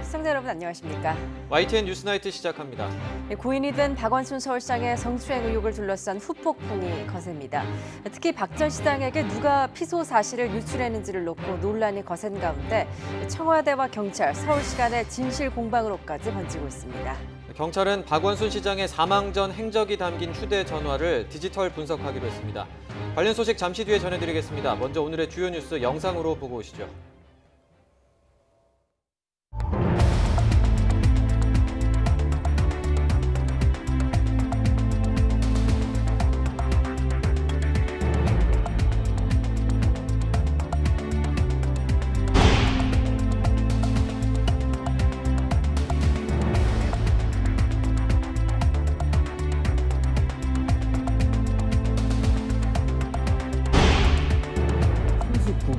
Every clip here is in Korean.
시청자 여러분 안녕하십니까? YTN 뉴스나이트 시작합니다. 고인이 된 박원순 서울시장의 성추행 의혹을 둘러싼 후폭풍이 거셉니다. 특히 박 전 시장에게 누가 피소 사실을 유출했는지를 놓고 논란이 거센 가운데 청와대와 경찰, 서울시 간의 진실 공방으로까지 번지고 있습니다. 경찰은 박원순 시장의 사망 전 행적이 담긴 휴대전화를 디지털 분석하기로 했습니다. 관련 소식 잠시 뒤에 전해드리겠습니다. 먼저 오늘의 주요 뉴스 영상으로 보고 오시죠.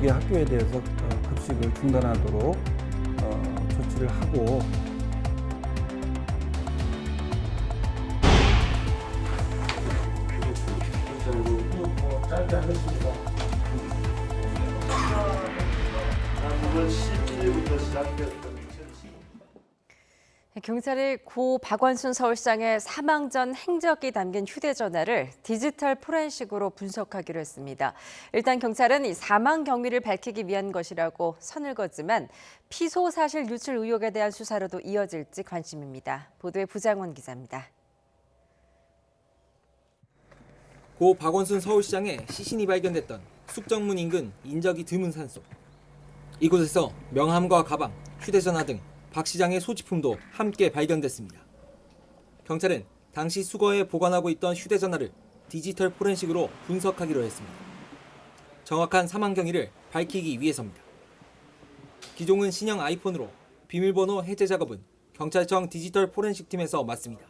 두 개 학교에 대해서 급식을 중단하도록 조치를 하고 짧게 하겠습니다. 9월 11일부터 시작됐던 경찰이 고 박원순 서울시장의 사망 전 행적이 담긴 휴대전화를 디지털 포렌식으로 분석하기로 했습니다. 일단 경찰은 이 사망 경위를 밝히기 위한 것이라고 선을 그었지만 피소 사실 유출 의혹에 대한 수사로도 이어질지 관심입니다. 보도에 부장원 기자입니다. 고 박원순 서울시장의 시신이 발견됐던 숙정문 인근 인적이 드문 산속. 이곳에서 명함과 가방, 휴대전화 등 박 시장의 소지품도 함께 발견됐습니다. 경찰은 당시 수거에 보관하고 있던 휴대전화를 디지털 포렌식으로 분석하기로 했습니다. 정확한 사망 경위를 밝히기 위해서입니다. 기종은 신형 아이폰으로 비밀번호 해제 작업은 경찰청 디지털 포렌식 팀에서 맡습니다.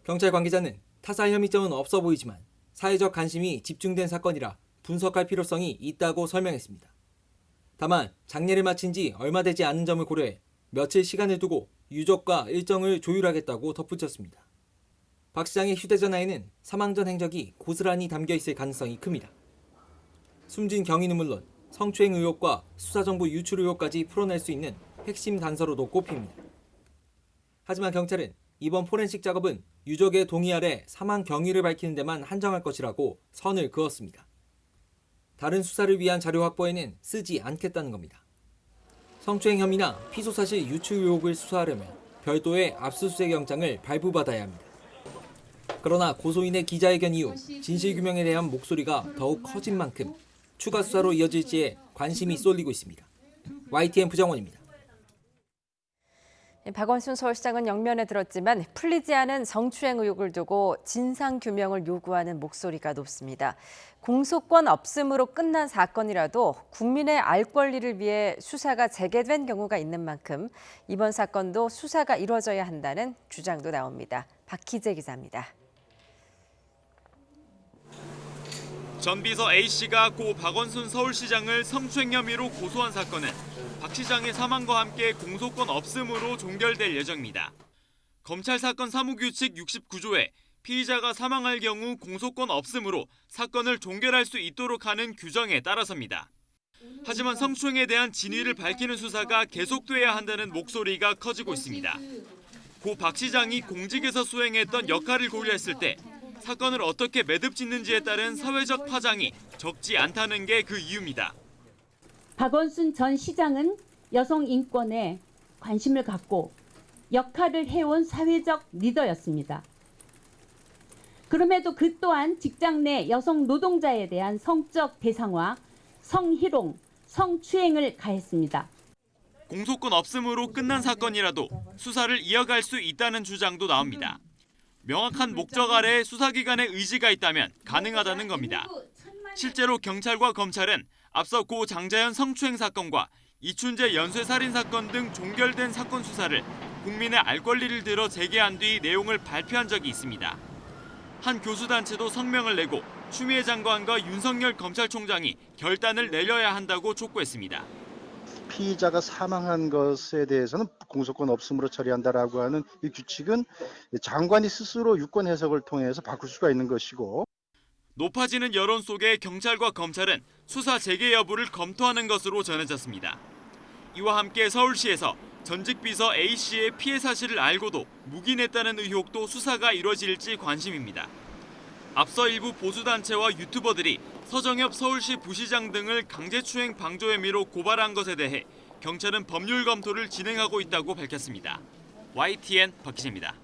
경찰 관계자는 타살 혐의점은 없어 보이지만 사회적 관심이 집중된 사건이라 분석할 필요성이 있다고 설명했습니다. 다만 장례를 마친 지 얼마 되지 않은 점을 고려해 며칠 시간을 두고 유족과 일정을 조율하겠다고 덧붙였습니다. 박 시장의 휴대전화에는 사망 전 행적이 고스란히 담겨 있을 가능성이 큽니다. 숨진 경위는 물론 성추행 의혹과 수사정보 유출 의혹까지 풀어낼 수 있는 핵심 단서로도 꼽힙니다. 하지만 경찰은 이번 포렌식 작업은 유족의 동의 아래 사망 경위를 밝히는 데만 한정할 것이라고 선을 그었습니다. 다른 수사를 위한 자료 확보에는 쓰지 않겠다는 겁니다. 성추행 혐의나 피소사실 유출 의혹을 수사하려면 별도의 압수수색 영장을 발부받아야 합니다. 그러나 고소인의 기자회견 이후 진실규명에 대한 목소리가 더욱 커진 만큼 추가 수사로 이어질지에 관심이 쏠리고 있습니다. YTN 부장원입니다. 박원순 서울시장은 영면에 들었지만 풀리지 않은 성추행 의혹을 두고 진상규명을 요구하는 목소리가 높습니다. 공소권 없음으로 끝난 사건이라도 국민의 알 권리를 위해 수사가 재개된 경우가 있는 만큼 이번 사건도 수사가 이루어져야 한다는 주장도 나옵니다. 박희재 기자입니다. 전 비서 A씨가 고 박원순 서울시장을 성추행 혐의로 고소한 사건은 박 시장의 사망과 함께 공소권 없음으로 종결될 예정입니다. 검찰 사건 사무규칙 69조에 피의자가 사망할 경우 공소권 없음으로 사건을 종결할 수 있도록 하는 규정에 따라서입니다. 하지만 성추행에 대한 진위를 밝히는 수사가 계속돼야 한다는 목소리가 커지고 있습니다. 고 박 시장이 공직에서 수행했던 역할을 고려했을 때 사건을 어떻게 매듭짓는지에 따른 사회적 파장이 적지 않다는 게 그 이유입니다. 박원순 전 시장은 여성 인권에 관심을 갖고 역할을 해온 사회적 리더였습니다. 그럼에도 그 또한 직장 내 여성 노동자에 대한 성적 대상화, 성희롱, 성추행을 가했습니다. 공소권 없음으로 끝난 사건이라도 수사를 이어갈 수 있다는 주장도 나옵니다. 명확한 목적 아래 수사기관의 의지가 있다면 가능하다는 겁니다. 실제로 경찰과 검찰은 앞서 고 장자연 성추행 사건과 이춘재 연쇄살인 사건 등 종결된 사건 수사를 국민의 알 권리를 들어 재개한 뒤 내용을 발표한 적이 있습니다. 한 교수단체도 성명을 내고 추미애 장관과 윤석열 검찰총장이 결단을 내려야 한다고 촉구했습니다. 피의자가 사망한 것에 대해서는 공소권 없음으로 처리한다라고 하는 이 규칙은 장관이 스스로 유권 해석을 통해서 바꿀 수가 있는 것이고, 높아지는 여론 속에 경찰과 검찰은 수사 재개 여부를 검토하는 것으로 전해졌습니다. 이와 함께 서울시에서 전직 비서 A씨의 피해 사실을 알고도 묵인했다는 의혹도 수사가 이뤄질지 관심입니다. 앞서 일부 보수단체와 유튜버들이 서정엽 서울시 부시장 등을 강제추행 방조 혐의로 고발한 것에 대해 경찰은 법률 검토를 진행하고 있다고 밝혔습니다. YTN 박희재입니다.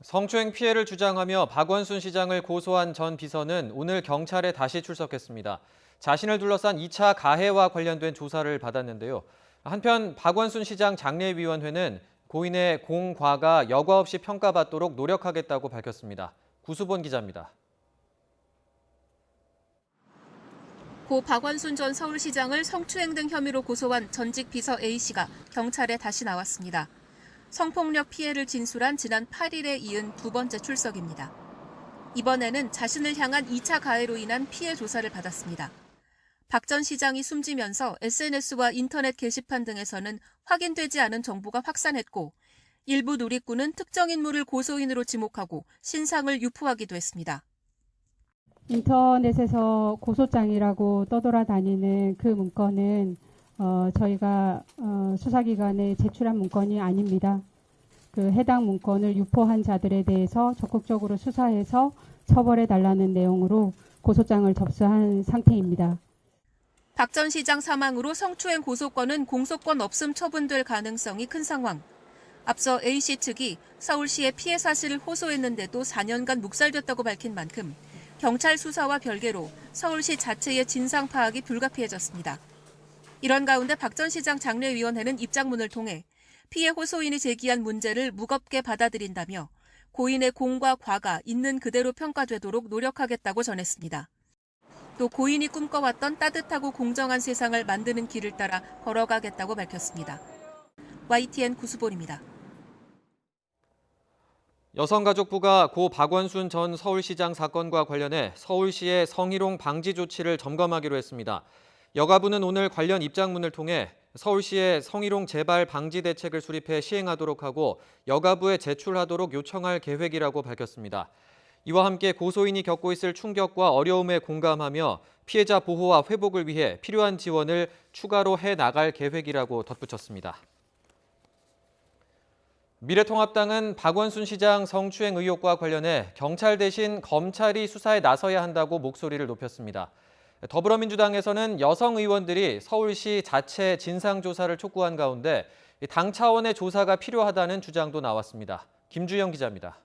성추행 피해를 주장하며 박원순 시장을 고소한 전 비서는 오늘 경찰에 다시 출석했습니다. 자신을 둘러싼 2차 가해와 관련된 조사를 받았는데요. 한편 박원순 시장 장례위원회는 고인의 공과가 여과 없이 평가받도록 노력하겠다고 밝혔습니다. 구수본 기자입니다. 고 박원순 전 서울시장을 성추행 등 혐의로 고소한 전직 비서 A씨가 경찰에 다시 나왔습니다. 성폭력 피해를 진술한 지난 8일에 이은 두 번째 출석입니다. 이번에는 자신을 향한 2차 가해로 인한 피해 조사를 받았습니다. 박 전 시장이 숨지면서 SNS와 인터넷 게시판 등에서는 확인되지 않은 정보가 확산했고 일부 누리꾼은 특정 인물을 고소인으로 지목하고 신상을 유포하기도 했습니다. 인터넷에서 고소장이라고 떠돌아다니는 그 문건은 저희가 수사기관에 제출한 문건이 아닙니다. 그 해당 문건을 유포한 자들에 대해서 적극적으로 수사해서 처벌해달라는 내용으로 고소장을 접수한 상태입니다. 박 전 시장 사망으로 성추행 고소권은 공소권 없음 처분될 가능성이 큰 상황. 앞서 A씨 측이 서울시의 피해 사실을 호소했는데도 4년간 묵살됐다고 밝힌 만큼 경찰 수사와 별개로 서울시 자체의 진상 파악이 불가피해졌습니다. 이런 가운데 박 전 시장 장례위원회는 입장문을 통해 피해 호소인이 제기한 문제를 무겁게 받아들인다며 고인의 공과 과가 있는 그대로 평가되도록 노력하겠다고 전했습니다. 또 고인이 꿈꿔왔던 따뜻하고 공정한 세상을 만드는 길을 따라 걸어가겠다고 밝혔습니다. YTN 구수본입니다. 여성가족부가 고 박원순 전 서울시장 사건과 관련해 서울시의 성희롱 방지 조치를 점검하기로 했습니다. 여가부는 오늘 관련 입장문을 통해 서울시의 성희롱 재발 방지 대책을 수립해 시행하도록 하고 여가부에 제출하도록 요청할 계획이라고 밝혔습니다. 이와 함께 고소인이 겪고 있을 충격과 어려움에 공감하며 피해자 보호와 회복을 위해 필요한 지원을 추가로 해나갈 계획이라고 덧붙였습니다. 미래통합당은 박원순 시장 성추행 의혹과 관련해 경찰 대신 검찰이 수사에 나서야 한다고 목소리를 높였습니다. 더불어민주당에서는 여성 의원들이 서울시 자체 진상조사를 촉구한 가운데 당 차원의 조사가 필요하다는 주장도 나왔습니다. 김주영 기자입니다.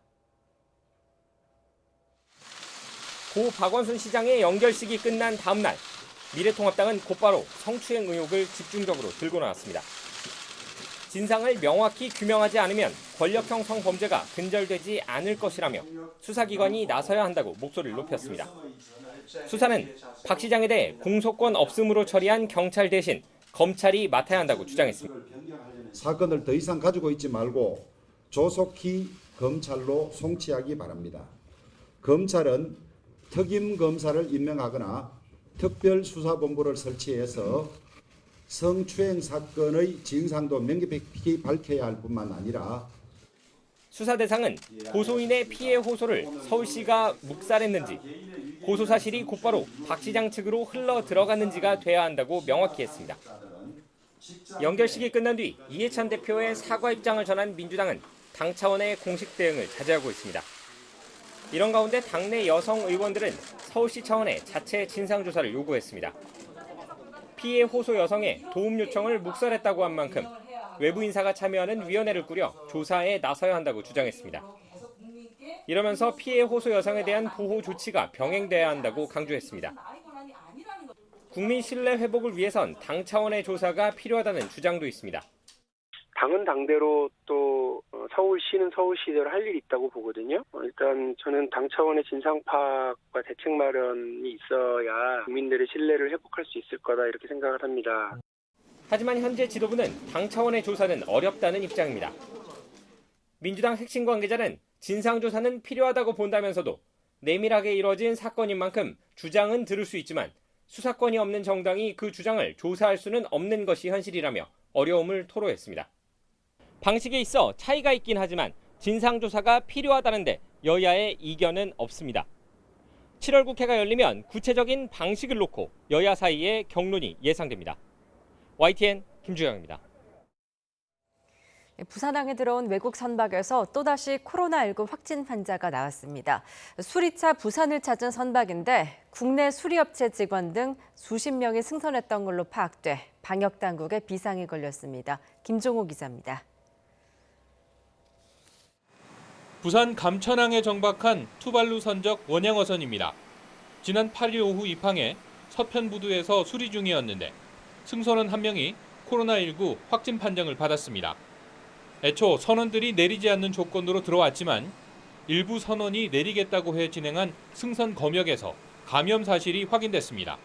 고 박원순 시장의 연결식이 끝난 다음 날 미래통합당은 곧바로 성추행 의혹을 집중적으로 들고 나왔습니다. 진상을 명확히 규명하지 않으면 권력형 성범죄가 근절되지 않을 것이라며 수사기관이 나서야 한다고 목소리를 높였습니다. 수사는 박 시장에 대해 공소권 없음으로 처리한 경찰 대신 검찰이 맡아야 한다고 주장했습니다. 사건을 더 이상 가지고 있지 말고 조속히 검찰로 송치하기 바랍니다. 검찰은 특임 검사를 임명하거나 특별수사본부를 설치해서 성추행 사건의 진상도 명백히 밝혀야 할 뿐만 아니라 수사 대상은 고소인의 피해 호소를 서울시가 묵살했는지 고소 사실이 곧바로 박 시장 측으로 흘러 들어갔는지가 돼야 한다고 명확히 했습니다. 연결식이 끝난 뒤 이해찬 대표의 사과 입장을 전한 민주당은 당 차원의 공식 대응을 자제하고 있습니다. 이런 가운데 당내 여성 의원들은 서울시 차원의 자체 진상조사를 요구했습니다. 피해 호소 여성의 도움 요청을 묵살했다고 한 만큼 외부 인사가 참여하는 위원회를 꾸려 조사에 나서야 한다고 주장했습니다. 이러면서 피해 호소 여성에 대한 보호 조치가 병행돼야 한다고 강조했습니다. 국민 신뢰 회복을 위해선 당 차원의 조사가 필요하다는 주장도 있습니다. 당은 당대로 또 서울시는 서울시대로 할 일이 있다고 보거든요. 일단 저는 당 차원의 진상 파악과 대책 마련이 있어야 국민들의 신뢰를 회복할 수 있을 거다 이렇게 생각을 합니다. 하지만 현재 지도부는 당 차원의 조사는 어렵다는 입장입니다. 민주당 핵심 관계자는 진상조사는 필요하다고 본다면서도 내밀하게 이뤄진 사건인 만큼 주장은 들을 수 있지만 수사권이 없는 정당이 그 주장을 조사할 수는 없는 것이 현실이라며 어려움을 토로했습니다. 방식에 있어 차이가 있긴 하지만 진상조사가 필요하다는데 여야의 이견은 없습니다. 7월 국회가 열리면 구체적인 방식을 놓고 여야 사이에 격론이 예상됩니다. YTN 김주영입니다. 부산항에 들어온 외국 선박에서 또다시 코로나19 확진 환자가 나왔습니다. 수리차 부산을 찾은 선박인데 국내 수리업체 직원 등 수십 명이 승선했던 걸로 파악돼 방역당국에 비상이 걸렸습니다. 김종호 기자입니다. 부산 감천항에 정박한 투발루 선적 원양어선입니다. 지난 8일 오후 입항해 서편부두에서 수리 중이었는데 승선원 한 명이 코로나19 확진 판정을 받았습니다. 애초 선원들이 내리지 않는 조건으로 들어왔지만 일부 선원이 내리겠다고 해 진행한 승선 검역에서 감염 사실이 확인됐습니다.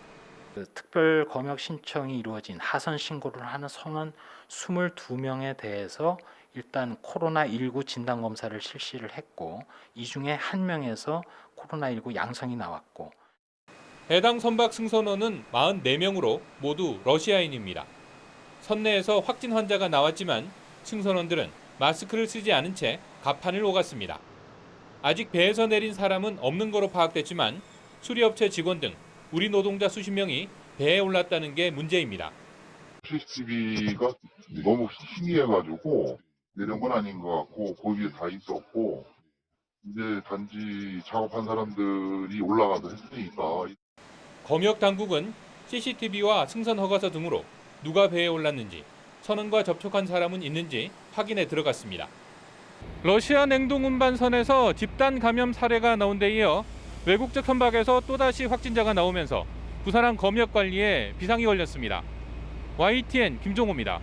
특별 검역 신청이 이루어진 하선 신고를 하는 선원 22명에 대해서 일단 코로나19 진단 검사를 실시를 했고 이 중에 한 명에서 코로나19 양성이 나왔고 해당 선박 승선원은 44명으로 모두 러시아인입니다. 선내에서 확진 환자가 나왔지만 승선원들은 마스크를 쓰지 않은 채 갑판을 오갔습니다. 아직 배에서 내린 사람은 없는 거로 파악됐지만 수리업체 직원 등 우리 노동자 수십 명이 배에 올랐다는 게 문제입니다. CCTV가 너무 희미해가지고 내린 건 아닌 것 같고 거기에 다 있었고 이제 단지 작업한 사람들이 올라가서 했으니까. 검역 당국은 CCTV와 승선 허가서 등으로 누가 배에 올랐는지 선원과 접촉한 사람은 있는지 확인에 들어갔습니다. 러시아 냉동 운반선에서 집단 감염 사례가 나온 데 이어 외국적 선박에서 또다시 확진자가 나오면서 부산항 검역 관리에 비상이 걸렸습니다. YTN 김종호입니다.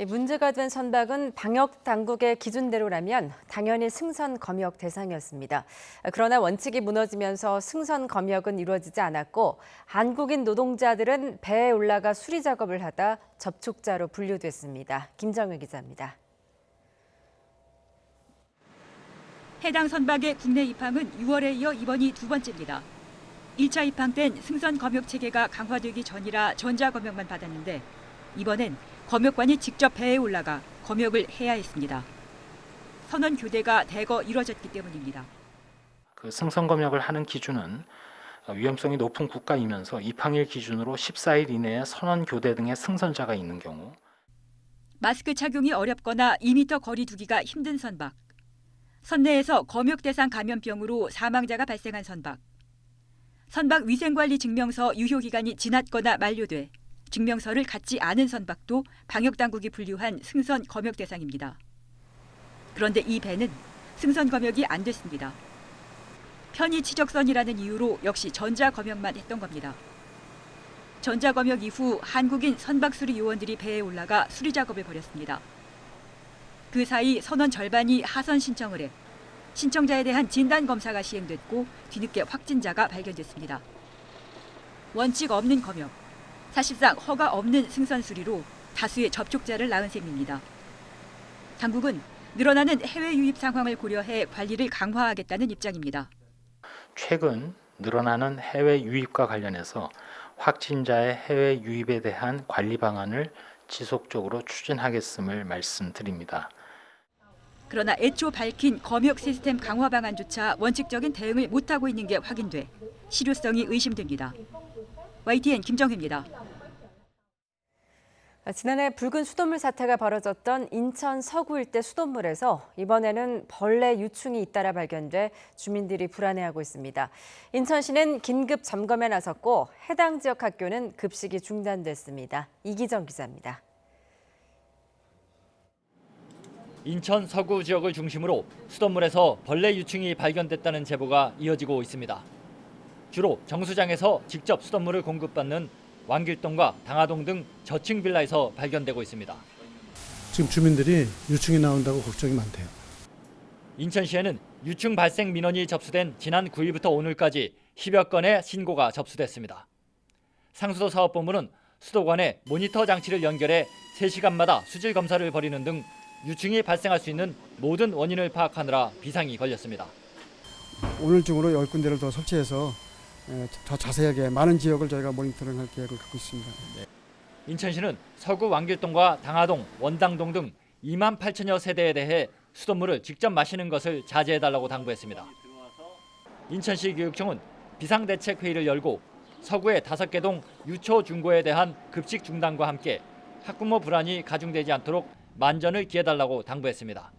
문제가 된 선박은 방역 당국의 기준대로라면 당연히 승선 검역 대상이었습니다. 그러나 원칙이 무너지면서 승선 검역은 이루어지지 않았고 한국인 노동자들은 배에 올라가 수리 작업을 하다 접촉자로 분류됐습니다. 김정일 기자입니다. 해당 선박의 국내 입항은 6월에 이어 이번이 두 번째입니다. 1차 입항 땐 승선 검역 체계가 강화되기 전이라 전자 검역만 받았는데 이번엔 검역관이 직접 배에 올라가 검역을 해야 했습니다. 선원 교대가 대거 이뤄졌기 때문입니다. 그 승선 검역을 하는 기준은 위험성이 높은 국가이면서 입항일 기준으로 14일 이내에 선원 교대 등의 승선자가 있는 경우 마스크 착용이 어렵거나 2m 거리 두기가 힘든 선박, 선내에서 검역 대상 감염병으로 사망자가 발생한 선박, 선박 위생관리 증명서 유효 기간이 지났거나 만료돼 증명서를 갖지 않은 선박도 방역당국이 분류한 승선 검역 대상입니다. 그런데 이 배는 승선 검역이 안 됐습니다. 편의 치적선이라는 이유로 역시 전자 검역만 했던 겁니다. 전자 검역 이후 한국인 선박 수리 요원들이 배에 올라가 수리 작업을 벌였습니다. 그 사이 선원 절반이 하선 신청을 해 신청자에 대한 진단 검사가 시행됐고 뒤늦게 확진자가 발견됐습니다. 원칙 없는 검역, 사실상 허가 없는 승선 수리로 다수의 접촉자를 낳은 셈입니다. 당국은 늘어나는 해외 유입 상황을 고려해 관리를 강화하겠다는 입장입니다. 최근 늘어나는 해외 유입과 관련해서 확진자의 해외 유입에 대한 관리 방안을 지속적으로 추진하겠음을 말씀드립니다. 그러나 애초 밝힌 검역 시스템 강화 방안조차 원칙적인 대응을 못하고 있는 게 확인돼 실효성이 의심됩니다. YTN 김정혜입니다. 지난해 붉은 수돗물 사태가 벌어졌던 인천 서구 일대 수돗물에서 이번에는 벌레 유충이 잇따라 발견돼 주민들이 불안해하고 있습니다. 인천시는 긴급 점검에 나섰고 해당 지역 학교는 급식이 중단됐습니다. 이기정 기자입니다. 인천 서구 지역을 중심으로 수돗물에서 벌레 유충이 발견됐다는 제보가 이어지고 있습니다. 주로 정수장에서 직접 수돗물을 공급받는 왕길동과 당하동 등 저층 빌라에서 발견되고 있습니다. 지금 주민들이 유충이 나온다고 걱정이 많대요. 인천시에는 유충 발생 민원이 접수된 지난 9일부터 오늘까지 10여 건의 신고가 접수됐습니다. 상수도 사업본부는 수도관에 모니터 장치를 연결해 3시간마다 수질 검사를 벌이는 등 유충이 발생할 수 있는 모든 원인을 파악하느라 비상이 걸렸습니다. 오늘 중으로 10군데를 더 설치해서 더 자세하게 많은 지역을 저희가 모니터링할 계획을 갖고 있습니다. 인천시는 서구 왕길동과 당하동, 원당동 등 2만 8천여 세대에 대해 수돗물을 직접 마시는 것을 자제해달라고 당부했습니다. 인천시 교육청은 비상대책회의를 열고 서구의 5개 동 유초 중고에 대한 급식 중단과 함께 학부모 불안이 가중되지 않도록 만전을 기해달라고 당부했습니다.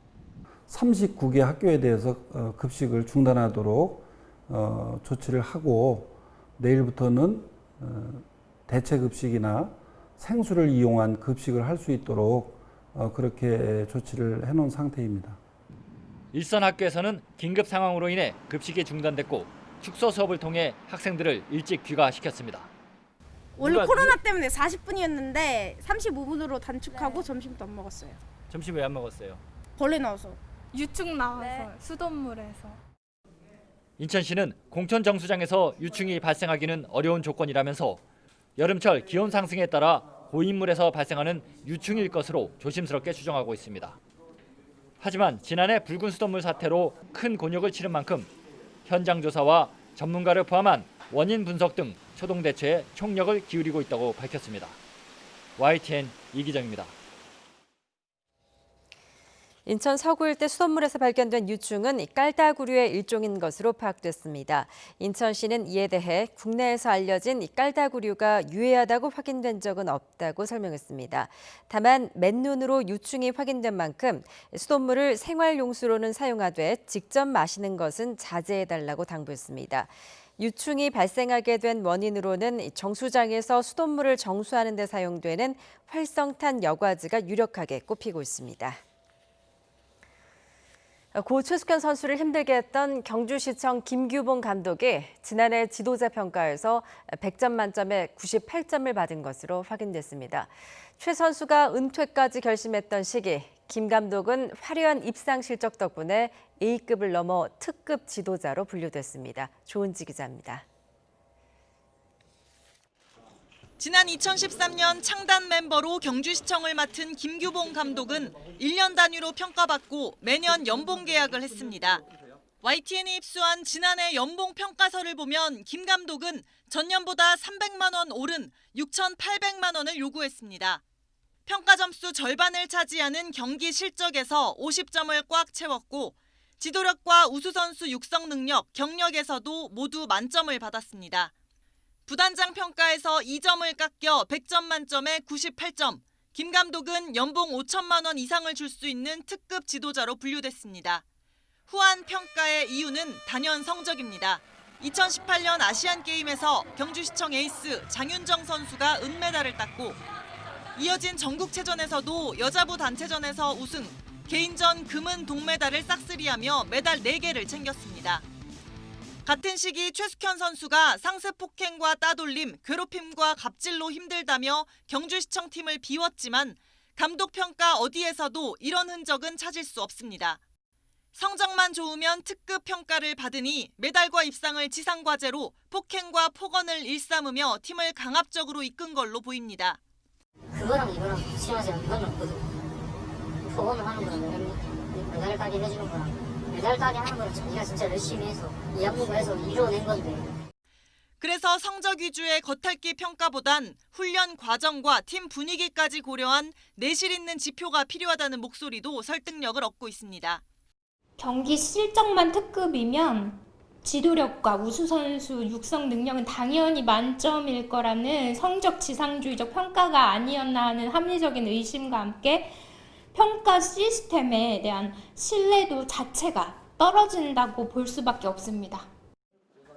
39개 학교에 대해서 급식을 중단하도록 조치를 하고 내일부터는 대체 급식이나 생수를 이용한 급식을 할 수 있도록 그렇게 조치를 해놓은 상태입니다. 일선 학교에서는 긴급 상황으로 인해 급식이 중단됐고 축소 수업을 통해 학생들을 일찍 귀가시켰습니다. 원래 코로나 때문에 40분이었는데 35분으로 단축하고 점심도 안 먹었어요. 점심 왜 안 먹었어요? 벌레 나와서. 유충 나와서 수돗물에서. 인천시는 공천 정수장에서 유충이 발생하기는 어려운 조건이라면서 여름철 기온 상승에 따라 고인물에서 발생하는 유충일 것으로 조심스럽게 추정하고 있습니다. 하지만 지난해 붉은 수돗물 사태로 큰 곤욕을 치른 만큼 현장 조사와 전문가를 포함한 원인 분석 등 초동 대처에 총력을 기울이고 있다고 밝혔습니다. YTN 이기정입니다. 인천 서구 일대 수돗물에서 발견된 유충은 깔다구류의 일종인 것으로 파악됐습니다. 인천시는 이에 대해 국내에서 알려진 깔다구류가 유해하다고 확인된 적은 없다고 설명했습니다. 다만 맨눈으로 유충이 확인된 만큼 수돗물을 생활용수로는 사용하되 직접 마시는 것은 자제해달라고 당부했습니다. 유충이 발생하게 된 원인으로는 정수장에서 수돗물을 정수하는 데 사용되는 활성탄 여과지가 유력하게 꼽히고 있습니다. 고 최숙현 선수를 힘들게 했던 경주시청 김규봉 감독이 지난해 지도자 평가에서 100점 만점에 98점을 받은 것으로 확인됐습니다. 최 선수가 은퇴까지 결심했던 시기, 김 감독은 화려한 입상 실적 덕분에 A급을 넘어 특급 지도자로 분류됐습니다. 조은지 기자입니다. 지난 2013년 창단 멤버로 경주시청을 맡은 김규봉 감독은 1년 단위로 평가받고 매년 연봉 계약을 했습니다. YTN이 입수한 지난해 연봉 평가서를 보면 김 감독은 전년보다 300만 원 오른 6,800만 원을 요구했습니다. 평가 점수 절반을 차지하는 경기 실적에서 50점을 꽉 채웠고 지도력과 우수선수 육성 능력, 경력에서도 모두 만점을 받았습니다. 부단장 평가에서 2점을 깎여 100점 만점에 98점. 김 감독은 연봉 5천만 원 이상을 줄 수 있는 특급 지도자로 분류됐습니다. 후한 평가의 이유는 단연 성적입니다. 2018년 아시안게임에서 경주시청 에이스 장윤정 선수가 은메달을 땄고 이어진 전국체전에서도 여자부 단체전에서 우승, 개인전 금은 동메달을 싹쓸이하며 메달 4개를 챙겼습니다. 같은 시기 최숙현 선수가 상습 폭행과 따돌림, 괴롭힘과 갑질로 힘들다며 경주시청 팀을 비웠지만 감독 평가 어디에서도 이런 흔적은 찾을 수 없습니다. 성적만 좋으면 특급 평가를 받으니 메달과 입상을 지상과제로 폭행과 폭언을 일삼으며 팀을 강압적으로 이끈 걸로 보입니다. 그거랑 이거랑 붙이면서 이건 없거든. 폭언을 하는 거랑 메달 따기 해주는 거랑 메달 따기 하는 거는 자기가 진짜 열심히 해서 이 학부에서 이뤄낸 건데. 그래서 성적 위주의 겉핥기 평가보단 훈련 과정과 팀 분위기까지 고려한 내실 있는 지표가 필요하다는 목소리도 설득력을 얻고 있습니다. 경기 실적만 특급이면 지도력과 우수선수 육성 능력은 당연히 만점일 거라는 성적 지상주의적 평가가 아니었나 하는 합리적인 의심과 함께 평가 시스템에 대한 신뢰도 자체가 떨어진다고 볼 수밖에 없습니다.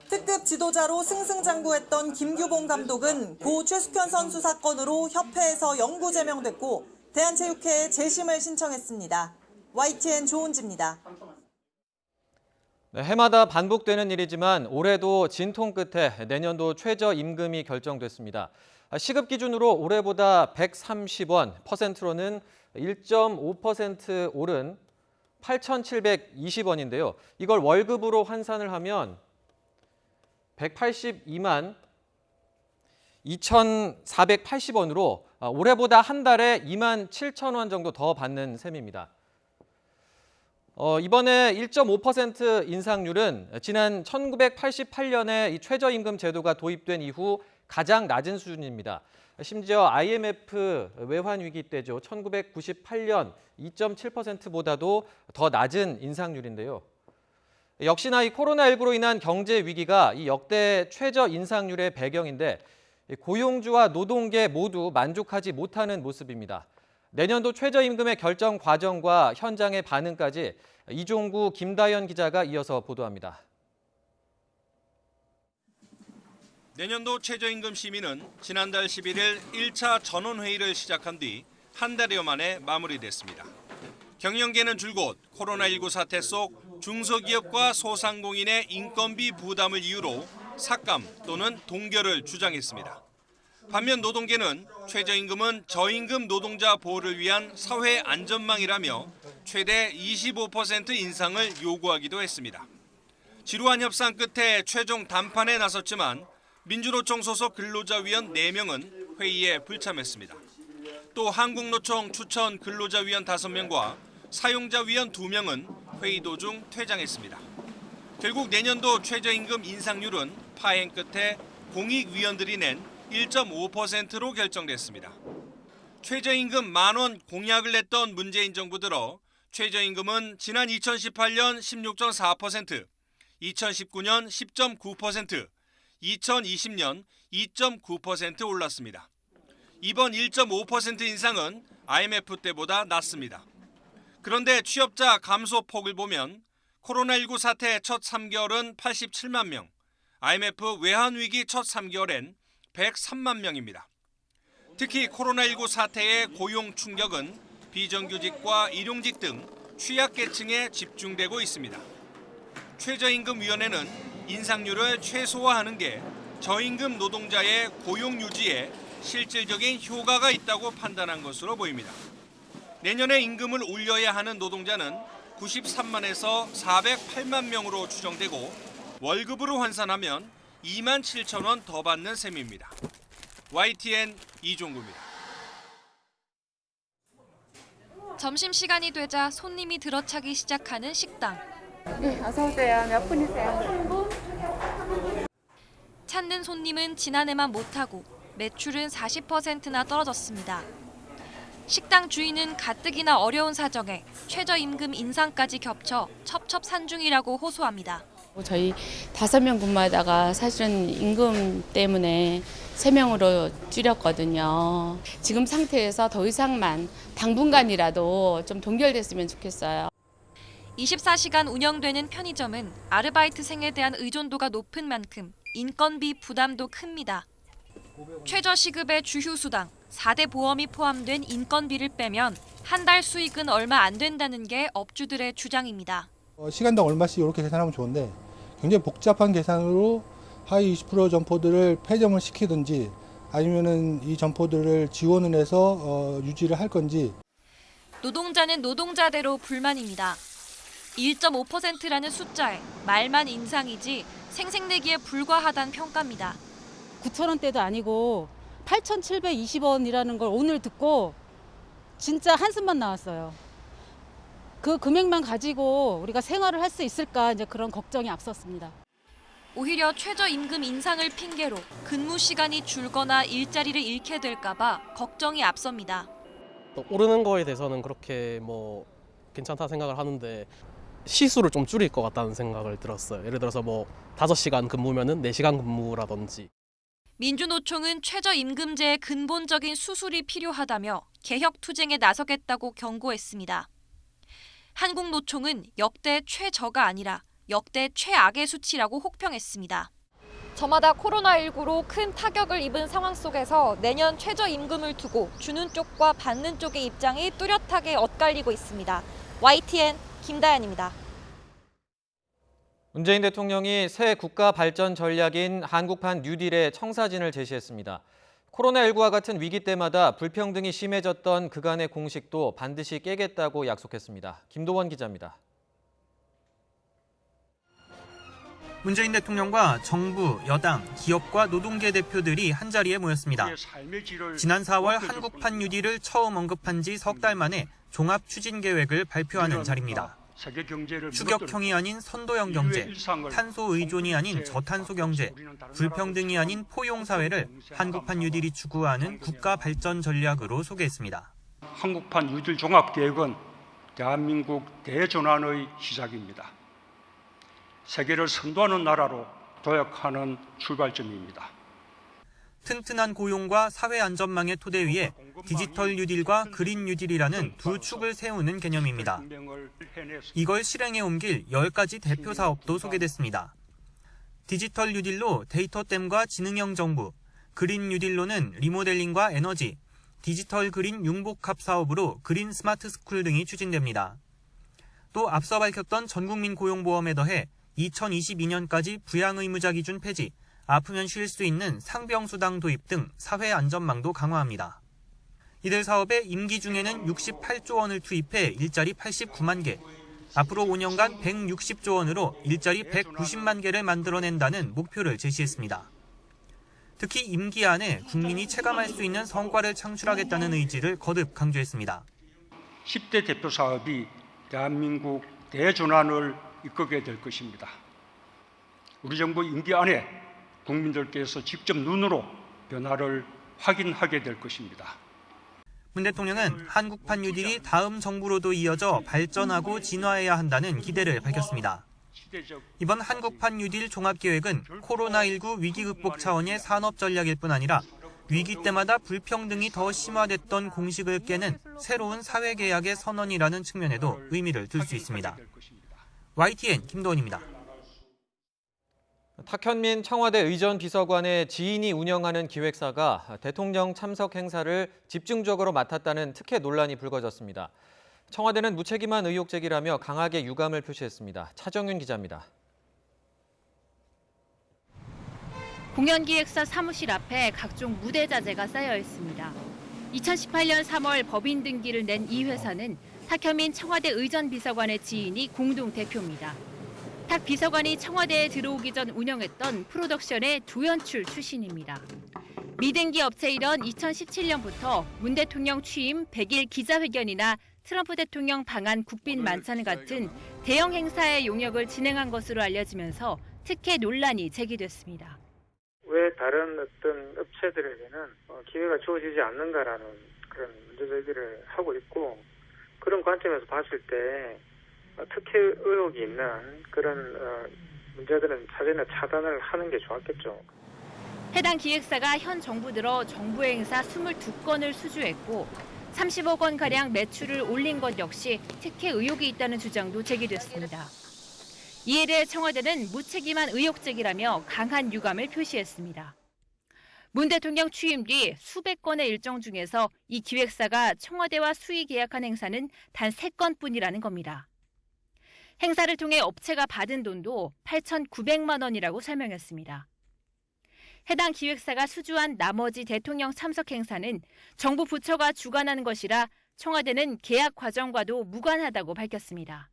특급 지도자로 승승장구했던 김규봉 감독은 고 최숙현 선수 사건으로 협회에서 영구 제명됐고 대한체육회에 재심을 신청했습니다. YTN 조은지입니다. 네, 해마다 반복되는 일이지만 올해도 진통 끝에 내년도 최저임금이 결정됐습니다. 시급 기준으로 올해보다 130원, 퍼센트로는 1.5% 오른 8,720원인데요. 이걸 월급으로 환산을 하면 182만 2,480원으로 올해보다 한 달에 2만 7천 원 정도 더 받는 셈입니다. 이번에 1.5% 인상률은 지난 1988년에 이 최저임금 제도가 도입된 이후 가장 낮은 수준입니다. 심지어 IMF 외환위기 때죠. 1998년 2.7%보다도 더 낮은 인상률인데요. 역시나 이 코로나19로 인한 경제 위기가 이 역대 최저 인상률의 배경인데 고용주와 노동계 모두 만족하지 못하는 모습입니다. 내년도 최저임금의 결정 과정과 현장의 반응까지 이종구, 김다연 기자가 이어서 보도합니다. 내년도 최저임금 심의는 지난달 11일 1차 전원회의를 시작한 뒤 한 달여 만에 마무리됐습니다. 경영계는 줄곧 코로나19 사태 속 중소기업과 소상공인의 인건비 부담을 이유로 삭감 또는 동결을 주장했습니다. 반면 노동계는 최저임금은 저임금 노동자 보호를 위한 사회 안전망이라며 최대 25% 인상을 요구하기도 했습니다. 지루한 협상 끝에 최종 담판에 나섰지만 민주노총 소속 근로자위원 4명은 회의에 불참했습니다. 또 한국노총 추천 근로자위원 5명과 사용자위원 2명은 회의 도중 퇴장했습니다. 결국 내년도 최저임금 인상률은 파행 끝에 공익위원들이 낸 1.5%로 결정됐습니다. 최저임금 10,000원 공약을 냈던 문재인 정부 들어 최저임금은 지난 2018년 16.4%, 2019년 10.9%, 2020년 2.9% 올랐습니다. 이번 1.5% 인상은 IMF 때보다 낮습니다. 그런데 취업자 감소폭을 보면 코로나19 사태 첫 3개월은 87만 명, IMF 외환위기 첫 3개월엔 103만 명입니다. 특히 코로나19 사태의 고용 충격은 비정규직과 일용직 등 취약계층에 집중되고 있습니다. 최저임금위원회는 인상률을 최소화하는 게 저임금 노동자의 고용 유지에 실질적인 효과가 있다고 판단한 것으로 보입니다. 내년에 임금을 올려야 하는 노동자는 93만에서 408만 명으로 추정되고 월급으로 환산하면 2만 7천 원 더 받는 셈입니다. YTN 이종구입니다. 점심시간이 되자 손님이 들어차기 시작하는 식당. 네, 어서 오세요. 몇 분이세요? 찾는 손님은 지난해만 못하고 매출은 40%나 떨어졌습니다. 식당 주인은 가뜩이나 어려운 사정에 최저임금 인상까지 겹쳐 첩첩산중이라고 호소합니다. 저희 5명 근무하다가 사실은 임금 때문에 3명으로 줄였거든요. 지금 상태에서 더 이상만 당분간이라도 좀 동결됐으면 좋겠어요. 24시간 운영되는 편의점은 아르바이트생에 대한 의존도가 높은 만큼 인건비 부담도 큽니다. 최저시급의 주휴수당, 4대 보험이 포함된 인건비를 빼면 한 달 수익은 얼마 안 된다는 게 업주들의 주장입니다. 시간당 얼마씩 이렇게 계산하면 좋은데 굉장히 복잡한 계산으로 하위 20% 점포들을 폐점을 시키든지 아니면은 이 점포들을 지원을 해서 유지를 할 건지. 노동자는 노동자대로 불만입니다. 1.5%라는 숫자에 말만 인상이지 생색내기에 불과하다는 평가입니다. 9,000원대도 아니고 8,720원이라는 걸 오늘 듣고 진짜 한숨만 나왔어요. 그 금액만 가지고 우리가 생활을 할 수 있을까 이제 그런 걱정이 앞섰습니다. 오히려 최저임금 인상을 핑계로 근무 시간이 줄거나 일자리를 잃게 될까 봐 걱정이 앞섭니다. 오르는 거에 대해서는 그렇게 괜찮다 생각을 하는데 시수를 좀 줄일 것 같다는 생각을 들었어요. 예를 들어서 5시간 근무면은 4시간 근무라든지. 민주노총은 최저임금제의 근본적인 수술이 필요하다며 개혁 투쟁에 나서겠다고 경고했습니다. 한국노총은 역대 최저가 아니라 역대 최악의 수치라고 혹평했습니다. 저마다 코로나19로 큰 타격을 입은 상황 속에서 내년 최저임금을 두고 주는 쪽과 받는 쪽의 입장이 뚜렷하게 엇갈리고 있습니다. YTN 김다연입니다. 문재인 대통령이 새 국가 발전 전략인 한국판 뉴딜의 청사진을 제시했습니다. 코로나19와 같은 위기 때마다 불평등이 심해졌던 그간의 공식도 반드시 깨겠다고 약속했습니다. 김도원 기자입니다. 문재인 대통령과 정부, 여당, 기업과 노동계 대표들이 한자리에 모였습니다. 지난 4월 한국판 뉴딜을 처음 언급한 지 석 달 만에 종합 추진 계획을 발표하는 자리입니다. 추격형이 아닌 선도형 경제, 탄소 의존이 아닌 저탄소 경제, 불평등이 아닌 포용 사회를 한국판 뉴딜이 추구하는 국가 발전 전략으로 소개했습니다. 한국판 뉴딜 종합 계획은 대한민국 대전환의 시작입니다. 세계를 선도하는 나라로 도약하는 출발점입니다. 튼튼한 고용과 사회 안전망의 토대 위에 디지털 뉴딜과 그린 뉴딜이라는 두 축을 세우는 개념입니다. 이걸 실행에 옮길 10가지 대표 사업도 소개됐습니다. 디지털 뉴딜로 데이터댐과 지능형 정부, 그린 뉴딜로는 리모델링과 에너지, 디지털 그린 융복합 사업으로 그린 스마트 스쿨 등이 추진됩니다. 또 앞서 밝혔던 전국민 고용보험에 더해 2022년까지 부양의무자 기준 폐지, 아프면 쉴 수 있는 상병수당 도입 등 사회 안전망도 강화합니다. 이들 사업에 임기 중에는 68조 원을 투입해 일자리 89만 개, 앞으로 5년간 160조 원으로 일자리 190만 개를 만들어낸다는 목표를 제시했습니다. 특히 임기 안에 국민이 체감할 수 있는 성과를 창출하겠다는 의지를 거듭 강조했습니다. 10대 대표 사업이 대한민국 대전환을 이끌게 될 것입니다. 우리 정부 임기 안에 국민들께서 직접 눈으로 변화를 확인하게 될 것입니다. 문 대통령은 한국판 뉴딜이 다음 정부로도 이어져 발전하고 진화해야 한다는 기대를 밝혔습니다. 이번 한국판 뉴딜 종합계획은 코로나19 위기 극복 차원의 산업 전략일 뿐 아니라 위기 때마다 불평등이 더 심화됐던 공식을 깨는 새로운 사회계약의 선언이라는 측면에도 의미를 둘 수 있습니다. YTN 김도원입니다. 탁현민 청와대 의전비서관의 지인이 운영하는 기획사가 대통령 참석 행사를 집중적으로 맡았다는 특혜 논란이 불거졌습니다. 청와대는 무책임한 의혹 제기라며 강하게 유감을 표시했습니다. 차정윤 기자입니다. 공연기획사 사무실 앞에 각종 무대 자재가 쌓여 있습니다. 2018년 3월 법인 등기를 낸 이 회사는 탁현민 청와대 의전비서관의 지인이 공동 대표입니다. 탁 비서관이 청와대에 들어오기 전 운영했던 프로덕션의 조연출 출신입니다. 미등기 업체 일원 2017년부터 문 대통령 취임 100일 기자회견이나 트럼프 대통령 방한 국빈 만찬 같은 대형 행사의 용역을 진행한 것으로 알려지면서 특혜 논란이 제기됐습니다. 왜 다른 어떤 업체들에게는 기회가 주어지지 않는가라는 그런 문제 제기를 하고 있고, 그런 관점에서 봤을 때 특혜 의혹이 있는 그런 문제들은 사전에 차단을 하는 게 좋았겠죠. 해당 기획사가 현 정부 들어 정부 행사 22건을 수주했고 30억 원가량 매출을 올린 것 역시 특혜 의혹이 있다는 주장도 제기됐습니다. 이에 대해 청와대는 무책임한 의혹 제기라며 강한 유감을 표시했습니다. 문 대통령 취임 뒤 수백 건의 일정 중에서 이 기획사가 청와대와 수의 계약한 행사는 단 3건뿐이라는 겁니다. 행사를 통해 업체가 받은 돈도 8,900만 원이라고 설명했습니다. 해당 기획사가 수주한 나머지 대통령 참석 행사는 정부 부처가 주관하는 것이라 청와대는 계약 과정과도 무관하다고 밝혔습니다.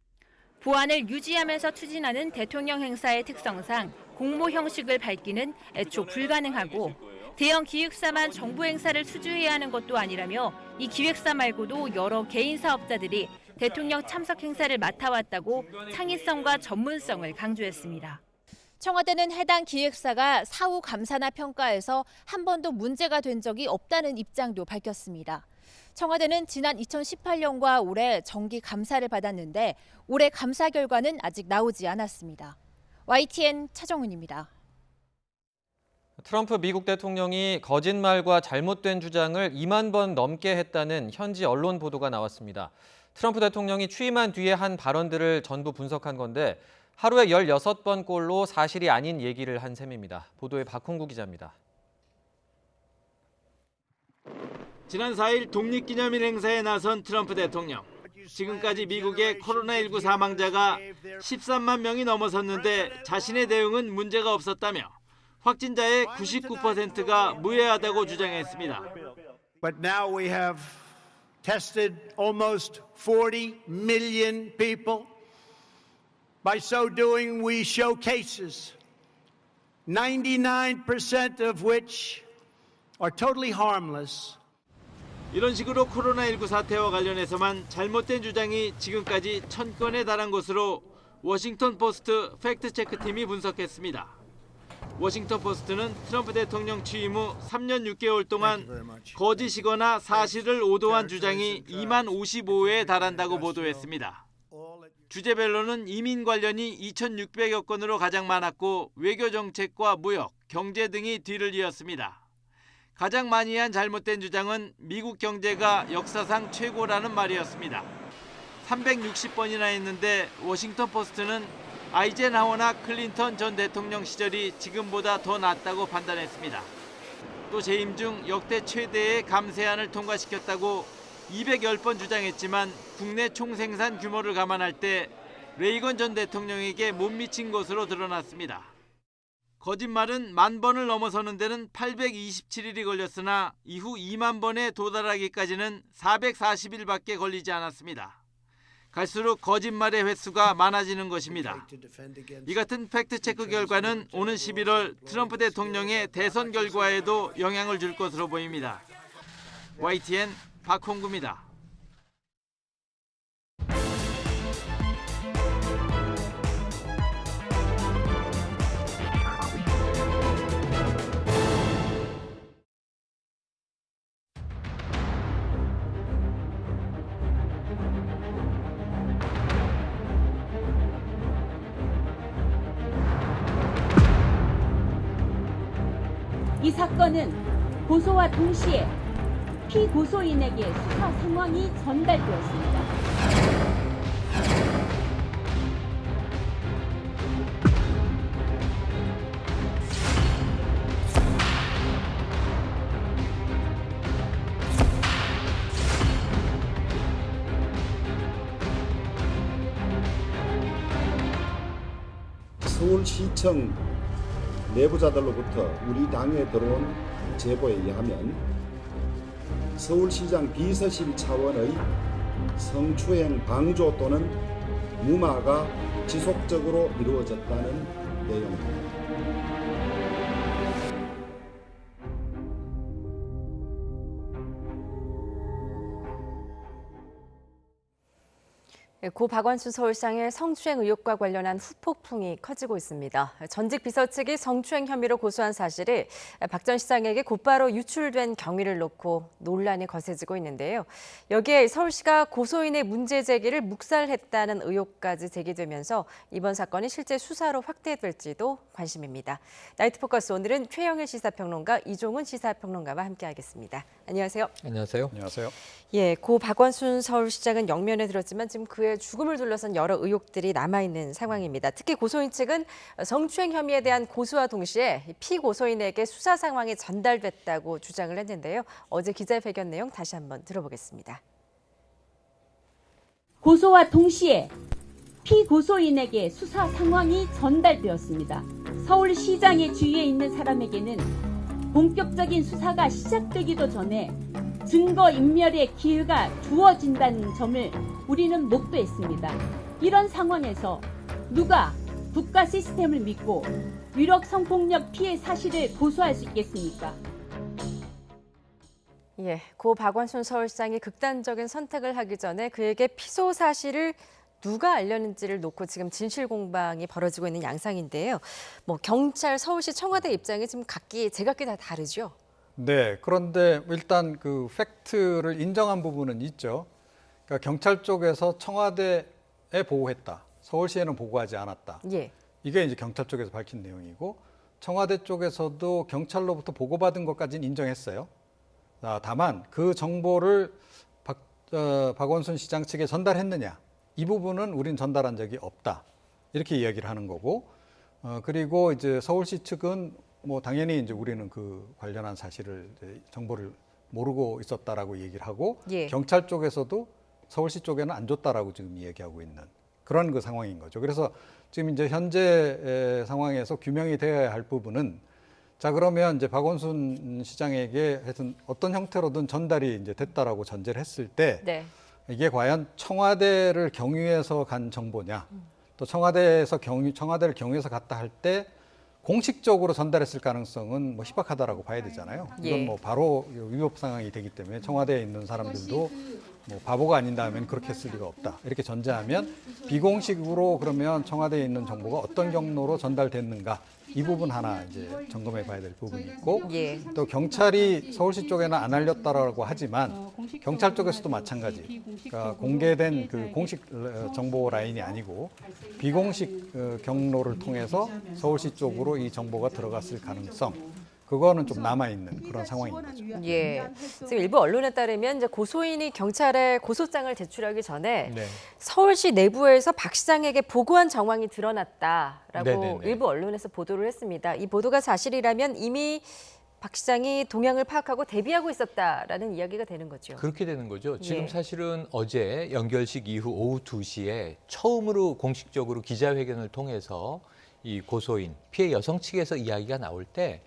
보안을 유지하면서 추진하는 대통령 행사의 특성상 공모 형식을 밝기는 애초 불가능하고 대형 기획사만 정부 행사를 수주해야 하는 것도 아니라며 이 기획사 말고도 여러 개인 사업자들이 대통령 참석 행사를 맡아왔다고 창의성과 전문성을 강조했습니다. 청와대는 해당 기획사가 사후 감사나 평가에서 한 번도 문제가 된 적이 없다는 입장도 밝혔습니다. 청와대는 지난 2018년과 올해 정기 감사를 받았는데 올해 감사 결과는 아직 나오지 않았습니다. YTN 차정은입니다. 트럼프 미국 대통령이 거짓말과 잘못된 주장을 2만 번 넘게 했다는 현지 언론 보도가 나왔습니다. 트럼프 대통령이 취임한 뒤에 한 발언들을 전부 분석한 건데 하루에 16번 꼴로 사실이 아닌 얘기를 한 셈입니다. 보도에 박홍구 기자입니다. 지난 4일 독립기념일 행사에 나선 트럼프 대통령. 지금까지 미국의 코로나19 사망자가 13만 명이 넘어섰는데 자신의 대응은 문제가 없었다며 확진자의 99%가 무해하다고 주장했습니다. But now we have tested almost 40 million people. By so doing, we show cases, 99% of which are totally harmless. 이런 식으로 코로나19 사태와 관련해서만 잘못된 주장이 지금까지 1000건에 달한 것으로 워싱턴 포스트 팩트체크팀이 분석했습니다. 워싱턴 포스트는 트럼프 대통령 취임 후 3년 6개월 동안 거짓이거나 사실을 오도한 주장이 2만 55회에 달한다고 보도했습니다. 주제별로는 이민 관련이 2,600여 건으로 가장 많았고 외교 정책과 무역, 경제 등이 뒤를 이었습니다. 가장 많이 한 잘못된 주장은 미국 경제가 역사상 최고라는 말이었습니다. 360번이나 했는데 워싱턴 포스트는 아이젠하워나 클린턴 전 대통령 시절이 지금보다 더 낫다고 판단했습니다. 또 재임 중 역대 최대의 감세안을 통과시켰다고 210번 주장했지만 국내 총생산 규모를 감안할 때 레이건 전 대통령에게 못 미친 것으로 드러났습니다. 거짓말은 10,000번을 넘어서는 데는 827일이 걸렸으나 이후 2만 번에 도달하기까지는 440일밖에 걸리지 않았습니다. 갈수록 거짓말의 횟수가 많아지는 것입니다. 이 같은 팩트체크 결과는 오는 11월 트럼프 대통령의 대선 결과에도 영향을 줄 것으로 보입니다. YTN 박홍구입니다. 이 사건은 고소와 동시에 피고소인에게 수사 상황이 전달되었습니다. 서울시청 내부자들로부터 우리 당에 들어온 제보에 의하면 서울시장 비서실 차원의 성추행 방조 또는 무마가 지속적으로 이루어졌다는 내용입니다. 고 박원순 서울시장의 성추행 의혹과 관련한 후폭풍이 커지고 있습니다. 전직 비서 측이 성추행 혐의로 고소한 사실이 박 전 시장에게 곧바로 유출된 경위를 놓고 논란이 거세지고 있는데요. 여기에 서울시가 고소인의 문제 제기를 묵살했다는 의혹까지 제기되면서 이번 사건이 실제 수사로 확대될지도 관심입니다. 나이트 포커스 오늘은 최영일 시사평론가, 이종훈 시사평론가와 함께하겠습니다. 안녕하세요. 안녕하세요. 안녕하세요. 예, 고 박원순 서울시장은 영면에 들었지만 지금 그의 죽음을 둘러싼 여러 의혹들이 남아있는 상황입니다. 특히 고소인 측은 성추행 혐의에 대한 고소와 동시에 피고소인에게 수사 상황이 전달됐다고 주장을 했는데요. 어제 기자회견 내용 다시 한번 들어보겠습니다. 고소와 동시에 피고소인에게 수사 상황이 전달되었습니다. 서울시장의 주위에 있는 사람에게는 본격적인 수사가 시작되기도 전에 증거인멸의 기회가 주어진다는 점을 우리는 목도했습니다. 이런 상황에서 누가 국가 시스템을 믿고 위력 성폭력 피해 사실을 고소할 수 있겠습니까? 예, 고 박원순 서울시장이 극단적인 선택을 하기 전에 그에게 피소 사실을 누가 알렸는지를 놓고 지금 진실 공방이 벌어지고 있는 양상인데요. 경찰, 서울시, 청와대 입장이 지금 제각기 다 다르죠. 네, 그런데 일단 그 팩트를 인정한 부분은 있죠. 그러니까 경찰 쪽에서 청와대에 보고했다. 서울시에는 보고하지 않았다. 예. 이게 이제 경찰 쪽에서 밝힌 내용이고, 청와대 쪽에서도 경찰로부터 보고받은 것까지는 인정했어요. 다만 그 정보를 박원순 시장 측에 전달했느냐, 이 부분은 우린 전달한 적이 없다. 이렇게 이야기를 하는 거고, 그리고 이제 서울시 측은 당연히 이제 우리는 그 관련한 사실을 정보를 모르고 있었다라고 얘기를 하고, 예. 경찰 쪽에서도 서울시 쪽에는 안 줬다라고 지금 얘기하고 있는 그런 그 상황인 거죠. 그래서 지금 이제 현재 상황에서 규명이 되어야 할 부분은, 자, 그러면 이제 박원순 시장에게 하여튼 어떤 형태로든 전달이 이제 됐다라고 전제를 했을 때, 네. 이게 과연 청와대를 경유해서 간 정보냐, 또 청와대를 경유해서 갔다 할 때 공식적으로 전달했을 가능성은 희박하다라고 봐야 되잖아요. 이건 바로 위법 상황이 되기 때문에 청와대에 있는 사람들도 바보가 아닌 다음엔 그렇게 했을 리가 없다. 이렇게 전제하면 비공식으로 그러면 청와대에 있는 정보가 어떤 경로로 전달됐는가, 이 부분 하나 이제 점검해 봐야 될 부분이 있고, 예. 또 경찰이 서울시 쪽에는 안 알렸다라고 하지만 경찰 쪽에서도 마찬가지. 그러니까 공개된 그 공식 정보 라인이 아니고 비공식 경로를 통해서 서울시 쪽으로 이 정보가 들어갔을 가능성, 그거는 좀 남아있는 그런 상황인 거죠. 예. 지금 일부 언론에 따르면 이제 고소인이 경찰에 고소장을 제출하기 전에 네. 서울시 내부에서 박 시장에게 보고한 정황이 드러났다라고 네네네. 일부 언론에서 보도를 했습니다. 이 보도가 사실이라면 이미 박 시장이 동향을 파악하고 대비하고 있었다라는 이야기가 되는 거죠. 그렇게 되는 거죠. 지금 예. 사실은 어제 연결식 이후 오후 2시에 처음으로 공식적으로 기자회견을 통해서 이 고소인, 피해 여성 측에서 이야기가 나올 때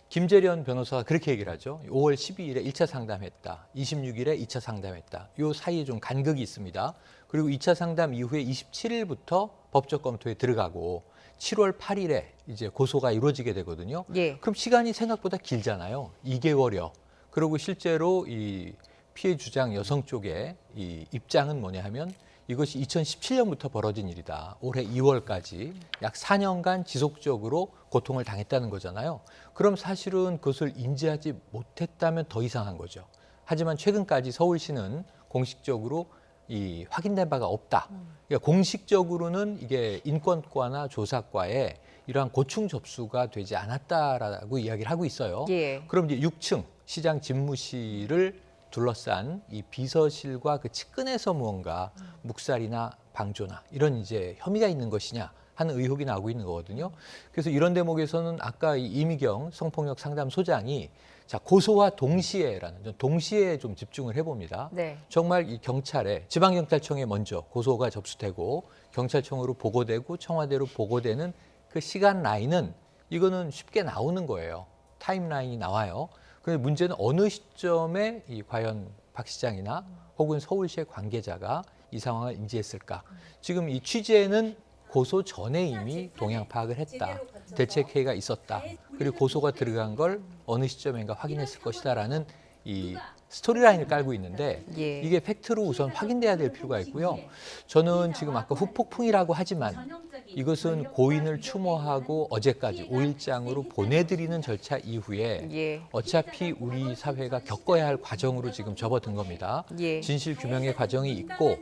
김재련 변호사가 그렇게 얘기를 하죠. 5월 12일에 1차 상담했다. 26일에 2차 상담했다. 이 사이에 좀 간극이 있습니다. 그리고 2차 상담 이후에 27일부터 법적 검토에 들어가고 7월 8일에 이제 고소가 이루어지게 되거든요. 예. 그럼 시간이 생각보다 길잖아요. 2개월여. 그리고 실제로 이 피해 주장 여성 쪽의 이 입장은 뭐냐 하면 이것이 2017년부터 벌어진 일이다. 올해 2월까지 약 4년간 지속적으로 고통을 당했다는 거잖아요. 그럼 사실은 그것을 인지하지 못했다면 더 이상한 거죠. 하지만 최근까지 서울시는 공식적으로 이 확인된 바가 없다. 그러니까 공식적으로는 이게 인권과나 조사과에 이러한 고충 접수가 되지 않았다라고 이야기를 하고 있어요. 예. 그럼 이제 6층 시장 집무실을 둘러싼 이 비서실과 그 측근에서 무언가 묵살이나 방조나 이런 이제 혐의가 있는 것이냐 하는 의혹이 나오고 있는 거거든요. 그래서 이런 대목에서는 아까 이 이미경 성폭력 상담소장이 자, 고소와 동시에라는 동시에 좀 집중을 해봅니다. 네. 정말 이 경찰에 지방경찰청에 먼저 고소가 접수되고 경찰청으로 보고되고 청와대로 보고되는 그 시간 라인은 이거는 쉽게 나오는 거예요. 타임라인이 나와요. 그런데 문제는 어느 시점에 이 과연 박 시장이나 혹은 서울시의 관계자가 이 상황을 인지했을까? 지금 이 취재는 고소 전에 이미 동향 파악을 했다. 대책회의가 있었다. 그리고 고소가 들어간 걸 어느 시점인가 확인했을 것이다라는 이 스토리라인을 깔고 있는데 예. 이게 팩트로 우선 확인돼야 될 필요가 있고요. 저는 지금 아까 후폭풍이라고 하지만 이것은 고인을 추모하고 어제까지 5일장으로 보내드리는 절차 이후에 예. 어차피 우리 사회가 겪어야 할 과정으로 지금 접어든 겁니다. 예. 진실 규명의 과정이 있고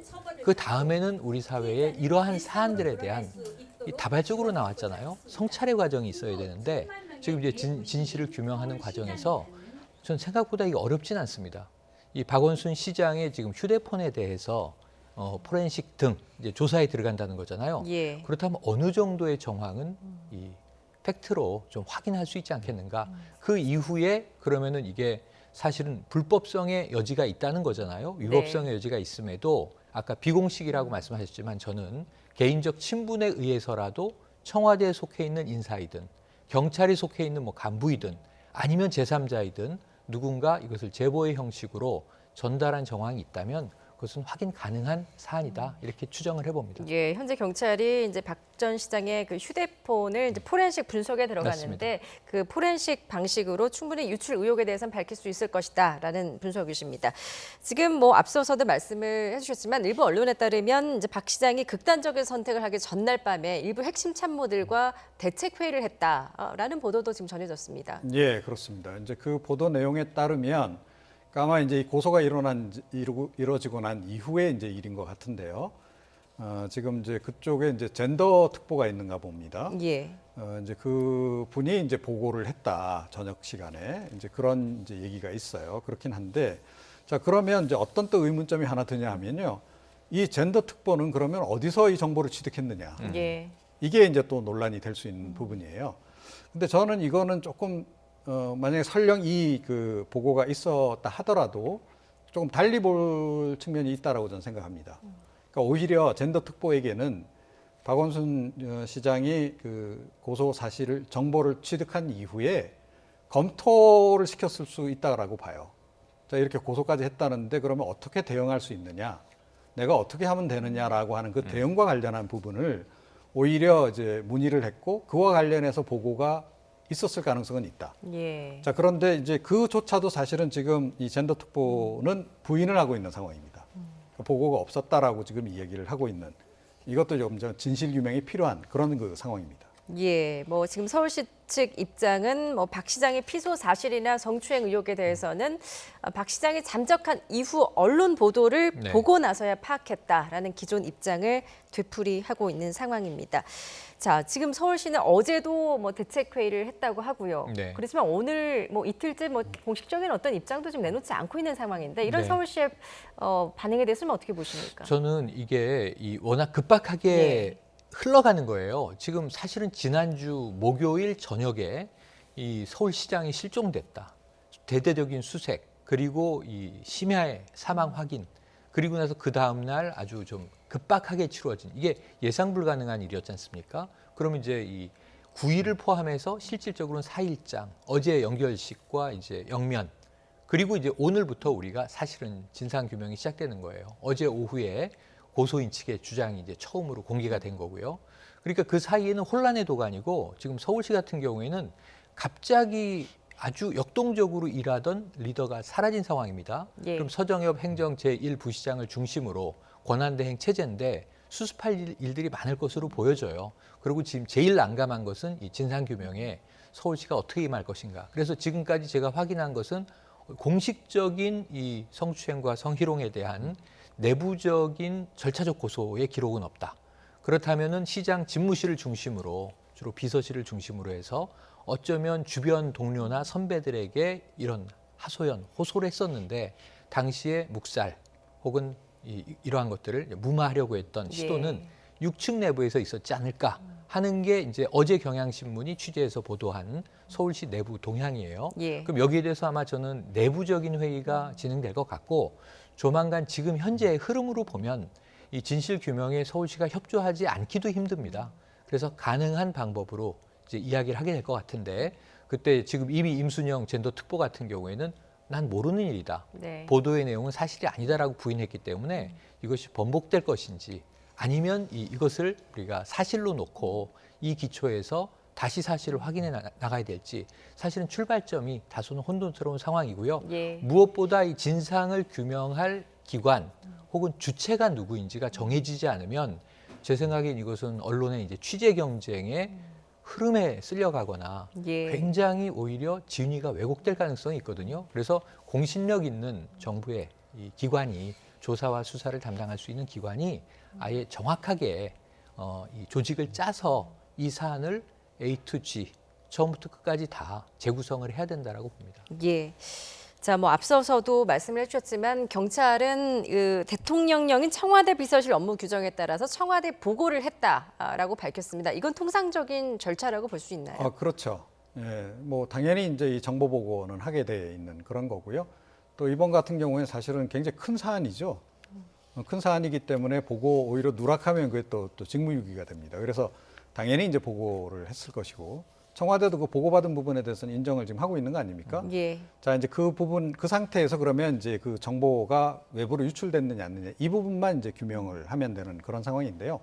그 다음에는 우리 사회에 이러한 사안들에 대한 이 다발적으로 나왔잖아요. 성찰의 과정이 있어야 되는데 지금 이제 진실을 규명하는 과정에서 전 생각보다 이게 어렵진 않습니다. 이 박원순 시장의 지금 휴대폰에 대해서 포렌식 등 이제 조사에 들어간다는 거잖아요. 예. 그렇다면 어느 정도의 정황은 이 팩트로 좀 확인할 수 있지 않겠는가? 그 이후에 그러면은 이게 사실은 불법성의 여지가 있다는 거잖아요. 위법성의 여지가 있음에도 아까 비공식이라고 말씀하셨지만 저는 개인적 친분에 의해서라도 청와대에 속해 있는 인사이든 경찰이 속해 있는 뭐 간부이든 아니면 제3자이든 누군가 이것을 제보의 형식으로 전달한 정황이 있다면 그것은 확인 가능한 사안이다 이렇게 추정을 해봅니다. 예, 현재 경찰이 이제 박 전 시장의 그 휴대폰을 이제 포렌식 분석에 들어갔는데 맞습니다. 그 포렌식 방식으로 충분히 유출 의혹에 대해서는 밝힐 수 있을 것이다라는 분석이십니다. 지금 뭐 앞서서도 말씀을 해주셨지만 일부 언론에 따르면 이제 박 시장이 극단적인 선택을 하기 전날 밤에 일부 핵심 참모들과 대책 회의를 했다라는 보도도 지금 전해졌습니다. 예, 그렇습니다. 이제 그 보도 내용에 따르면 아마 이제 고소가 이루어지고 난 이후에 이제 일인 것 같은데요. 지금 이제 그쪽에 이제 젠더 특보가 있는가 봅니다. 예. 이제 그 분이 이제 보고를 했다 저녁 시간에 이제 그런 이제 얘기가 있어요. 그렇긴 한데 자 그러면 이제 어떤 또 의문점이 하나 드냐 하면요. 이 젠더 특보는 그러면 어디서 이 정보를 취득했느냐. 예. 이게 이제 또 논란이 될 수 있는 부분이에요. 근데 저는 이거는 조금 만약에 설령 이 그 보고가 있었다 하더라도 조금 달리 볼 측면이 있다라고 저는 생각합니다. 그러니까 오히려 젠더 특보에게는 박원순 시장이 그 고소 사실을 정보를 취득한 이후에 검토를 시켰을 수 있다라고 봐요. 자, 이렇게 고소까지 했다는데 그러면 어떻게 대응할 수 있느냐? 내가 어떻게 하면 되느냐라고 하는 그 대응과 관련한 부분을 오히려 이제 문의를 했고 그와 관련해서 보고가 있었을 가능성은 있다. 예. 자, 그런데 이제 그조차도 사실은 지금 이 젠더 특보는 부인을 하고 있는 상황입니다. 보고가 없었다라고 지금 이야기를 하고 있는 이것도 좀 진실 규명이 필요한 그런 그 상황입니다. 예, 뭐 지금 서울시 측 입장은 뭐 박 시장의 피소 사실이나 성추행 의혹에 대해서는 박 시장이 잠적한 이후 언론 보도를 네. 보고 나서야 파악했다라는 기존 입장을 되풀이하고 있는 상황입니다. 자, 지금 서울시는 어제도 뭐 대책 회의를 했다고 하고요. 네. 그렇지만 오늘 뭐 이틀째 뭐 공식적인 어떤 입장도 좀 내놓지 않고 있는 상황인데 이런 네. 서울시의 반응에 대해서는 어떻게 보십니까? 저는 이게 워낙 급박하게 네. 흘러가는 거예요. 지금 사실은 지난주 목요일 저녁에 이 서울시장이 실종됐다. 대대적인 수색 그리고 이 심야의 사망 확인 그리고 나서 그 다음 날 아주 좀 급박하게 치루어진 이게 예상 불가능한 일이었지 않습니까? 그럼 이제 이 9일을 포함해서 실질적으로는 4일장 어제 연결식과 이제 영면 그리고 이제 오늘부터 우리가 사실은 진상 규명이 시작되는 거예요. 어제 오후에 고소인 측의 주장이 이제 처음으로 공개가 된 거고요. 그러니까 그 사이에는 혼란의 도가니고 지금 서울시 같은 경우에는 갑자기 아주 역동적으로 일하던 리더가 사라진 상황입니다. 예. 그럼 서정엽 행정 제1부시장을 중심으로 권한대행 체제인데 수습할 일들이 많을 것으로 보여져요. 그리고 지금 제일 난감한 것은 이 진상규명에 서울시가 어떻게 임할 것인가. 그래서 지금까지 제가 확인한 것은 공식적인 이 성추행과 성희롱에 대한 내부적인 절차적 고소의 기록은 없다. 그렇다면은 시장 집무실을 중심으로 주로 비서실을 중심으로 해서 어쩌면 주변 동료나 선배들에게 이런 하소연, 호소를 했었는데 당시에 묵살 혹은 이러한 것들을 무마하려고 했던 시도는 6층 내부에서 있었지 않을까 하는 게 이제 어제 경향신문이 취재해서 보도한 서울시 내부 동향이에요. 예. 그럼 여기에 대해서 아마 저는 내부적인 회의가 진행될 것 같고 조만간 지금 현재의 흐름으로 보면 이 진실 규명에 서울시가 협조하지 않기도 힘듭니다. 그래서 가능한 방법으로 이제 이야기를 하게 될 것 같은데 그때 지금 이미 임순영 젠더 특보 같은 경우에는 난 모르는 일이다. 네. 보도의 내용은 사실이 아니다라고 부인했기 때문에 이것이 번복될 것인지 아니면 이것을 우리가 사실로 놓고 이 기초에서 다시 사실을 확인해 나가야 될지 사실은 출발점이 다소는 혼돈스러운 상황이고요. 예. 무엇보다 이 진상을 규명할 기관 혹은 주체가 누구인지가 정해지지 않으면 제 생각엔 이것은 언론의 이제 취재 경쟁의 흐름에 쓸려가거나 예. 굉장히 오히려 진위가 왜곡될 가능성이 있거든요. 그래서 공신력 있는 정부의 이 기관이 조사와 수사를 담당할 수 있는 기관이 아예 정확하게 이 조직을 짜서 이 사안을 A to G 처음부터 끝까지 다 재구성을 해야 된다라고 봅니다. 예. 자, 뭐 앞서서도 말씀을 해주셨지만 경찰은 대통령령인 청와대 비서실 업무 규정에 따라서 청와대 보고를 했다라고 밝혔습니다. 이건 통상적인 절차라고 볼 수 있나요? 그렇죠. 예, 뭐 당연히 이제 이 정보 보고는 하게 돼 있는 그런 거고요. 또 이번 같은 경우에는 사실은 굉장히 큰 사안이죠. 큰 사안이기 때문에 보고 오히려 누락하면 그게 또 직무유기가 됩니다. 그래서 당연히 이제 보고를 했을 것이고 청와대도 그 보고받은 부분에 대해서는 인정을 지금 하고 있는 거 아닙니까? 예. 자, 이제 그 부분, 그 상태에서 그러면 이제 그 정보가 외부로 유출됐느냐 안 됐느냐 이 부분만 이제 규명을 하면 되는 그런 상황인데요.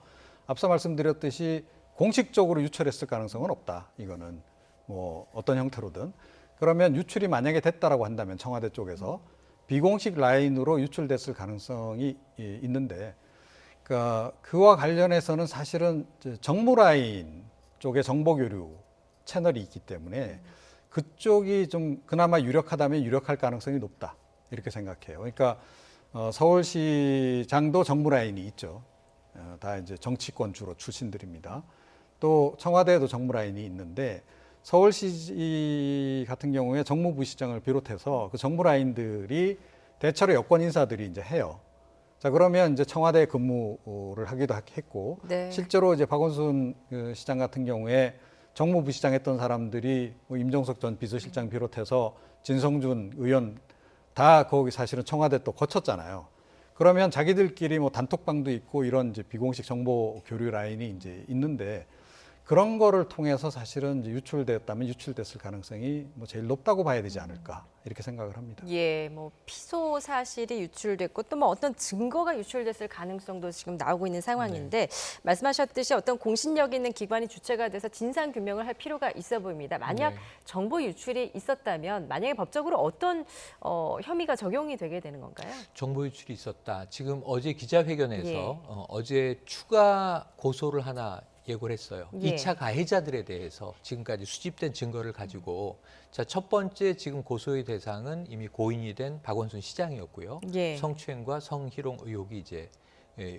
앞서 말씀드렸듯이 공식적으로 유출했을 가능성은 없다. 이거는 뭐 어떤 형태로든. 그러면 유출이 만약에 됐다라고 한다면 청와대 쪽에서 비공식 라인으로 유출됐을 가능성이 있는데 그와 관련해서는 사실은 정무 라인 쪽의 정보 교류 채널이 있기 때문에 그쪽이 좀 그나마 유력하다면 유력할 가능성이 높다 이렇게 생각해요. 그러니까 서울시장도 정무 라인이 있죠. 다 이제 정치권 주로 출신들입니다. 또 청와대에도 정무 라인이 있는데 서울시 같은 경우에 정무부시장을 비롯해서 그 정무 라인들이 대체로 여권 인사들이 이제 해요. 자, 그러면 이제 청와대 근무를 하기도 했고 네. 실제로 이제 박원순 시장 같은 경우에 정무부시장 했던 사람들이 뭐 임종석 전 비서실장 비롯해서 진성준 의원 다 거기 사실은 청와대 또 거쳤잖아요. 그러면 자기들끼리 뭐 단톡방도 있고 이런 이제 비공식 정보 교류 라인이 이제 있는데 그런 거를 통해서 사실은 이제 유출되었다면 유출됐을 가능성이 뭐 제일 높다고 봐야 되지 않을까 이렇게 생각을 합니다. 예, 뭐 피소 사실이 유출됐고 또 뭐 어떤 증거가 유출됐을 가능성도 지금 나오고 있는 상황인데 말씀하셨듯이 어떤 공신력 있는 기관이 주체가 돼서 진상 규명을 할 필요가 있어 보입니다. 만약 정보 유출이 있었다면 만약에 법적으로 어떤 혐의가 적용이 되게 되는 건가요? 정보 유출이 있었다. 지금 어제 기자회견에서 어제 추가 고소를 하나 예고를 했어요. 예. 2차 가해자들에 대해서 지금까지 수집된 증거를 가지고 자, 첫 번째 지금 고소의 대상은 이미 고인이 된 박원순 시장이었고요. 예. 성추행과 성희롱 의혹이 이제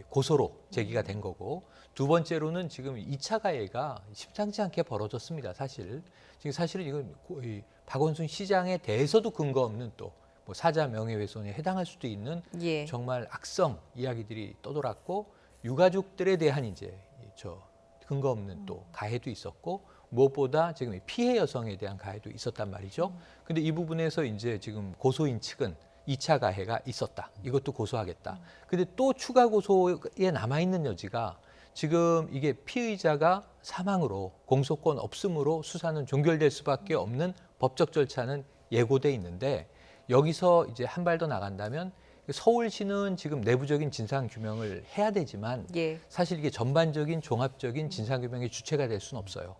고소로 제기가 된 거고 두 번째로는 지금 2차 가해가 심상치 않게 벌어졌습니다. 사실 지금 사실은 이건 이 박원순 시장에 대해서도 근거 없는 또 뭐 사자 명예훼손에 해당할 수도 있는 예. 정말 악성 이야기들이 떠돌았고 유가족들에 대한 이제 저 근거 없는 또 가해도 있었고 무엇보다 지금 피해 여성에 대한 가해도 있었단 말이죠. 근데 이 부분에서 이제 지금 고소인 측은 2차 가해가 있었다. 이것도 고소하겠다. 근데 또 추가 고소에 남아있는 여지가 지금 이게 피의자가 사망으로 공소권 없음으로 수사는 종결될 수밖에 없는 법적 절차는 예고돼 있는데 여기서 이제 한 발 더 나간다면 서울시는 지금 내부적인 진상규명을 해야 되지만 예. 사실 이게 전반적인 종합적인 진상규명의 주체가 될 수는 없어요.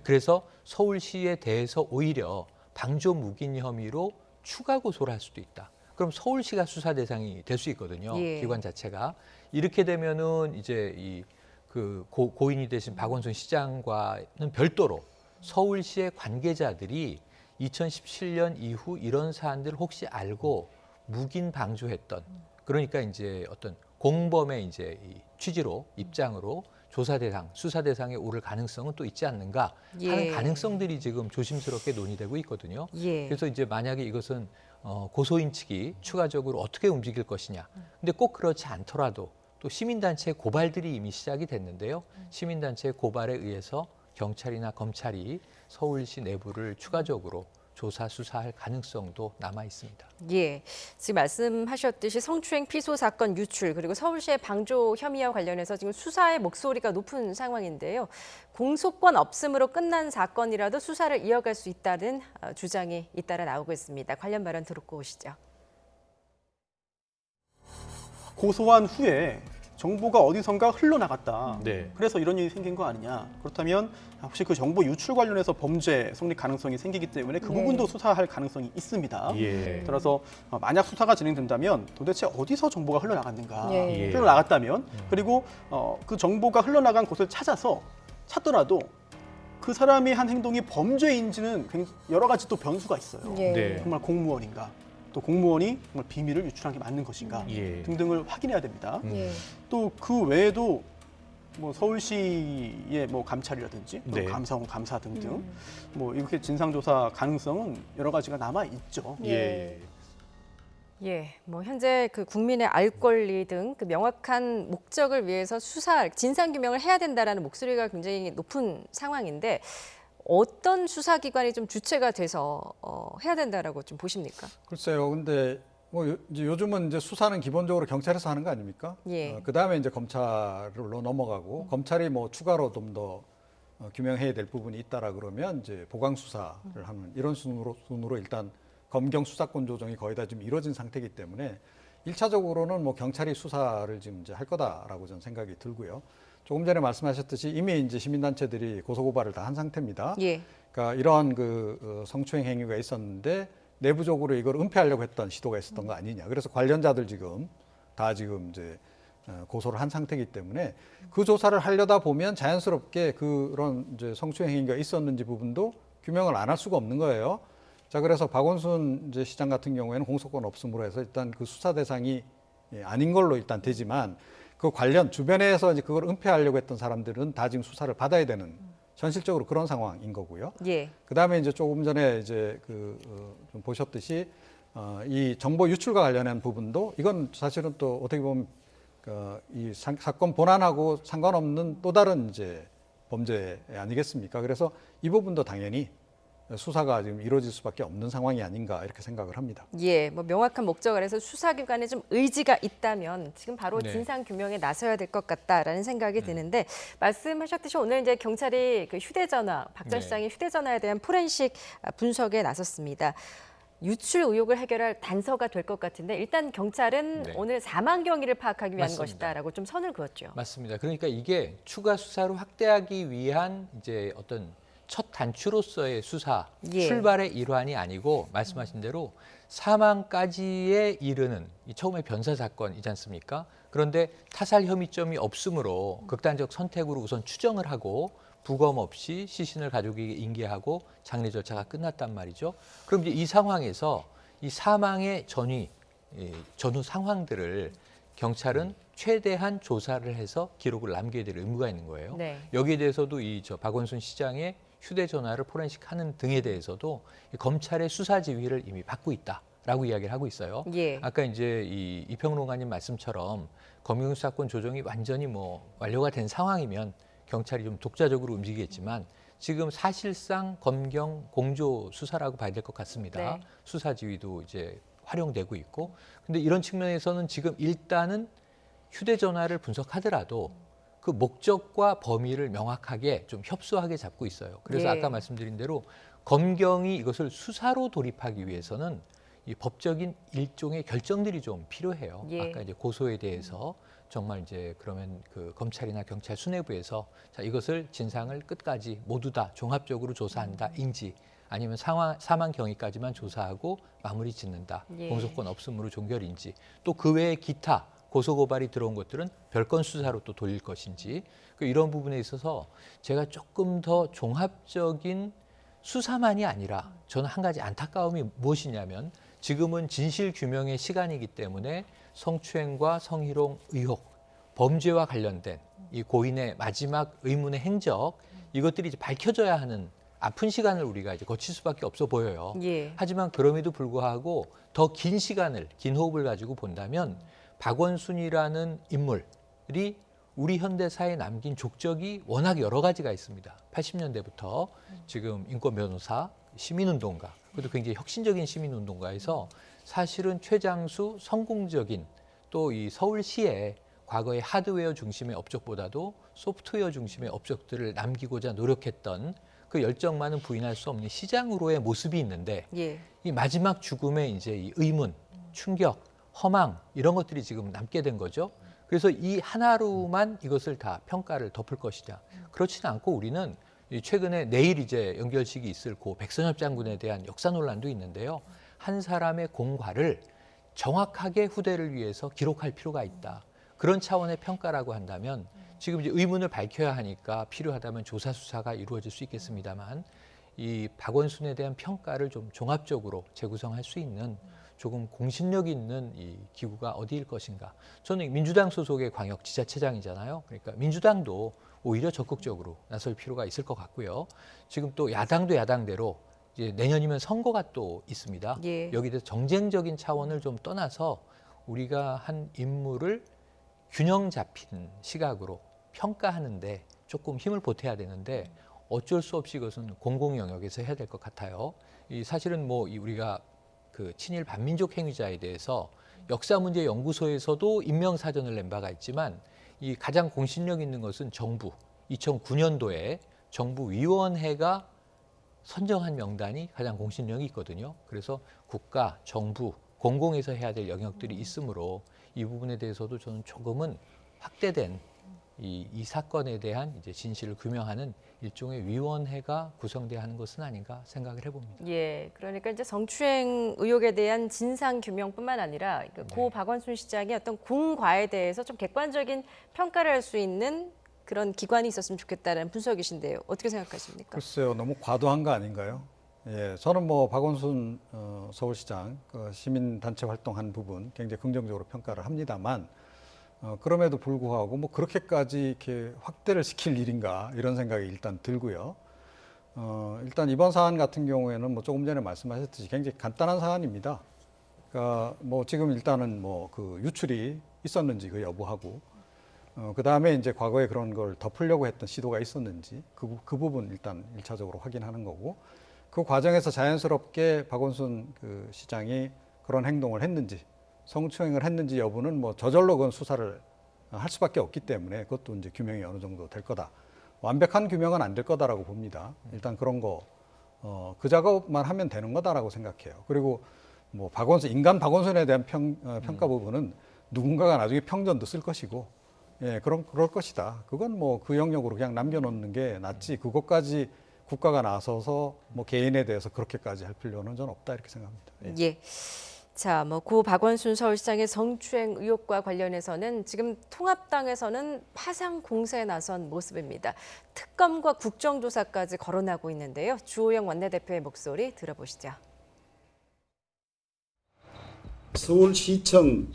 그래서 서울시에 대해서 오히려 방조 묵인 혐의로 추가 고소를 할 수도 있다. 그럼 서울시가 수사 대상이 될 수 있거든요. 예. 기관 자체가. 이렇게 되면은 이제 이 그 고인이 되신 박원순 시장과는 별도로 서울시의 관계자들이 2017년 이후 이런 사안들을 혹시 알고 묵인 방조했던 그러니까 이제 어떤 공범의 이제 이 취지로 입장으로 조사 대상, 수사 대상에 오를 가능성은 또 있지 않는가 하는 예. 가능성들이 지금 조심스럽게 논의되고 있거든요. 예. 그래서 이제 만약에 이것은 고소인 측이 추가적으로 어떻게 움직일 것이냐. 근데 꼭 그렇지 않더라도 또 시민단체 고발들이 이미 시작이 됐는데요. 시민단체 고발에 의해서 경찰이나 검찰이 서울시 내부를 추가적으로 조사, 수사할 가능성도 남아 있습니다. 예, 지금 말씀하셨듯이 성추행 피소 사건 유출 그리고 서울시의 방조 혐의와 관련해서 지금 수사의 목소리가 높은 상황인데요. 공소권 없음으로 끝난 사건이라도 수사를 이어갈 수 있다는 주장이 잇따라 나오고 있습니다. 관련 발언 듣고 오시죠. 고소한 후에 정보가 어디선가 흘러나갔다. 네. 그래서 이런 일이 생긴 거 아니냐. 그렇다면 혹시 그 정보 유출 관련해서 범죄 성립 가능성이 생기기 때문에 그 부분도 수사할 가능성이 있습니다. 예. 따라서 만약 수사가 진행된다면 도대체 어디서 정보가 흘러나갔는가. 예. 흘러나갔다면 그리고 그 정보가 흘러나간 곳을 찾더라도 그 사람이 한 행동이 범죄인지는 여러 가지 또 변수가 있어요. 예. 네. 정말 공무원인가. 또 공무원이 정말 비밀을 유출한 게 맞는 것인가 예. 등등을 확인해야 됩니다. 예. 또 그 외에도 뭐 서울시의 뭐 감찰이라든지 또 네. 감사원 감사 등등 뭐 이렇게 진상조사 가능성은 여러 가지가 남아 있죠. 예. 예, 뭐 현재 그 국민의 알 권리 등 그 명확한 목적을 위해서 수사, 진상 규명을 해야 된다라는 목소리가 굉장히 높은 상황인데. 어떤 수사기관이 좀 주체가 돼서 해야 된다라고 좀 보십니까? 글쎄요. 근데 뭐 이제 요즘은 이제 수사는 기본적으로 경찰에서 하는 거 아닙니까? 예. 그다음에 이제 검찰로 넘어가고 검찰이 뭐 추가로 좀 더 규명해야 될 부분이 있다라 그러면 이제 보강 수사를 하는 이런 순으로 일단 검경 수사권 조정이 거의 다 지금 이루어진 상태이기 때문에 1차적으로는 뭐 경찰이 수사를 지금 이제 할 거다라고 저는 생각이 들고요. 조금 전에 말씀하셨듯이 이미 이제 시민단체들이 고소고발을 다 한 상태입니다. 예. 그러니까 이러한 그 성추행 행위가 있었는데 내부적으로 이걸 은폐하려고 했던 시도가 있었던 거 아니냐. 그래서 관련자들 지금 이제 고소를 한 상태이기 때문에 그 조사를 하려다 보면 자연스럽게 그런 이제 성추행 행위가 있었는지 부분도 규명을 안 할 수가 없는 거예요. 자, 그래서 박원순 이제 시장 같은 경우에는 공소권 없음으로 해서 일단 그 수사 대상이 아닌 걸로 일단 되지만 그 관련 주변에서 이제 그걸 은폐하려고 했던 사람들은 다 지금 수사를 받아야 되는 현실적으로 그런 상황인 거고요. 예. 그다음에 이제 조금 전에 이제 좀 보셨듯이 이 정보 유출과 관련한 부분도 이건 사실은 또 어떻게 보면 이 사건 본안하고 상관없는 또 다른 이제 범죄 아니겠습니까? 그래서 이 부분도 당연히 수사가 지금 이루어질 수밖에 없는 상황이 아닌가 이렇게 생각을 합니다. 예, 뭐 명확한 목적 아래서 수사기관에 좀 의지가 있다면 지금 바로 네. 진상 규명에 나서야 될 것 같다라는 생각이 드는데 말씀하셨듯이 오늘 이제 경찰이 그 휴대전화 박 전 네. 시장의 휴대전화에 대한 포렌식 분석에 나섰습니다. 유출 의혹을 해결할 단서가 될 것 같은데 일단 경찰은 네. 오늘 사망 경위를 파악하기 위한 맞습니다. 것이다라고 좀 선을 그었죠. 맞습니다. 그러니까 이게 추가 수사로 확대하기 위한 이제 어떤 첫 단추로서의 수사 예. 출발의 일환이 아니고 말씀하신 대로 사망까지에 이르는 처음에 변사 사건이지 않습니까? 그런데 타살 혐의점이 없으므로 극단적 선택으로 우선 추정을 하고 부검 없이 시신을 가족에게 인계하고 장례 절차가 끝났단 말이죠. 그럼 이제 이 상황에서 이 사망의 전후 상황들을 경찰은 최대한 조사를 해서 기록을 남겨야 될 의무가 있는 거예요. 네. 여기에 대해서도 박원순 시장의 휴대전화를 포렌식하는 등에 대해서도 검찰의 수사 지휘를 이미 받고 있다라고 이야기를 하고 있어요. 예. 아까 이제 이 평론가님 말씀처럼 검경수사권 조정이 완전히 완료가 된 상황이면 경찰이 좀 독자적으로 움직이겠지만 지금 사실상 검경 공조 수사라고 봐야 될 것 같습니다. 네. 수사 지휘도 이제 활용되고 있고, 근데 이런 측면에서는 지금 일단은 휴대전화를 분석하더라도 그 목적과 범위를 명확하게 좀 협소하게 잡고 있어요. 그래서 예. 아까 말씀드린 대로 검경이 이것을 수사로 돌입하기 위해서는 이 법적인 일종의 결정들이 좀 필요해요. 예. 아까 이제 고소에 대해서 정말 이제 그러면 그 검찰이나 경찰 수뇌부에서 자, 이것을 진상을 끝까지 모두 다 종합적으로 조사한다인지 아니면 사망 경위까지만 조사하고 마무리 짓는다. 예. 공소권 없음으로 종결인지 또 그 외에 기타 고소고발이 들어온 것들은 별건 수사로 또 돌릴 것인지 이런 부분에 있어서 제가 조금 더 종합적인 수사만이 아니라 저는 한 가지 안타까움이 무엇이냐면 지금은 진실 규명의 시간이기 때문에 성추행과 성희롱 의혹, 범죄와 관련된 이 고인의 마지막 의문의 행적 이것들이 이제 밝혀져야 하는 아픈 시간을 우리가 이제 거칠 수밖에 없어 보여요. 예. 하지만 그럼에도 불구하고 더 긴 시간을, 긴 호흡을 가지고 본다면 박원순이라는 인물이 우리 현대사에 남긴 족적이 워낙 여러 가지가 있습니다. 80년대부터 지금 인권 변호사, 시민운동가, 그것도 굉장히 혁신적인 시민운동가에서 사실은 최장수 성공적인 또 이 서울시의 과거의 하드웨어 중심의 업적보다도 소프트웨어 중심의 업적들을 남기고자 노력했던 그 열정만은 부인할 수 없는 시장으로의 모습이 있는데 예. 이 마지막 죽음에 이제 이 의문, 충격, 허망 이런 것들이 지금 남게 된 거죠. 그래서 이 하나로만 이것을 다 평가를 덮을 것이냐. 그렇지는 않고 우리는 최근에 내일 이제 연결식이 있을 고 백선엽 장군에 대한 역사 논란도 있는데요. 한 사람의 공과를 정확하게 후대를 위해서 기록할 필요가 있다. 그런 차원의 평가라고 한다면 지금 이제 의문을 밝혀야 하니까 필요하다면 조사 수사가 이루어질 수 있겠습니다만 이 박원순에 대한 평가를 좀 종합적으로 재구성할 수 있는 조금 공신력 있는 이 기구가 어디일 것인가. 저는 민주당 소속의 광역지자체장이잖아요. 그러니까 민주당도 오히려 적극적으로 나설 필요가 있을 것 같고요. 지금 또 야당도 야당대로 이제 내년이면 선거가 또 있습니다. 예. 여기에 대해서 정쟁적인 차원을 좀 떠나서 우리가 한 임무를 균형 잡힌 시각으로 평가하는데 조금 힘을 보태야 되는데 어쩔 수 없이 이것은 공공 영역에서 해야 될 것 같아요. 이 사실은 우리가 그 친일 반민족 행위자에 대해서 역사문제연구소에서도 인명사전을 낸 바가 있지만 이 가장 공신력 있는 것은 정부 2009년도에 정부위원회가 선정한 명단이 가장 공신력이 있거든요. 그래서 국가, 정부, 공공에서 해야 될 영역들이 있으므로 이 부분에 대해서도 저는 조금은 확대된 이 사건에 대한 이제 진실을 규명하는 일종의 위원회가 구성돼야 하는 것은 아닌가 생각을 해봅니다. 예, 그러니까 이제 성추행 의혹에 대한 진상 규명뿐만 아니라 고 박원순 시장의 어떤 공과에 대해서 좀 객관적인 평가를 할 수 있는 그런 기관이 있었으면 좋겠다는 분석이신데요. 어떻게 생각하십니까? 글쎄요, 너무 과도한 거 아닌가요? 예, 저는 박원순 서울시장 시민단체 활동한 부분 굉장히 긍정적으로 평가를 합니다만 그럼에도 불구하고 그렇게까지 이렇게 확대를 시킬 일인가 이런 생각이 일단 들고요. 일단 이번 사안 같은 경우에는 조금 전에 말씀하셨듯이 굉장히 간단한 사안입니다. 그러니까 지금 일단은 그 유출이 있었는지 그 여부하고 그 다음에 이제 과거에 그런 걸 덮으려고 했던 시도가 있었는지 그 부분 일단 1차적으로 확인하는 거고 그 과정에서 자연스럽게 박원순 그 시장이 그런 행동을 했는지 성추행을 했는지 여부는 저절로 그건 수사를 할 수밖에 없기 때문에 그것도 이제 규명이 어느 정도 될 거다. 완벽한 규명은 안 될 거다라고 봅니다. 일단 그런 그 작업만 하면 되는 거다라고 생각해요. 그리고 인간 박원순에 대한 평가 부분은 누군가가 나중에 평전도 쓸 것이고, 예, 그럴 것이다. 그건 그 영역으로 그냥 남겨놓는 게 낫지. 그것까지 국가가 나서서 뭐 개인에 대해서 그렇게까지 할 필요는 저는 없다 이렇게 생각합니다. 예. 자, 고 박원순 서울시장의 성추행 의혹과 관련해서는 지금 통합당에서는 파상 공세에 나선 모습입니다. 특검과 국정조사까지 거론하고 있는데요. 주호영 원내대표의 목소리 들어보시죠. 서울시청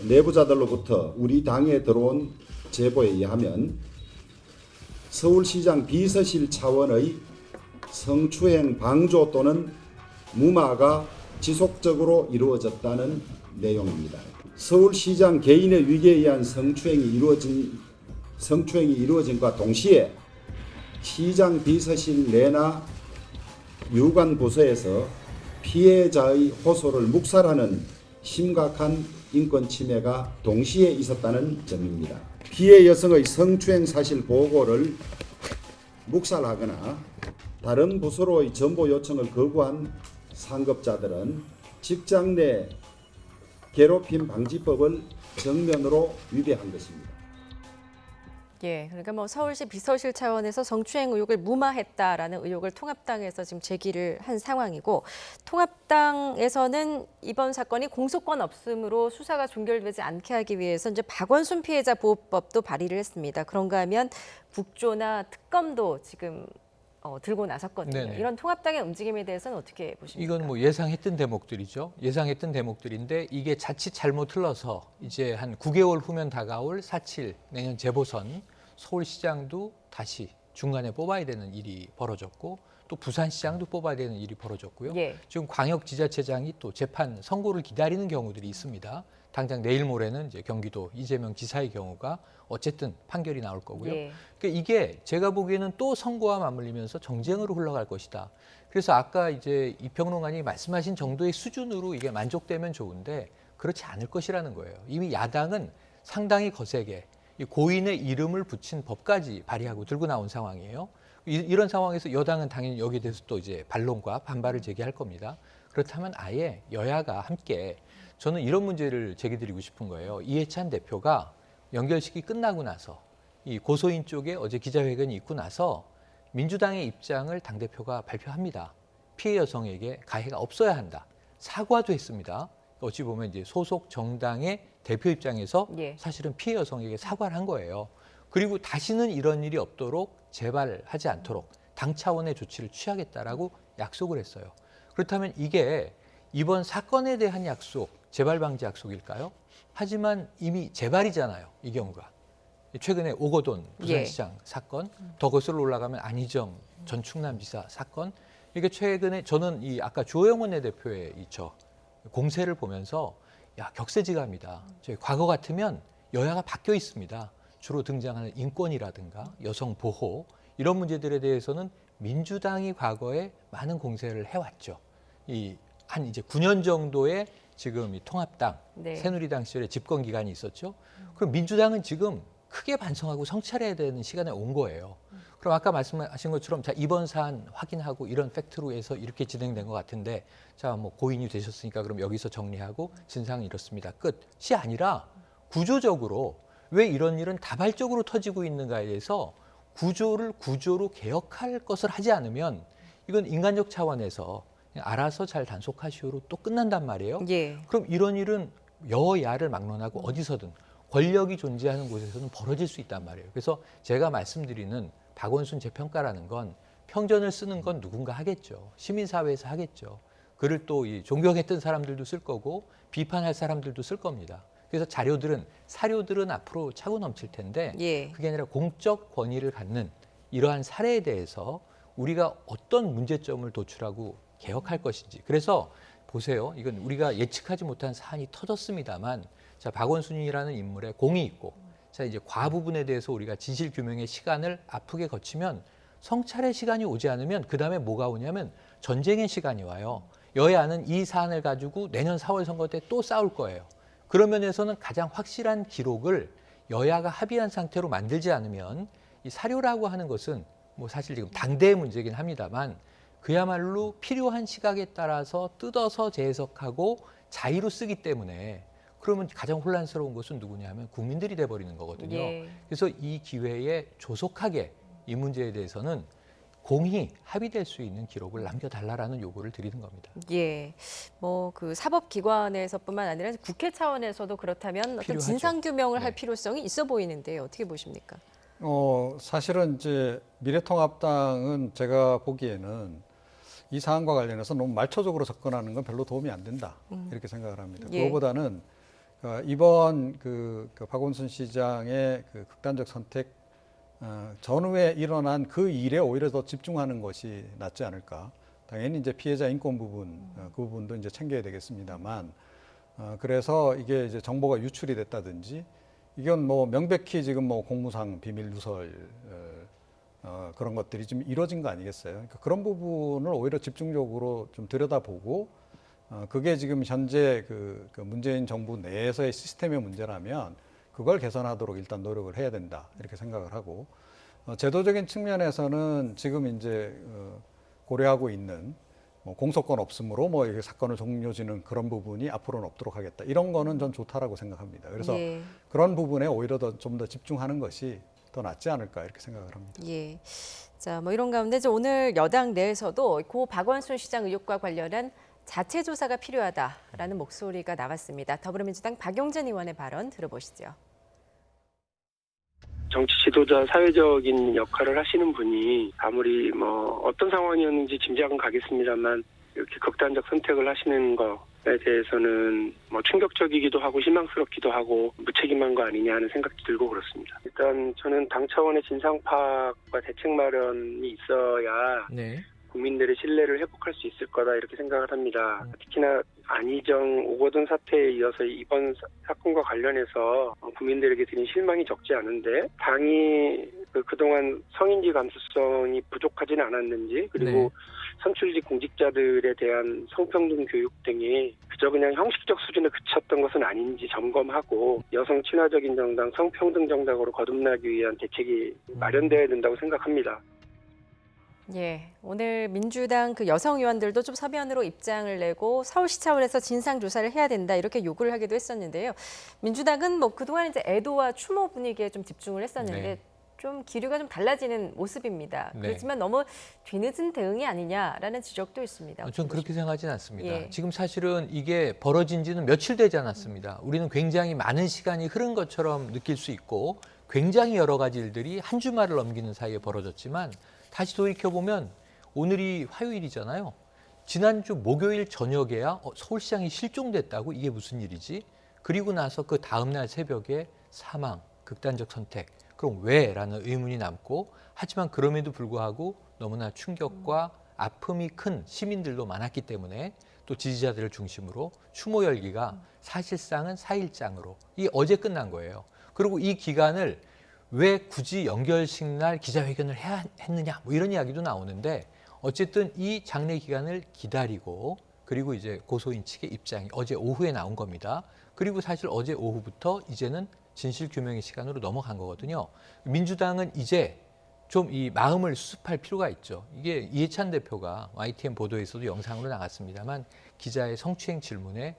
내부자들로부터 우리 당에 들어온 제보에 의하면 서울시장 비서실 차원의 성추행 방조 또는 무마가 지속적으로 이루어졌다는 내용입니다. 서울시장 개인의 위계에 의한 성추행이 이루어진과 동시에 시장 비서실 내나 유관 부서에서 피해자의 호소를 묵살하는 심각한 인권 침해가 동시에 있었다는 점입니다. 피해 여성의 성추행 사실 보고를 묵살하거나 다른 부서로의 전보 요청을 거부한 상급자들은 직장 내 괴롭힘 방지법을 정면으로 위배한 것입니다. 예, 그러니까 서울시 비서실 차원에서 성추행 의혹을 무마했다라는 의혹을 통합당에서 지금 제기를 한 상황이고, 통합당에서는 이번 사건이 공소권 없음으로 수사가 종결되지 않게 하기 위해서 이제 박원순 피해자 보호법도 발의를 했습니다. 그런가 하면 국조나 특검도 지금 들고 나섰거든요. 네네. 이런 통합당의 움직임에 대해서는 어떻게 보십니까? 이건 뭐 예상했던 대목들이죠. 예상했던 대목들인데 이게 자칫 잘못 흘러서 이제 한 9개월 후면 다가올 4.7 내년 재보선 서울시장도 다시 중간에 뽑아야 되는 일이 벌어졌고 또 부산시장도 뽑아야 되는 일이 벌어졌고요. 예. 지금 광역지자체장이 또 재판 선고를 기다리는 경우들이 있습니다. 당장 내일 모레는 이제 경기도 이재명 지사의 경우가 어쨌든 판결이 나올 거고요. 예. 그러니까 이게 제가 보기에는 또 선거와 맞물리면서 정쟁으로 흘러갈 것이다. 그래서 아까 이제 이평론가님이 말씀하신 정도의 수준으로 이게 만족되면 좋은데 그렇지 않을 것이라는 거예요. 이미 야당은 상당히 거세게 이 고인의 이름을 붙인 법까지 발의하고 들고 나온 상황이에요. 이런 상황에서 여당은 당연히 여기에 대해서 또 이제 반론과 반발을 제기할 겁니다. 그렇다면 아예 여야가 함께 저는 이런 문제를 제기드리고 싶은 거예요. 이해찬 대표가 연결식이 끝나고 나서 이 고소인 쪽에 어제 기자회견이 있고 나서 민주당의 입장을 당대표가 발표합니다. 피해 여성에게 가해가 없어야 한다. 사과도 했습니다. 어찌 보면 이제 소속 정당의 대표 입장에서 예. 사실은 피해 여성에게 사과를 한 거예요. 그리고 다시는 이런 일이 없도록 재발하지 않도록 당 차원의 조치를 취하겠다라고 약속을 했어요. 그렇다면 이게 이번 사건에 대한 약속, 재발 방지 약속일까요? 하지만 이미 재발이잖아요, 이 경우가. 최근에 오거돈 부산시장 사건, 더 거슬러 올라가면 안희정 전 충남지사 사건. 이게 최근에 저는 이 아까 주호영 원내대표의 이저 공세를 보면서 야, 격세지감이다. 저희 과거 같으면 여야가 바뀌어 있습니다. 주로 등장하는 인권이라든가 여성 보호 이런 문제들에 대해서는 민주당이 과거에 많은 공세를 해왔죠. 한 이제 9년 정도의 지금 이 통합당, 네. 새누리당 시절에 집권 기간이 있었죠. 그럼 민주당은 지금 크게 반성하고 성찰해야 되는 시간에 온 거예요. 그럼 아까 말씀하신 것처럼 자 이번 사안 확인하고 이런 팩트로 해서 이렇게 진행된 것 같은데 자 뭐 고인이 되셨으니까 그럼 여기서 정리하고 진상은 이렇습니다. 끝이 아니라 구조적으로 왜 이런 일은 다발적으로 터지고 있는가에 대해서 구조로 개혁할 것을 하지 않으면 이건 인간적 차원에서 그냥 알아서 잘 단속하시오로 또 끝난단 말이에요. 예. 그럼 이런 일은 여야를 막론하고 어디서든 권력이 존재하는 곳에서는 벌어질 수 있단 말이에요. 그래서 제가 말씀드리는 박원순 재평가라는 건 평전을 쓰는 건 누군가 하겠죠. 시민사회에서 하겠죠. 글을 또 존경했던 사람들도 쓸 거고 비판할 사람들도 쓸 겁니다. 그래서 사료들은 앞으로 차고 넘칠 텐데 예. 그게 아니라 공적 권위를 갖는 이러한 사례에 대해서 우리가 어떤 문제점을 도출하고 개혁할 것인지. 그래서 보세요. 이건 우리가 예측하지 못한 사안이 터졌습니다만 자, 박원순이라는 인물의 공이 있고 자, 이제 과부분에 대해서 우리가 진실 규명의 시간을 아프게 거치면 성찰의 시간이 오지 않으면 그다음에 뭐가 오냐면 전쟁의 시간이 와요. 여야는 이 사안을 가지고 내년 4월 선거 때 또 싸울 거예요. 그런 면에서는 가장 확실한 기록을 여야가 합의한 상태로 만들지 않으면 이 사료라고 하는 것은 뭐 사실 지금 당대의 문제긴 합니다만 그야말로 필요한 시각에 따라서 뜯어서 재해석하고 자의로 쓰기 때문에 그러면 가장 혼란스러운 것은 누구냐면 국민들이 돼버리는 거거든요. 예. 그래서 이 기회에 조속하게 이 문제에 대해서는 공히 합의될 수 있는 기록을 남겨달라라는 요구를 드리는 겁니다. 예, 뭐 그 사법기관에서뿐만 아니라 국회 차원에서도 그렇다면 어떤 필요하죠. 진상 규명을 할 네. 필요성이 있어 보이는데요. 어떻게 보십니까? 사실은 이제 미래통합당은 제가 보기에는 이 사안과 관련해서 너무 말초적으로 접근하는 건 별로 도움이 안 된다 이렇게 생각을 합니다. 예. 그거보다는 이번 그 박원순 시장의 그 극단적 선택 전후에 일어난 그 일에 오히려 더 집중하는 것이 낫지 않을까. 당연히 이제 피해자 인권 부분 그 부분도 이제 챙겨야 되겠습니다만 그래서 이게 이제 정보가 유출이 됐다든지 이건 뭐 명백히 지금 뭐 공무상 비밀 누설 그런 것들이 좀 이루어진 거 아니겠어요? 그러니까 그런 부분을 오히려 집중적으로 좀 들여다보고 그게 지금 현재 그 문재인 정부 내에서의 시스템의 문제라면 그걸 개선하도록 일단 노력을 해야 된다 이렇게 생각을 하고 제도적인 측면에서는 지금 이제 고려하고 있는 뭐 공소권 없음으로 뭐 이게 사건을 종료지는 그런 부분이 앞으로는 없도록 하겠다 이런 거는 전 좋다라고 생각합니다. 그래서 예. 그런 부분에 오히려 좀 더 집중하는 것이 더 낫지 않을까 이렇게 생각을 합니다. 예. 자, 뭐 이런 가운데 이제 오늘 여당 내에서도 고 박원순 시장 의혹과 관련한 자체 조사가 필요하다라는 목소리가 나왔습니다. 더불어민주당 박용진 의원의 발언 들어보시죠. 정치 지도자 사회적인 역할을 하시는 분이 아무리 뭐 어떤 상황이었는지 짐작은 가겠습니다만 이렇게 극단적 선택을 하시는 거에 대해서는 뭐 충격적이기도 하고 실망스럽기도 하고 무책임한 거 아니냐 하는 생각도 들고 그렇습니다. 일단 저는 당 차원의 진상 파악과 대책 마련이 있어야 국민들의 신뢰를 회복할 수 있을 거다 이렇게 생각을 합니다. 특히나 안희정 오거돈 사태에 이어서 이번 사건과 관련해서 국민들에게 드린 실망이 적지 않은데 당이 그동안 성인지 감수성이 부족하지는 않았는지 그리고 선출직 공직자들에 대한 성평등 교육 등이 그저 그냥 형식적 수준에 그쳤던 것은 아닌지 점검하고 여성 친화적인 정당, 성평등 정당으로 거듭나기 위한 대책이 마련돼야 된다고 생각합니다. 예, 오늘 민주당 그 여성 의원들도 좀 서면으로 입장을 내고 서울시 차원에서 진상 조사를 해야 된다 이렇게 요구를 하기도 했었는데요. 민주당은 뭐 그동안 이제 애도와 추모 분위기에 좀 집중을 했었는데 좀 기류가 좀 달라지는 모습입니다. 그렇지만 너무 뒤늦은 대응이 아니냐라는 지적도 있습니다. 저는 그렇게 생각하지는 않습니다. 예. 지금 사실은 이게 벌어진 지는 며칠 되지 않았습니다. 우리는 굉장히 많은 시간이 흐른 것처럼 느낄 수 있고 굉장히 여러 가지 일들이 한 주말을 넘기는 사이에 벌어졌지만 다시 돌이켜보면 오늘이 화요일이잖아요. 지난주 목요일 저녁에야 서울시장이 실종됐다고 이게 무슨 일이지? 그리고 나서 그 다음날 새벽에 사망, 극단적 선택. 그럼 왜? 라는 의문이 남고 하지만 그럼에도 불구하고 너무나 충격과 아픔이 큰 시민들도 많았기 때문에 또 지지자들을 중심으로 추모 열기가 사실상은 4일장으로 이게 어제 끝난 거예요. 그리고 이 기간을 왜 굳이 연결식 날 기자회견을 해야 했느냐 뭐 이런 이야기도 나오는데 어쨌든 이 장례 기간을 기다리고 그리고 이제 고소인 측의 입장이 어제 오후에 나온 겁니다. 그리고 사실 어제 오후부터 이제는 진실규명의 시간으로 넘어간 거거든요. 민주당은 이제 좀 이 마음을 수습할 필요가 있죠. 이게 이해찬 대표가 YTN 보도에서도 영상으로 나갔습니다만 기자의 성추행 질문에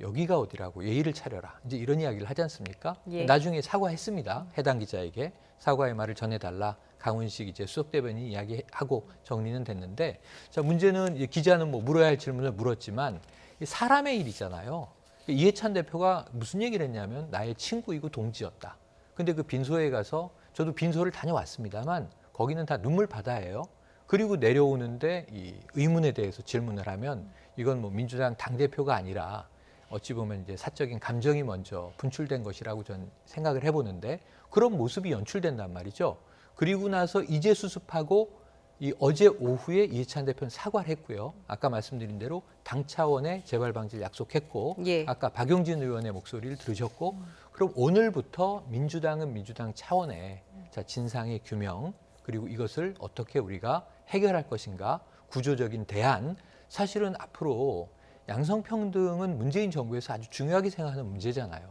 여기가 어디라고 예의를 차려라. 이제 이런 이야기를 하지 않습니까? 예. 나중에 사과했습니다. 해당 기자에게 사과의 말을 전해달라. 강훈식 이제 수석대변인이 이야기하고 정리는 됐는데 자 문제는 기자는 뭐 물어야 할 질문을 물었지만 사람의 일이잖아요. 이해찬 대표가 무슨 얘기를 했냐면 나의 친구이고 동지였다. 근데 그 빈소에 가서 저도 빈소를 다녀왔습니다만 거기는 다 눈물 바다예요. 그리고 내려오는데 이 의문에 대해서 질문을 하면 이건 뭐 민주당 당대표가 아니라 어찌 보면 이제 사적인 감정이 먼저 분출된 것이라고 저는 생각을 해보는데 그런 모습이 연출된단 말이죠. 그리고 나서 이제 수습하고 이 어제 오후에 이해찬 대표는 사과를 했고요. 아까 말씀드린 대로 당 차원의 재발 방지를 약속했고 아까 박용진 의원의 목소리를 들으셨고 그럼 오늘부터 민주당은 민주당 차원의 자, 진상의 규명 그리고 이것을 어떻게 우리가 해결할 것인가 구조적인 대안 사실은 앞으로 양성평등은 문재인 정부에서 아주 중요하게 생각하는 문제잖아요.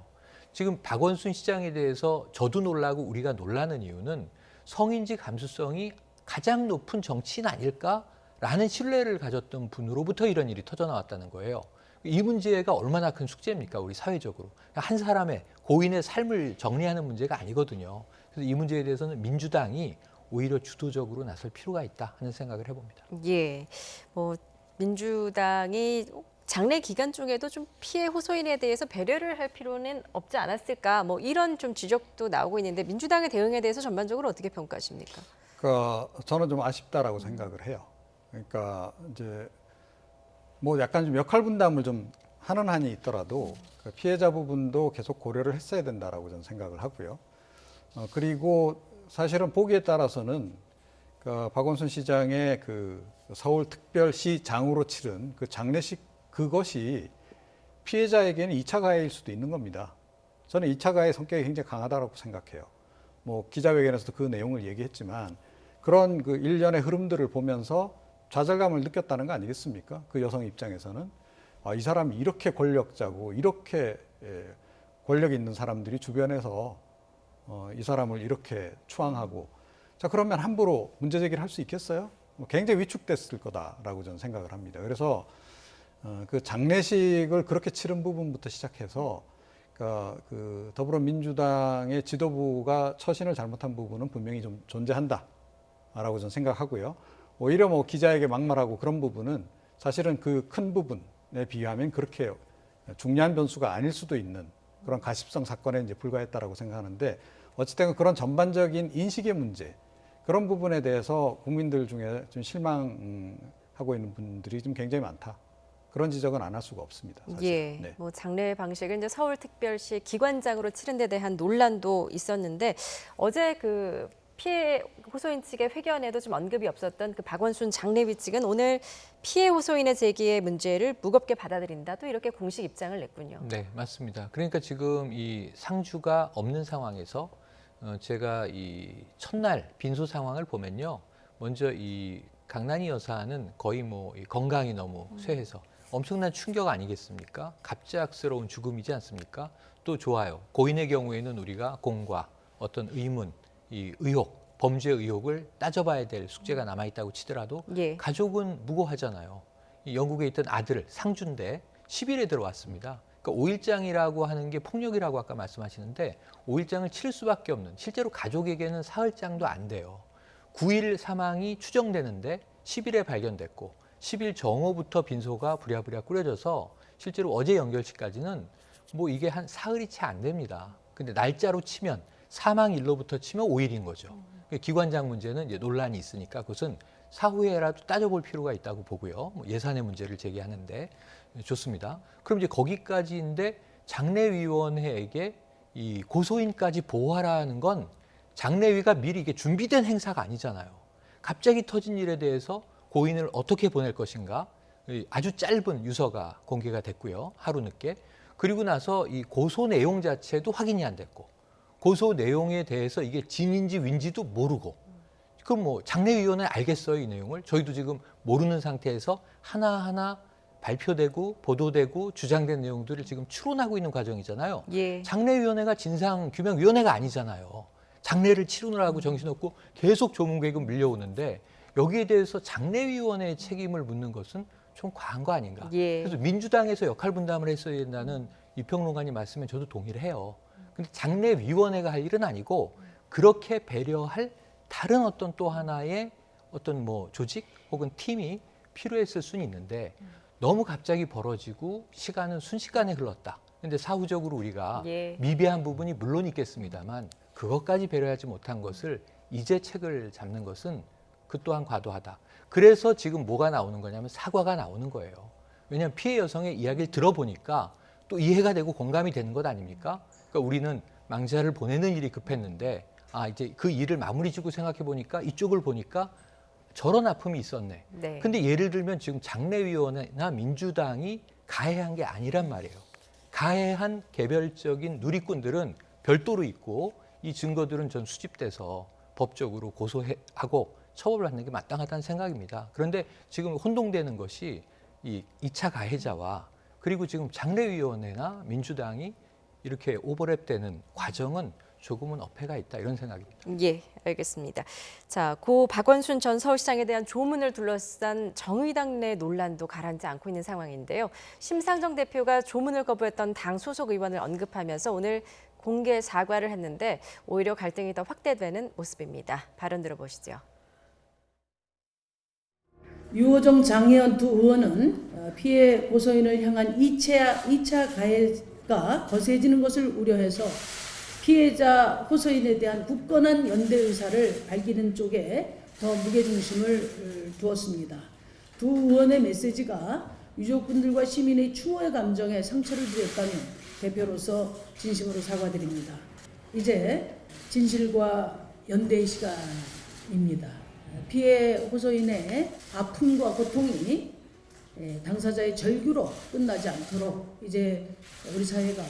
지금 박원순 시장에 대해서 저도 놀라고 우리가 놀라는 이유는 성인지 감수성이 가장 높은 정치인 아닐까라는 신뢰를 가졌던 분으로부터 이런 일이 터져나왔다는 거예요. 이 문제가 얼마나 큰 숙제입니까? 우리 사회적으로. 한 사람의 고인의 삶을 정리하는 문제가 아니거든요. 그래서 이 문제에 대해서는 민주당이 오히려 주도적으로 나설 필요가 있다 하는 생각을 해봅니다. 예, 뭐 민주당이 장례 기간 중에도 좀 피해 호소인에 대해서 배려를 할 필요는 없지 않았을까, 뭐 이런 좀 지적도 나오고 있는데 민주당의 대응에 대해서 전반적으로 어떻게 평가하십니까? 그러니까 저는 좀 아쉽다라고 생각을 해요. 그러니까 이제 뭐 약간 좀 역할 분담을 좀 하는 한이 있더라도 그 피해자 부분도 계속 고려를 했어야 된다라고 저는 생각을 하고요. 그리고 사실은 보기에 따라서는 그 박원순 시장의 그 서울특별시장으로 치른 그 장례식 그것이 피해자에게는 2차 가해일 수도 있는 겁니다. 저는 2차 가해 성격이 굉장히 강하다고 생각해요. 뭐 기자회견에서도 그 내용을 얘기했지만 그런 그 일련의 흐름들을 보면서 좌절감을 느꼈다는 거 아니겠습니까? 그 여성 입장에서는 이 사람이 이렇게 권력자고 이렇게 권력 있는 사람들이 주변에서 이 사람을 이렇게 추앙하고 자 그러면 함부로 문제 제기를 할 수 있겠어요? 굉장히 위축됐을 거다라고 저는 생각을 합니다. 그래서 그 장례식을 그렇게 치른 부분부터 시작해서 그 더불어민주당의 지도부가 처신을 잘못한 부분은 분명히 좀 존재한다라고 저는 생각하고요. 오히려 뭐 기자에게 막말하고 그런 부분은 사실은 그 큰 부분에 비하면 그렇게 중요한 변수가 아닐 수도 있는 그런 가십성 사건에 이제 불과했다라고 생각하는데 어쨌든 그런 전반적인 인식의 문제 그런 부분에 대해서 국민들 중에 좀 실망하고 있는 분들이 좀 굉장히 많다. 그런 지적은 안 할 수가 없습니다. 사실. 예, 네. 뭐 장례 방식을 이제 서울특별시 기관장으로 치른 데 대한 논란도 있었는데 어제 그 피해 호소인 측의 회견에도 좀 언급이 없었던 그 박원순 장례위 측은 오늘 피해 호소인의 제기의 문제를 무겁게 받아들인다 또 이렇게 공식 입장을 냈군요. 네, 맞습니다. 그러니까 지금 이 상주가 없는 상황에서 제가 이 첫날 빈소 상황을 보면요. 먼저 이 강난이 여사는 거의 뭐 건강이 너무 쇠해서 엄청난 충격 아니겠습니까? 갑작스러운 죽음이지 않습니까? 또 좋아요. 고인의 경우에는 우리가 공과 어떤 의문, 이 의혹, 범죄 의혹을 따져봐야 될 숙제가 남아있다고 치더라도 예. 가족은 무고하잖아요. 이 영국에 있던 아들 상주인데 10일에 들어왔습니다. 그러니까 5일장이라고 하는 게 폭력이라고 아까 말씀하시는데 5일장을 치를 수밖에 없는 실제로 가족에게는 사흘장도 안 돼요. 9일 사망이 추정되는데 10일에 발견됐고 10일 정오부터 빈소가 부랴부랴 꾸려져서 실제로 어제 연결식까지는 뭐 이게 한 사흘이 채 안 됩니다. 근데 날짜로 치면 사망일로부터 치면 5일인 거죠. 기관장 문제는 이제 논란이 있으니까 그것은 사후에라도 따져볼 필요가 있다고 보고요. 뭐 예산의 문제를 제기하는데 좋습니다. 그럼 이제 거기까지인데 장례위원회에게 이 고소인까지 보호하라는 건 장례위가 미리 이게 준비된 행사가 아니잖아요. 갑자기 터진 일에 대해서 고인을 어떻게 보낼 것인가 아주 짧은 유서가 공개가 됐고요. 하루 늦게. 그리고 나서 이 고소 내용 자체도 확인이 안 됐고 고소 내용에 대해서 이게 진인지 윈지도 모르고 그럼 뭐 장례위원회 알겠어요 이 내용을? 저희도 지금 모르는 상태에서 하나하나 발표되고 보도되고 주장된 내용들을 지금 추론하고 있는 과정이잖아요. 예. 장례위원회가 진상규명위원회가 아니잖아요. 장례를 치르느라고 정신없고 계속 조문계획은 밀려오는데 여기에 대해서 장례위원회의 책임을 묻는 것은 좀 과한 거 아닌가. 예. 그래서 민주당에서 역할 분담을 했어야 된다는 이평론가님 말씀에 저도 동의를 해요. 근데 장례위원회가 할 일은 아니고 그렇게 배려할 다른 어떤 또 하나의 어떤 뭐 조직 혹은 팀이 필요했을 수는 있는데 너무 갑자기 벌어지고 시간은 순식간에 흘렀다. 근데 사후적으로 우리가 예. 미비한 부분이 물론 있겠습니다만 그것까지 배려하지 못한 것을 이제 책을 잡는 것은 그 또한 과도하다. 그래서 지금 뭐가 나오는 거냐면 사과가 나오는 거예요. 왜냐하면 피해 여성의 이야기를 들어보니까 또 이해가 되고 공감이 되는 것 아닙니까? 그러니까 우리는 망자를 보내는 일이 급했는데 이제 그 일을 마무리 짓고 생각해 보니까 이쪽을 보니까 저런 아픔이 있었네. 네. 근데 예를 들면 지금 장례위원회나 민주당이 가해한 게 아니란 말이에요. 가해한 개별적인 누리꾼들은 별도로 있고 이 증거들은 전 수집돼서 법적으로 고소하고 처벌받는 게 마땅하다는 생각입니다. 그런데 지금 혼동되는 것이 이 2차 가해자와 그리고 지금 장례위원회나 민주당이 이렇게 오버랩되는 과정은 조금은 어폐가 있다 이런 생각입니다. 예, 알겠습니다. 자, 고 박원순 전 서울시장에 대한 조문을 둘러싼 정의당 내 논란도 가라앉지 않고 있는 상황인데요. 심상정 대표가 조문을 거부했던 당 소속 의원을 언급하면서 오늘 공개 사과를 했는데 오히려 갈등이 더 확대되는 모습입니다. 발언 들어보시죠. 유호정, 장혜원 두 의원은 피해 고소인을 향한 2차 가해가 거세지는 것을 우려해서 피해자 호소인에 대한 굳건한 연대 의사를 밝히는 쪽에 더 무게중심을 두었습니다. 두 의원의 메시지가 유족분들과 시민의 추모의 감정에 상처를 주었다면 대표로서 진심으로 사과드립니다. 이제 진실과 연대의 시간입니다. 피해 호소인의 아픔과 고통이 당사자의 절규로 끝나지 않도록 이제 우리 사회가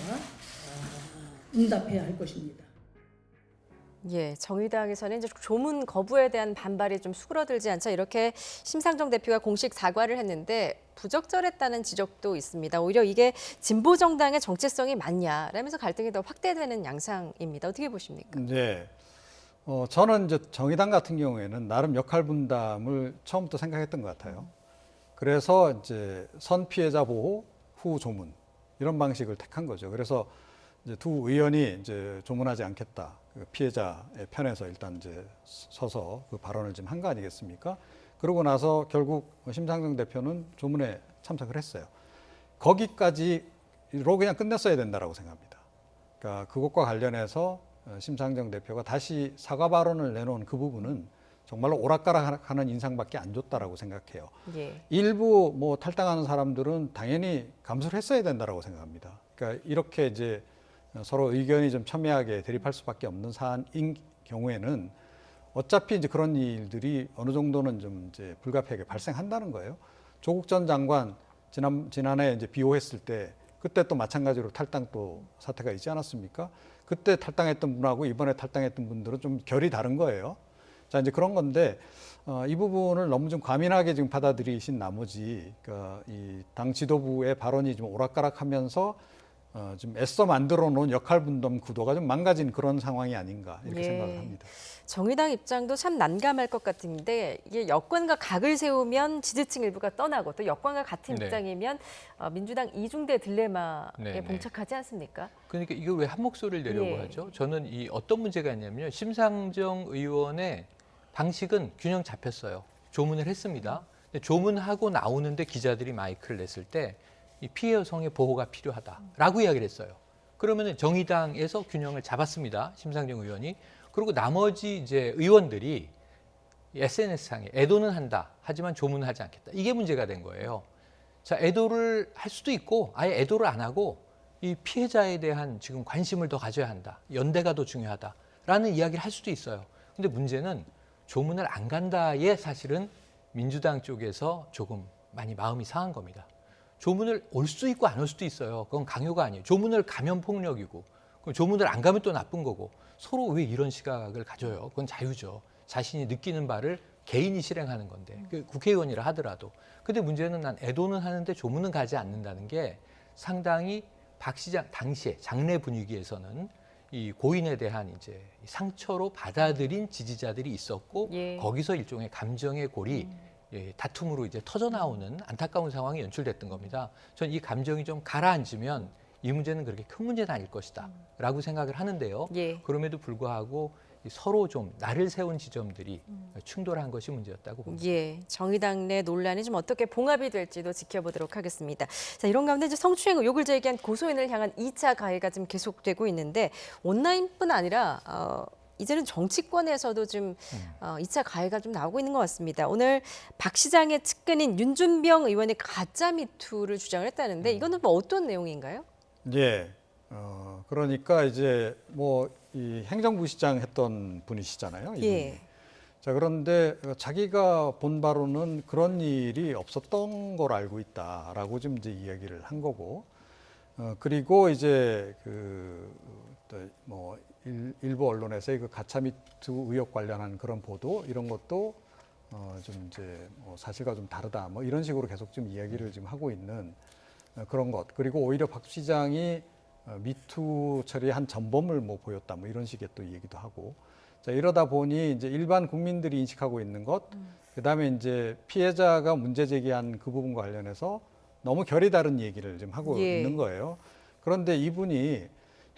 응답해야 할 것입니다. 예, 정의당에서는 이제 조문 거부에 대한 반발이 좀 수그러들지 않자 이렇게 심상정 대표가 공식 사과를 했는데 부적절했다는 지적도 있습니다. 오히려 이게 진보 정당의 정체성이 맞냐라면서 갈등이 더 확대되는 양상입니다. 어떻게 보십니까? 네. 저는 이제 정의당 같은 경우에는 나름 역할 분담을 처음부터 생각했던 것 같아요. 그래서 이제 선 피해자 보호, 후 조문 이런 방식을 택한 거죠. 그래서 이제 두 의원이 이제 조문하지 않겠다. 그 피해자의 편에서 일단 이제 서서 그 발언을 지금 한 거 아니겠습니까? 그러고 나서 결국 심상정 대표는 조문에 참석을 했어요. 거기까지로 그냥 끝냈어야 된다라고 생각합니다. 그러니까 그것과 관련해서 심상정 대표가 다시 사과 발언을 내놓은 그 부분은 정말로 오락가락하는 인상밖에 안 줬다라고 생각해요. 예. 일부 뭐 탈당하는 사람들은 당연히 감수를 했어야 된다라고 생각합니다. 그러니까 이렇게 이제 서로 의견이 좀 첨예하게 대립할 수밖에 없는 사안인 경우에는 어차피 이제 그런 일들이 어느 정도는 좀 이제 불가피하게 발생한다는 거예요. 조국 전 장관 지난해 이제 비호했을 때 그때 또 마찬가지로 탈당 또 사태가 있지 않았습니까? 그때 탈당했던 분하고 이번에 탈당했던 분들은 좀 결이 다른 거예요. 자, 이제 그런 건데 이 부분을 너무 좀 과민하게 지금 받아들이신 나머지 그러니까 이 당 지도부의 발언이 좀 오락가락하면서 좀 애써 만들어 놓은 역할 분담 구도가 좀 망가진 그런 상황이 아닌가 이렇게 생각을 합니다. 정의당 입장도 참 난감할 것 같은데 이게 여권과 각을 세우면 지지층 일부가 떠나고 또 여권과 같은 네. 입장이면 민주당 이중대 딜레마에 네. 봉착하지 않습니까? 그러니까 이걸 왜 한 목소리를 내려고 예. 하죠? 저는 이 어떤 문제가 있냐면요. 심상정 의원의 방식은 균형 잡혔어요. 조문을 했습니다. 근데 조문하고 나오는데 기자들이 마이크를 냈을 때 이 피해 여성의 보호가 필요하다라고 이야기를 했어요. 그러면 정의당에서 균형을 잡았습니다. 심상정 의원이. 그리고 나머지 이제 의원들이 SNS상에 애도는 한다. 하지만 조문은 하지 않겠다. 이게 문제가 된 거예요. 자, 애도를 할 수도 있고 아예 애도를 안 하고 이 피해자에 대한 지금 관심을 더 가져야 한다. 연대가 더 중요하다라는 이야기를 할 수도 있어요. 근데 문제는 조문을 안 간다에 사실은 민주당 쪽에서 조금 많이 마음이 상한 겁니다. 조문을 올 수도 있고 안 올 수도 있어요. 그건 강요가 아니에요. 조문을 가면 폭력이고 그럼 조문을 안 가면 또 나쁜 거고 서로 왜 이런 시각을 가져요? 그건 자유죠. 자신이 느끼는 바를 개인이 실행하는 건데 국회의원이라 하더라도. 근데 문제는 난 애도는 하는데 조문은 가지 않는다는 게 상당히 박 시장 당시에 장내 분위기에서는 이 고인에 대한 이제 상처로 받아들인 지지자들이 있었고 예. 거기서 일종의 감정의 골이 다툼으로 이제 터져 나오는 안타까운 상황이 연출됐던 겁니다. 전 이 감정이 좀 가라앉으면 이 문제는 그렇게 큰 문제는 아닐 것이다라고 생각을 하는데요. 예. 그럼에도 불구하고 서로 좀 나를 세운 지점들이 충돌한 것이 문제였다고 봅니다. 예, 정의당 내 논란이 좀 어떻게 봉합이 될지도 지켜보도록 하겠습니다. 자, 이런 가운데 이제 성추행 의혹을 제기한 고소인을 향한 2차 가해가 지금 계속되고 있는데 온라인뿐 아니라 이제는 정치권에서도 좀 2차 가해가 좀 나오고 있는 것 같습니다. 오늘 박 시장의 측근인 윤준병 의원이 가짜 미투를 주장을 했다는데 이거는 뭐 어떤 내용인가요? 예. 그러니까 이제 뭐 이 행정부 시장 했던 분이시잖아요. 이분이. 예. 자, 그런데 자기가 본 바로는 그런 일이 없었던 걸 알고 있다라고 좀 이제 이야기를 한 거고, 그리고 이제 뭐 일부 언론에서의 그 가짜 미투 의혹 관련한 그런 보도 이런 것도 좀 이제 뭐 사실과 좀 다르다 뭐 이런 식으로 계속 좀 이야기를 지금 하고 있는 그런 것. 그리고 오히려 박 시장이 미투 처리한 전범을 뭐 보였다 뭐 이런 식의 또 얘기도 하고. 자, 이러다 보니 이제 일반 국민들이 인식하고 있는 것, 그다음에 이제 피해자가 문제 제기한 그 부분과 관련해서 너무 결이 다른 얘기를 지금 하고 예. 있는 거예요. 그런데 이분이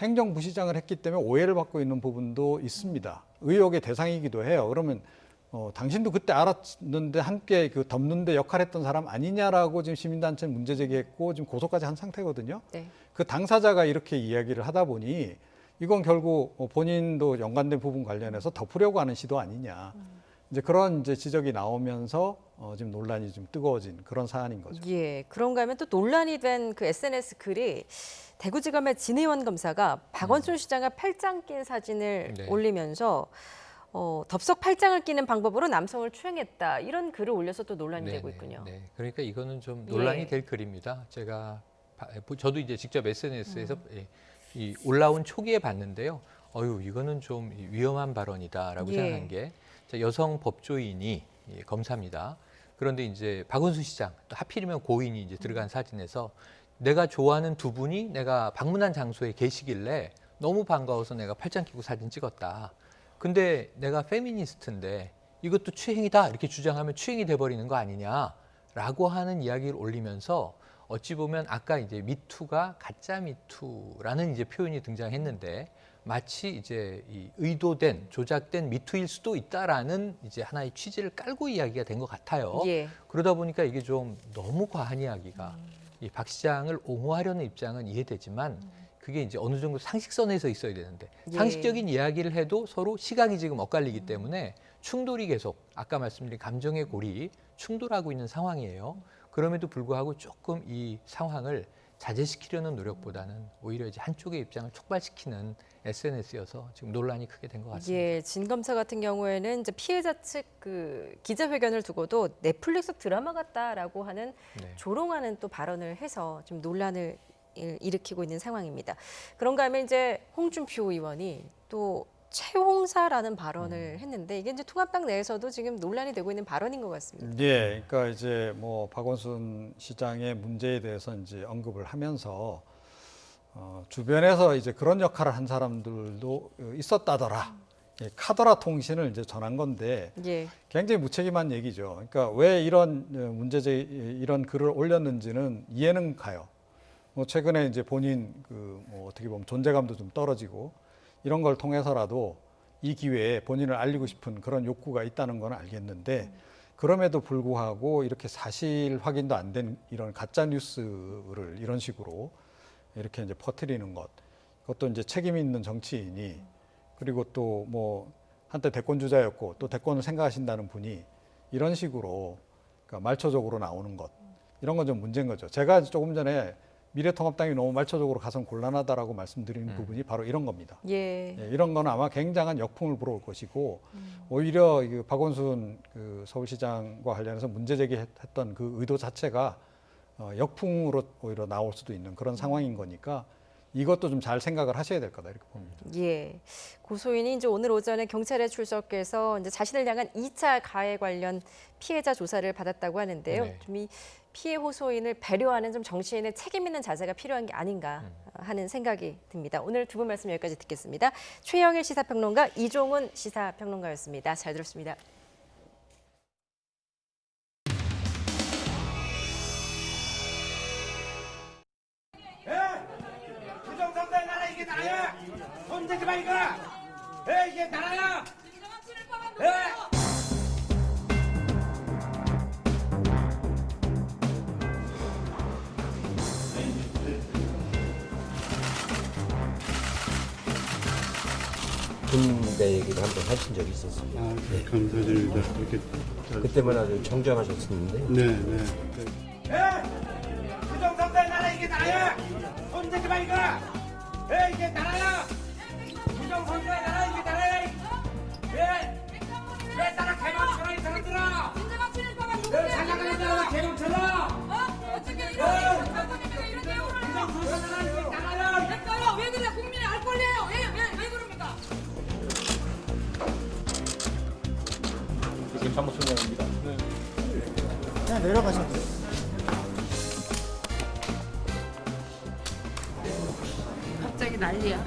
행정부시장을 했기 때문에 오해를 받고 있는 부분도 있습니다. 의혹의 대상이기도 해요. 그러면 당신도 그때 알았는데 함께 그 덮는데 역할했던 사람 아니냐라고 지금 시민단체는 문제 제기했고 지금 고소까지 한 상태거든요. 네. 그 당사자가 이렇게 이야기를 하다 보니 이건 결국 본인도 연관된 부분 관련해서 덮으려고 하는 시도 아니냐. 이제 그런 이제 지적이 나오면서 지금 논란이 좀 뜨거워진 그런 사안인 거죠. 예, 그런가 하면 또 논란이 된 그 SNS 글이 대구지검의 진의원 검사가 박원순 시장과 팔짱 낀 사진을 네. 올리면서 덥석 팔짱을 끼는 방법으로 남성을 추행했다 이런 글을 올려서 또 논란이 되고 있군요. 네. 그러니까 이거는 좀 논란이 될 글입니다. 저도 이제 직접 SNS에서 이 올라온 초기에 봤는데요. 이거는 좀 위험한 발언이다라고 생각한 게 여성 법조인이 검사입니다. 그런데 이제 박원순 시장 또 하필이면 고인이 이제 들어간 사진에서 내가 좋아하는 두 분이 내가 방문한 장소에 계시길래 너무 반가워서 내가 팔짱 끼고 사진 찍었다. 근데 내가 페미니스트인데 이것도 추행이다 이렇게 주장하면 추행이 돼버리는 거 아니냐라고 하는 이야기를 올리면서 어찌 보면 아까 이제 미투가 가짜 미투라는 이제 표현이 등장했는데 마치 이제 이 의도된 조작된 미투일 수도 있다라는 이제 하나의 취지를 깔고 이야기가 된 것 같아요. 그러다 보니까 이게 좀 너무 과한 이야기가 이 박 시장을 옹호하려는 입장은 이해되지만 그게 이제 어느 정도 상식선에서 있어야 되는데 상식적인 이야기를 해도 서로 시각이 지금 엇갈리기 때문에 충돌이 계속 아까 말씀드린 감정의 골이 충돌하고 있는 상황이에요. 그럼에도 불구하고 조금 이 상황을 자제시키려는 노력보다는 오히려 이제 한쪽의 입장을 촉발시키는 SNS여서 지금 논란이 크게 된 것 같습니다. 예, 진 검사 같은 경우에는 이제 피해자 측 그 기자회견을 두고도 넷플릭스 드라마 같다라고 하는 조롱하는 또 발언을 해서 좀 논란을 일으키고 있는 상황입니다. 그런가 하면 이제 홍준표 의원이 또 채홍사라는 발언을 했는데 이게 이제 통합당 내에서도 지금 논란이 되고 있는 발언인 것 같습니다. 예, 그러니까 이제 뭐 박원순 시장의 문제에 대해서 이제 언급을 하면서 주변에서 이제 그런 역할을 한 사람들도 있었다더라. 카더라 통신을 이제 전한 건데 굉장히 무책임한 얘기죠. 그러니까 왜 이런 이런 글을 올렸는지는 이해는 가요. 뭐 최근에 이제 본인 뭐 어떻게 보면 존재감도 좀 떨어지고 이런 걸 통해서라도 이 기회에 본인을 알리고 싶은 그런 욕구가 있다는 건 알겠는데 그럼에도 불구하고 이렇게 사실 확인도 안 된 이런 가짜 뉴스를 이런 식으로 이렇게 이제 퍼뜨리는 것, 그것도 이제 책임 있는 정치인이 그리고 또 뭐 한때 대권 주자였고 또 대권을 생각하신다는 분이 이런 식으로 그러니까 말초적으로 나오는 것 이런 건 좀 문제인 거죠. 제가 조금 전에 미래통합당이 너무 말초적으로 가선 곤란하다라고 말씀드리는 부분이 바로 이런 겁니다. 이런 건 아마 굉장한 역풍을 불어올 것이고 오히려 박원순 그 서울시장과 관련해서 문제 제기했던 그 의도 자체가 역풍으로 오히려 나올 수도 있는 그런 상황인 거니까 이것도 좀 잘 생각을 하셔야 될 거다 이렇게 봅니다. 예, 고소인이 이제 오늘 오전에 경찰에 출석해서 이제 자신을 향한 2차 가해 관련 피해자 조사를 받았다고 하는데요. 좀 이 피해 호소인을 배려하는 좀 정치인의 책임 있는 자세가 필요한 게 아닌가 하는 생각이 듭니다. 오늘 두 분 말씀 여기까지 듣겠습니다. 최영일 시사평론가, 이종훈 시사평론가였습니다. 잘 들었습니다. 부정선거의 나라 이게 나야! 손 대지 마 이거! 이게 나라야! 군대 얘기를 한번 하신 적이 있었습니다. 네. 감사드립니다. 이렇게 그때만 아주 정정하셨었는데. 부정선거의 나라 이게 나야! 손 대지 마 이거! 이게 나라야! 부정선거의 나라 이게 나라야! 왜 나라 개망쳐라 이 사람들아! 잘 나가는 나라 개망쳐라! 어떻게 이런 부정선거의 나라 이게 나라야! 됐어요! 왜 그래? 국민이 알 권리예요! 왜 그럽니까? 지금 잘못 설명합니다. 그냥 내려가셔도 돼요. 갑자기 난리야.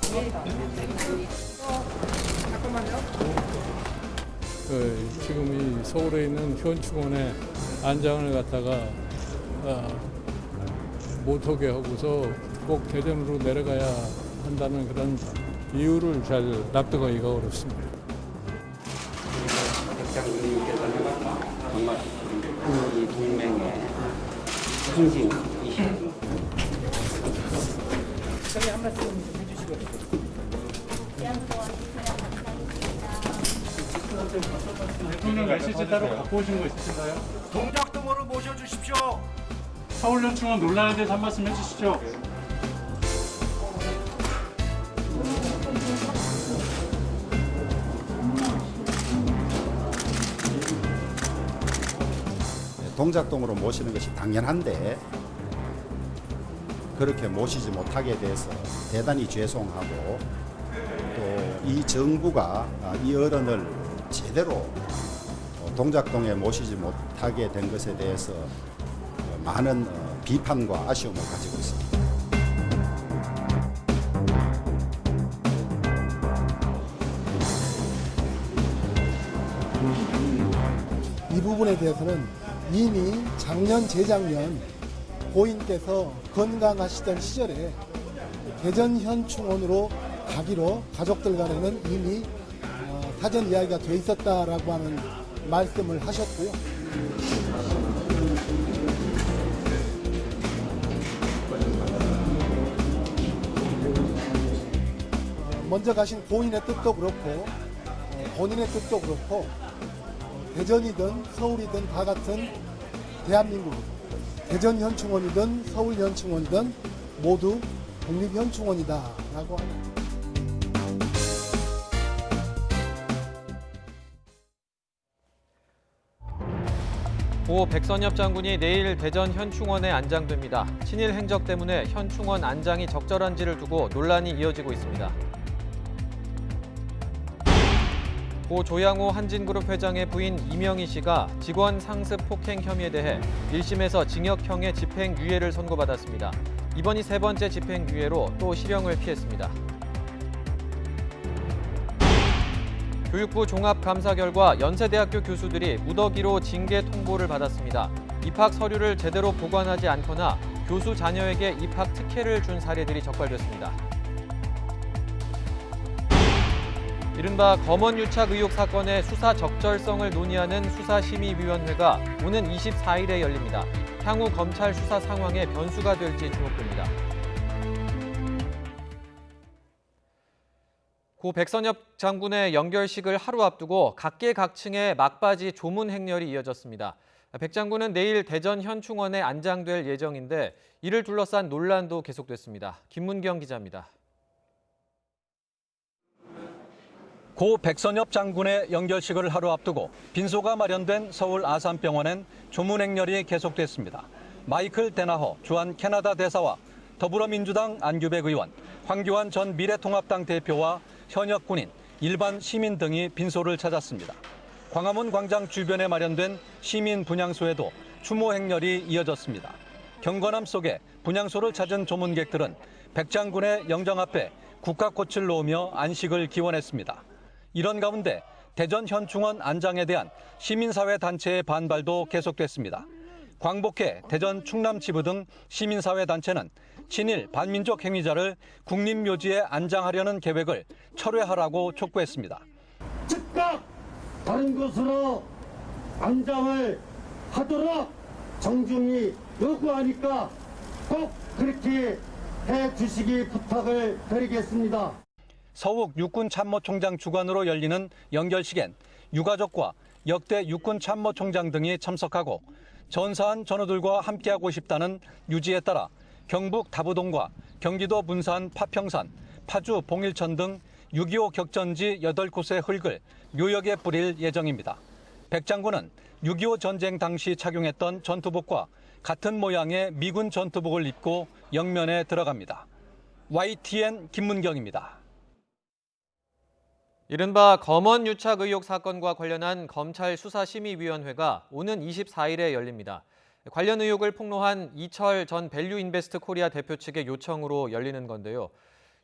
지금 이 서울에 있는 현충원에 안장을 갖다가 못하게 하고서 꼭 대전으로 내려가야 한다는 그런 이유를 잘 납득하기가 어렵습니다. 백장군님께서는 정말 이 동맹의 중심이십니다. 저희 한 말씀 좀 해주시고요. 대통령 메시지 따로 갖고 오신 거 있으신가요? 동작동으로 모셔주십시오. 서울연충원 논란에 대해서 한 말씀 해주시죠. 동작동으로 모시는 것이 당연한데 그렇게 모시지 못하게 돼서 대단히 죄송하고 또 이 정부가 이 어른을 제대로 동작동에 모시지 못하게 된 것에 대해서 많은 비판과 아쉬움을 가지고 있습니다. 이 부분에 대해서는 이미 작년, 재작년 고인께서 건강하시던 시절에 대전현충원으로 가기로 가족들 간에는 이미 사전 이야기가 돼 있었다라고 하는 말씀을 하셨고요. 먼저 가신 고인의 뜻도 그렇고 본인의 뜻도 그렇고 대전이든 서울이든 다 같은 대한민국 대전현충원이든 서울현충원이든 모두 독립현충원이다라고 합니다. 고 백선엽 장군이 내일 대전 현충원에 안장됩니다. 친일 행적 때문에 현충원 안장이 적절한지를 두고 논란이 이어지고 있습니다. 고 조양호 한진그룹 회장의 부인 이명희 씨가 직원 상습 폭행 혐의에 대해 1심에서 징역형의 집행유예를 선고받았습니다. 이번이 세 번째 집행유예로 또 실형을 피했습니다. 교육부 종합감사 결과 연세대학교 교수들이 무더기로 징계 통보를 받았습니다. 입학 서류를 제대로 보관하지 않거나 교수 자녀에게 입학 특혜를 준 사례들이 적발됐습니다. 이른바 검언유착 의혹 사건의 수사 적절성을 논의하는 수사심의위원회가 오는 24일에 열립니다. 향후 검찰 수사 상황의 변수가 될지 주목됩니다. 고 백선엽 장군의 연결식을 하루 앞두고 각계각층의 막바지 조문 행렬이 이어졌습니다. 백 장군은 내일 대전 현충원에 안장될 예정인데 이를 둘러싼 논란도 계속됐습니다. 김문경 기자입니다. 고 백선엽 장군의 연결식을 하루 앞두고 빈소가 마련된 서울 아산병원엔 조문 행렬이 계속됐습니다. 마이클 데나허 주한 캐나다 대사와 더불어민주당 안규백 의원, 황교안 전 미래통합당 대표와 현역 군인, 일반 시민 등이 빈소를 찾았습니다. 광화문 광장 주변에 마련된 시민 분향소에도 추모 행렬이 이어졌습니다. 경건함 속에 분향소를 찾은 조문객들은 백 장군의 영정 앞에 국가꽃을 놓으며 안식을 기원했습니다. 이런 가운데 대전 현충원 안장에 대한 시민사회 단체의 반발도 계속됐습니다. 광복회, 대전 충남지부 등 시민사회 단체는 친일 반민족 행위자를 국립묘지에 안장하려는 계획을 철회하라고 촉구했습니다. 즉각 다른 곳으로 안장을 하도록 정중히 요구하니까 꼭 그렇게 해주시기 부탁을 드리겠습니다. 서욱 육군참모총장 주관으로 열리는 연결식엔 유가족과 역대 육군참모총장 등이 참석하고 전사한 전우들과 함께하고 싶다는 유지에 따라 경북 다부동과 경기도 문산 파평산, 파주 봉일천 등 6.25 격전지 8곳의 흙을 묘역에 뿌릴 예정입니다. 백 장군은 6.25 전쟁 당시 착용했던 전투복과 같은 모양의 미군 전투복을 입고 영면에 들어갑니다. YTN 김문경입니다. 이른바 검언유착 의혹 사건과 관련한 검찰 수사심의위원회가 오는 24일에 열립니다. 관련 의혹을 폭로한 이철 전 밸류인베스트 코리아 대표 측의 요청으로 열리는 건데요.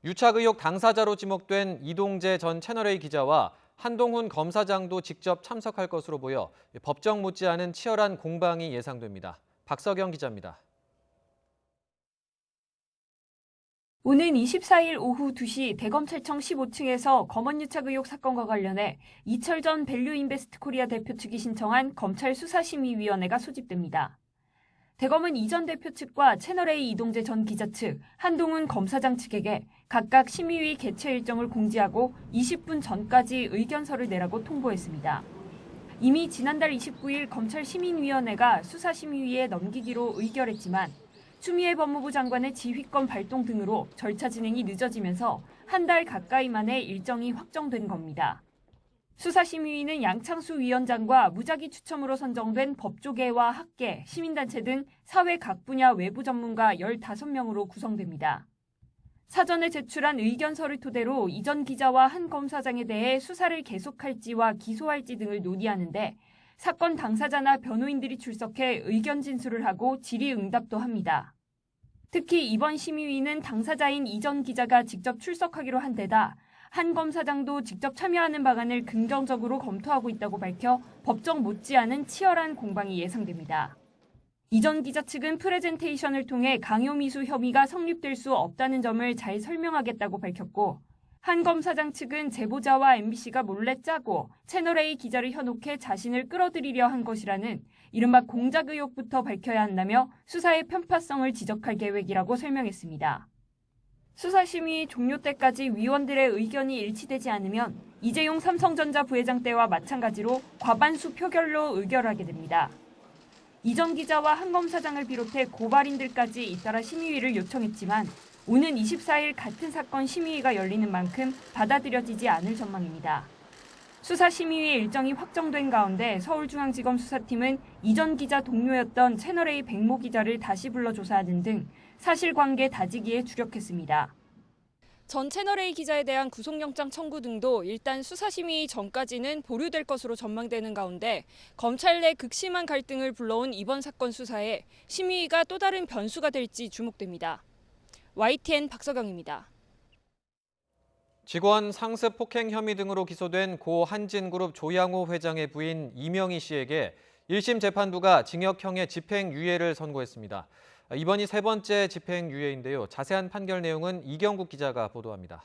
유착 의혹 당사자로 지목된 이동재 전 채널A 기자와 한동훈 검사장도 직접 참석할 것으로 보여 법정 못지않은 치열한 공방이 예상됩니다. 박석영 기자입니다. 오는 24일 오후 2시 대검찰청 15층에서 검언유착 의혹 사건과 관련해 이철 전 밸류인베스트코리아 대표 측이 신청한 검찰 수사심의위원회가 소집됩니다. 대검은 이 전 대표 측과 채널A 이동재 전 기자 측, 한동훈 검사장 측에게 각각 심의위 개최 일정을 공지하고 20분 전까지 의견서를 내라고 통보했습니다. 이미 지난달 29일 검찰시민위원회가 수사심의위에 넘기기로 의결했지만 추미애 법무부 장관의 지휘권 발동 등으로 절차 진행이 늦어지면서 한 달 가까이 만에 일정이 확정된 겁니다. 수사심의위는 양창수 위원장과 무작위 추첨으로 선정된 법조계와 학계, 시민단체 등 사회 각 분야 외부 전문가 15명으로 구성됩니다. 사전에 제출한 의견서를 토대로 이 전 기자와 한 검사장에 대해 수사를 계속할지와 기소할지 등을 논의하는데 사건 당사자나 변호인들이 출석해 의견 진술을 하고 질의응답도 합니다. 특히 이번 심의위는 당사자인 이 전 기자가 직접 출석하기로 한 데다 한 검사장도 직접 참여하는 방안을 긍정적으로 검토하고 있다고 밝혀 법정 못지않은 치열한 공방이 예상됩니다. 이 전 기자 측은 프레젠테이션을 통해 강요미수 혐의가 성립될 수 없다는 점을 잘 설명하겠다고 밝혔고 한 검사장 측은 제보자와 MBC가 몰래 짜고 채널A 기자를 현혹해 자신을 끌어들이려 한 것이라는 이른바 공작 의혹부터 밝혀야 한다며 수사의 편파성을 지적할 계획이라고 설명했습니다. 수사심의 종료 때까지 위원들의 의견이 일치되지 않으면 이재용 삼성전자 부회장 때와 마찬가지로 과반수 표결로 의결하게 됩니다. 이 전 기자와 한 검사장을 비롯해 고발인들까지 잇따라 심의위를 요청했지만 오는 24일 같은 사건 심의위가 열리는 만큼 받아들여지지 않을 전망입니다. 수사심의위 일정이 확정된 가운데 서울중앙지검 수사팀은 이 전 기자 동료였던 채널A 백모 기자를 다시 불러 조사하는 등 사실관계 다지기에 주력했습니다. 전 채널A 기자에 대한 구속영장 청구 등도 일단 수사심의 전까지는 보류될 것으로 전망되는 가운데 검찰 내 극심한 갈등을 불러온 이번 사건 수사에 심의위가 또 다른 변수가 될지 주목됩니다. YTN 박서경입니다. 직원 상습 폭행 혐의 등으로 기소된 고 한진그룹 조양호 회장의 부인 이명희 씨에게 1심 재판부가 징역형의 집행유예를 선고했습니다. 이번이 세 번째 집행유예인데요. 자세한 판결 내용은 이경국 기자가 보도합니다.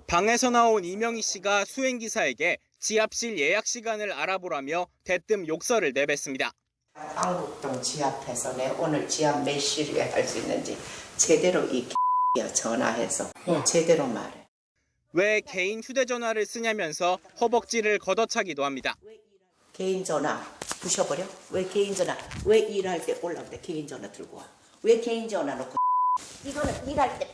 방에서 나온 이명희 씨가 수행기사에게 지압실 예약 시간을 알아보라며 대뜸 욕설을 내뱉습니다. 안국동 지압해서 내 오늘 지압 몇 시에 할 수 있는지 제대로 이 전화해서 제대로 말해. 왜 개인 휴대전화를 쓰냐면서 허벅지를 걷어차기도 합니다. 개인 전화 부셔버려? 왜 개인 전화? 왜 일할 때 올라올 때 개인 전화 들고 와? 왜 개인 전화 놓고 이거는 일할 때.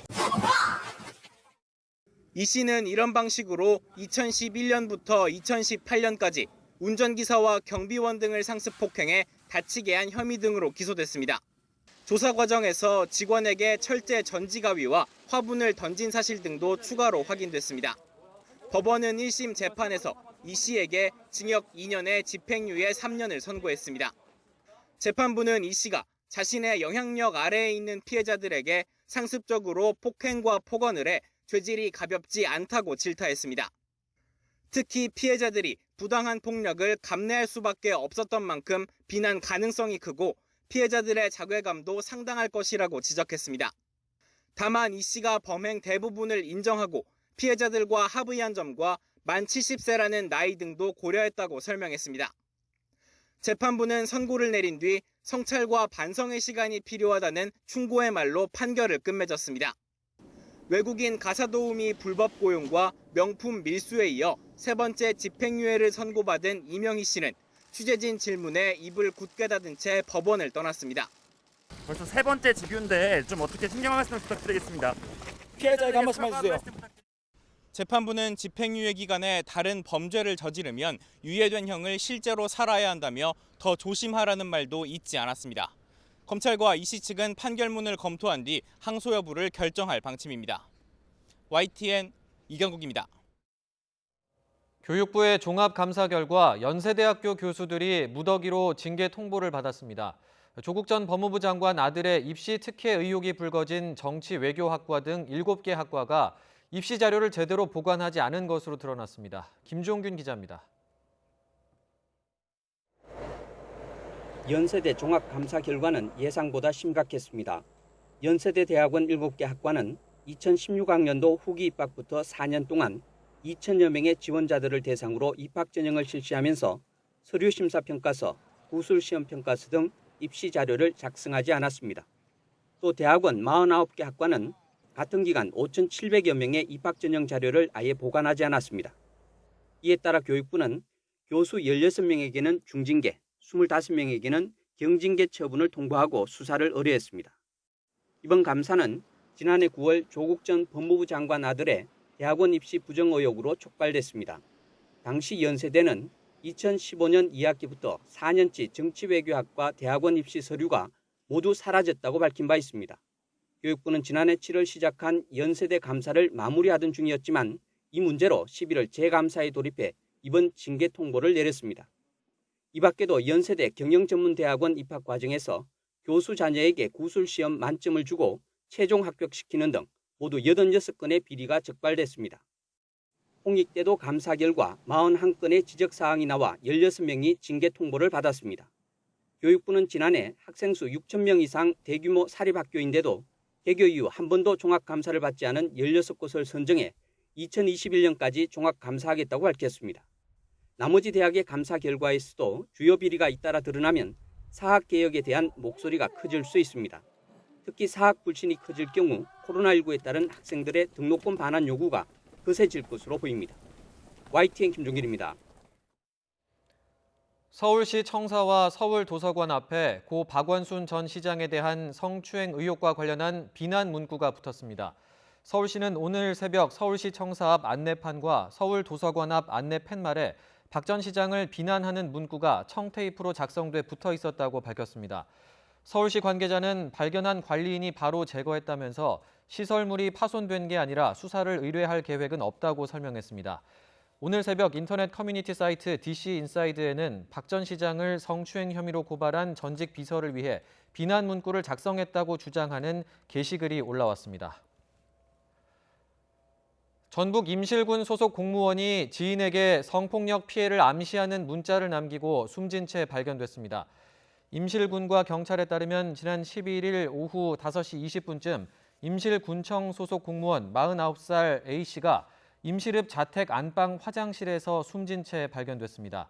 이 씨는 이런 방식으로 2011년부터 2018년까지 운전기사와 경비원 등을 상습 폭행해 다치게 한 혐의 등으로 기소됐습니다. 조사 과정에서 직원에게 철제 전지가위와 화분을 던진 사실 등도 추가로 확인됐습니다. 법원은 1심 재판에서 이 씨에게 징역 2년에 집행유예 3년을 선고했습니다. 재판부는 이 씨가 자신의 영향력 아래에 있는 피해자들에게 상습적으로 폭행과 폭언을 해 죄질이 가볍지 않다고 질타했습니다. 특히 피해자들이 부당한 폭력을 감내할 수밖에 없었던 만큼 비난 가능성이 크고 피해자들의 자괴감도 상당할 것이라고 지적했습니다. 다만 이 씨가 범행 대부분을 인정하고 피해자들과 합의한 점과 만 70세라는 나이 등도 고려했다고 설명했습니다. 재판부는 선고를 내린 뒤 성찰과 반성의 시간이 필요하다는 충고의 말로 판결을 끝맺었습니다. 외국인 가사도우미 불법 고용과 명품 밀수에 이어 세 번째 집행유예를 선고받은 이명희 씨는 취재진 질문에 입을 굳게 닫은 채 법원을 떠났습니다. 벌써 세 번째 집유인데 좀 어떻게 신경 한 말씀 부탁드리겠습니다. 피해자에게 한 말씀 해주세요. 재판부는 집행유예 기간에 다른 범죄를 저지르면 유예된 형을 실제로 살아야 한다며 더 조심하라는 말도 잊지 않았습니다. 검찰과 이 씨 측은 판결문을 검토한 뒤 항소 여부를 결정할 방침입니다. YTN 이경국입니다. 교육부의 종합감사 결과 연세대학교 교수들이 무더기로 징계 통보를 받았습니다. 조국 전 법무부 장관 아들의 입시 특혜 의혹이 불거진 정치외교학과 등 7개 학과가 입시 자료를 제대로 보관하지 않은 것으로 드러났습니다. 김종균 기자입니다. 연세대 종합감사 결과는 예상보다 심각했습니다. 연세대 대학원 7개 학과는 2016학년도 후기 입학부터 4년 동안 2천여 명의 지원자들을 대상으로 입학 전형을 실시하면서 서류 심사 평가서, 구술 시험 평가서 등 입시 자료를 작성하지 않았습니다. 또 대학원 49개 학과는 같은 기간 5,700여 명의 입학 전형 자료를 아예 보관하지 않았습니다. 이에 따라 교육부는 교수 16명에게는 중징계, 25명에게는 경징계 처분을 통보하고 수사를 의뢰했습니다. 이번 감사는 지난해 9월 조국 전 법무부 장관 아들의 대학원 입시 부정 의혹으로 촉발됐습니다. 당시 연세대는 2015년 2학기부터 4년치 정치외교학과 대학원 입시 서류가 모두 사라졌다고 밝힌 바 있습니다. 교육부는 지난해 7월 시작한 연세대 감사를 마무리하던 중이었지만 이 문제로 11월 재감사에 돌입해 이번 징계 통보를 내렸습니다. 이 밖에도 연세대 경영전문대학원 입학 과정에서 교수 자녀에게 구술시험 만점을 주고 최종 합격시키는 등 모두 86건의 비리가 적발됐습니다. 홍익대도 감사 결과 41건의 지적사항이 나와 16명이 징계 통보를 받았습니다. 교육부는 지난해 학생 수 6,000명 이상 대규모 사립학교인데도 개교 이후 한 번도 종합감사를 받지 않은 16곳을 선정해 2021년까지 종합감사하겠다고 밝혔습니다. 나머지 대학의 감사 결과에서도 주요 비리가 잇따라 드러나면 사학개혁에 대한 목소리가 커질 수 있습니다. 특히 사학 불신이 커질 경우 코로나19에 따른 학생들의 등록금 반환 요구가 거세질 것으로 보입니다. YTN 김종길입니다. 서울시 청사와 서울도서관 앞에 고 박원순 전 시장에 대한 성추행 의혹과 관련한 비난 문구가 붙었습니다. 서울시는 오늘 새벽 서울시 청사 앞 안내판과 서울도서관 앞 안내 팻말에 박 전 시장을 비난하는 문구가 청테이프로 작성돼 붙어 있었다고 밝혔습니다. 서울시 관계자는 발견한 관리인이 바로 제거했다면서 시설물이 파손된 게 아니라 수사를 의뢰할 계획은 없다고 설명했습니다. 오늘 새벽 인터넷 커뮤니티 사이트 DC인사이드에는 박 전 시장을 성추행 혐의로 고발한 전직 비서를 위해 비난 문구를 작성했다고 주장하는 게시글이 올라왔습니다. 전북 임실군 소속 공무원이 지인에게 성폭력 피해를 암시하는 문자를 남기고 숨진 채 발견됐습니다. 임실군과 경찰에 따르면 지난 11일 오후 5시 20분쯤 임실군청 소속 공무원 49살 A씨가 임실읍 자택 안방 화장실에서 숨진 채 발견됐습니다.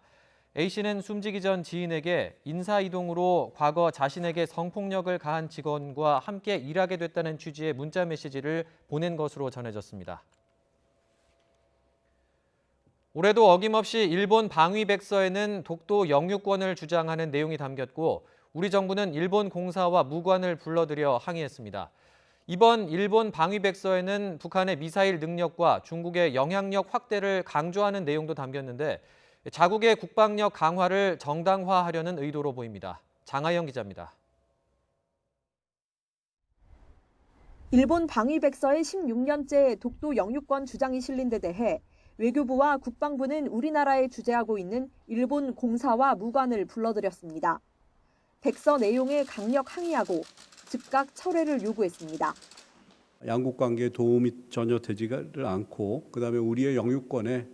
A씨는 숨지기 전 지인에게 인사이동으로 과거 자신에게 성폭력을 가한 직원과 함께 일하게 됐다는 취지의 문자 메시지를 보낸 것으로 전해졌습니다. 올해도 어김없이 일본 방위백서에는 독도 영유권을 주장하는 내용이 담겼고 우리 정부는 일본 공사와 무관을 불러들여 항의했습니다. 이번 일본 방위백서에는 북한의 미사일 능력과 중국의 영향력 확대를 강조하는 내용도 담겼는데 자국의 국방력 강화를 정당화하려는 의도로 보입니다. 장하영 기자입니다. 일본 방위백서의 16년째 독도 영유권 주장이 실린 데 대해 외교부와 국방부는 우리나라에 주재하고 있는 일본 공사와 무관을 불러들였습니다. 백서 내용에 강력 항의하고 즉각 철회를 요구했습니다. 양국 관계에 도움이 전혀 되지를 않고 그다음에 우리의 영유권에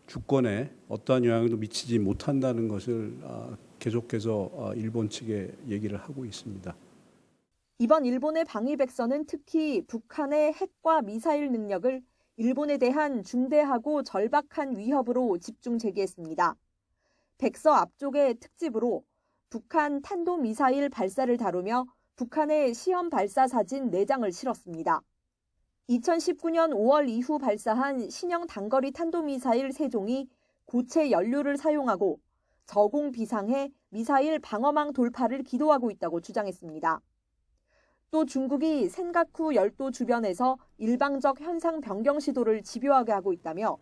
주권에 어떠한 영향도 미치지 못한다는 것을 계속해서 일본 측에 얘기를 하고 있습니다. 이번 일본의 방위백서는 특히 북한의 핵과 미사일 능력을 일본에 대한 중대하고 절박한 위협으로 집중 제기했습니다. 백서 앞쪽의 특집으로 북한 탄도미사일 발사를 다루며 북한의 시험 발사 사진 4장을 실었습니다. 2019년 5월 이후 발사한 신형 단거리 탄도미사일 3종이 고체 연료를 사용하고 저공 비상해 미사일 방어망 돌파를 기도하고 있다고 주장했습니다. 또 중국이 센가쿠 열도 주변에서 일방적 현상 변경 시도를 집요하게 하고 있다며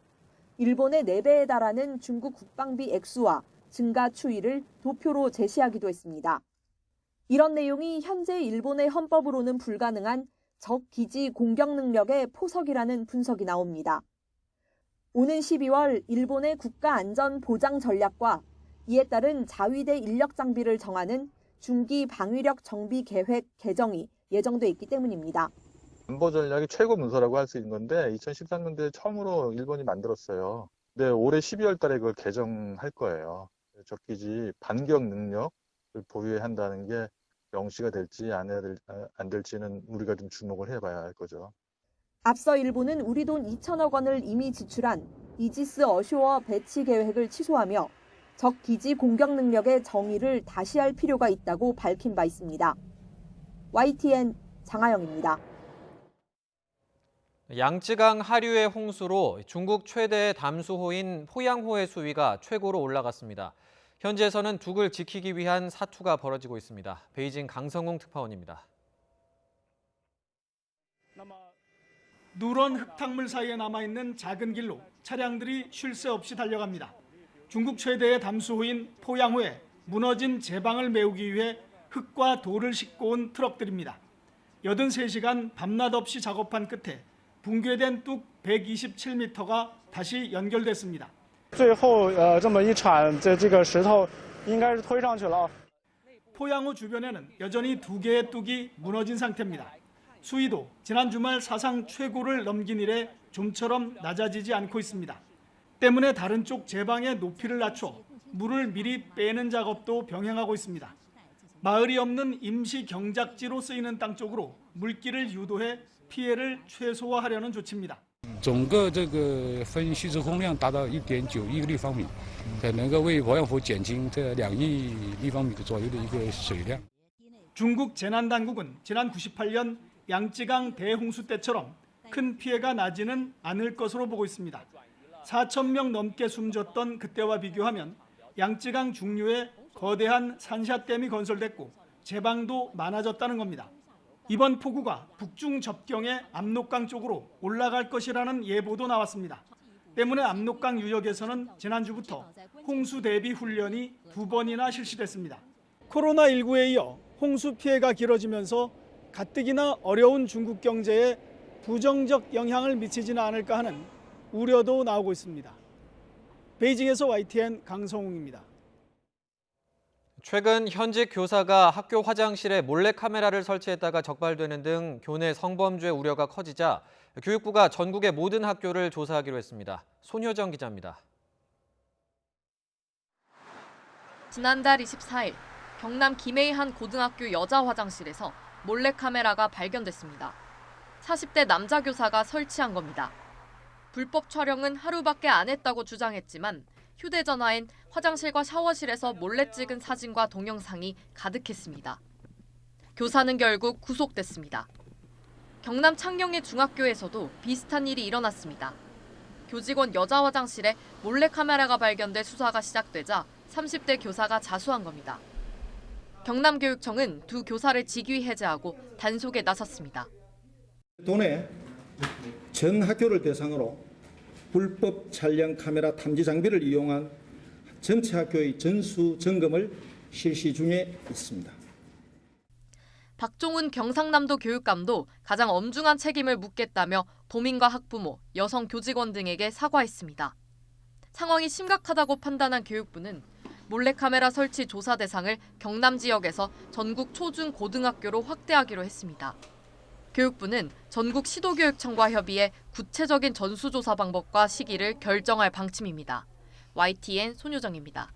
일본의 4배에 달하는 중국 국방비 액수와 증가 추이를 도표로 제시하기도 했습니다. 이런 내용이 현재 일본의 헌법으로는 불가능한 적 기지 공격 능력의 포석이라는 분석이 나옵니다. 오는 12월 일본의 국가안전보장 전략과 이에 따른 자위대 인력 장비를 정하는 중기 방위력 정비 계획 개정이 예정돼 있기 때문입니다. 안보 전략의 최고 문서라고 할 수 있는 건데 2013년도에 처음으로 일본이 만들었어요. 근데 올해 12월 달에 그걸 개정할 거예요. 적기지 반격 능력을 보유해야 한다는 게 영시가 될지 안 될지는 우리가 좀 주목을 해봐야 할 거죠. 앞서 일본은 우리 돈 2천억 원을 이미 지출한 이지스 어쇼어 배치 계획을 취소하며 적 기지 공격 능력의 정의를 다시 할 필요가 있다고 밝힌 바 있습니다. YTN 장하영입니다. 양쯔강 하류의 홍수로 중국 최대의 담수호인 포양호의 수위가 최고로 올라갔습니다. 현지에서는 둑을 지키기 위한 사투가 벌어지고 있습니다. 베이징 강성웅 특파원입니다. 누런 흙탕물 사이에 남아있는 작은 길로 차량들이 쉴 새 없이 달려갑니다. 중국 최대의 담수호인 포양호에 무너진 제방을 메우기 위해 흙과 돌을 싣고 온 트럭들입니다. 83시간 밤낮 없이 작업한 끝에 붕괴된 뚝 127m가 다시 연결됐습니다. 포양호 주변에는 여전히 2개의 뚝이 무너진 상태입니다. 수위도 지난 주말 사상 최고를 넘긴 이래 좀처럼 낮아지지 않고 있습니다. 때문에 다른 쪽 제방의 높이를 낮춰 물을 미리 빼는 작업도 병행하고 있습니다. 마을이 없는 임시 경작지로 쓰이는 땅 쪽으로 물길을 유도해 피해를 최소화하려는 조치입니다. 整个这个分蓄滞空量达到1.9亿立方米，能够为鄱阳湖减轻这2亿立方米左右的一个水量。 중국 재난당국은 지난 98년 양쯔강 대홍수 때처럼 큰 피해가 나지는 않을 것으로 보고 있습니다. 4,000명 넘게 숨졌던 그때와 비교하면 양쯔강 중류에 거대한 산샤댐이 건설됐고 제방도 많아졌다는 겁니다. 이번 폭우가 북중 접경의 압록강 쪽으로 올라갈 것이라는 예보도 나왔습니다. 때문에 압록강 유역에서는 지난주부터 홍수 대비 훈련이 2번이나 실시됐습니다. 코로나19에 이어 홍수 피해가 길어지면서 가뜩이나 어려운 중국 경제에 부정적 영향을 미치지는 않을까 하는 우려도 나오고 있습니다. 베이징에서 YTN 강성웅입니다. 최근 현직 교사가 학교 화장실에 몰래카메라를 설치했다가 적발되는 등 교내 성범죄 우려가 커지자 교육부가 전국의 모든 학교를 조사하기로 했습니다. 손효정 기자입니다. 지난달 24일 경남 김해의 한 고등학교 여자 화장실에서 몰래카메라가 발견됐습니다. 40대 남자 교사가 설치한 겁니다. 불법 촬영은 하루밖에 안 했다고 주장했지만 휴대전화엔 화장실과 샤워실에서 몰래 찍은 사진과 동영상이 가득했습니다. 교사는 결국 구속됐습니다. 경남 창녕의 중학교에서도 비슷한 일이 일어났습니다. 교직원 여자 화장실에 몰래카메라가 발견돼 수사가 시작되자 30대 교사가 자수한 겁니다. 경남교육청은 두 교사를 직위 해제하고 단속에 나섰습니다. 도내 전 학교를 대상으로 불법 촬영 카메라 탐지 장비를 이용한 전체 학교의 전수 점검을 실시 중에 있습니다. 박종훈 경상남도 교육감도 가장 엄중한 책임을 묻겠다며 도민과 학부모, 여성 교직원 등에게 사과했습니다. 상황이 심각하다고 판단한 교육부는 몰래카메라 설치 조사 대상을 경남 지역에서 전국 초중 고등학교로 확대하기로 했습니다. 교육부는 전국 시도교육청과 협의해 구체적인 전수조사 방법과 시기를 결정할 방침입니다. YTN 손효정입니다.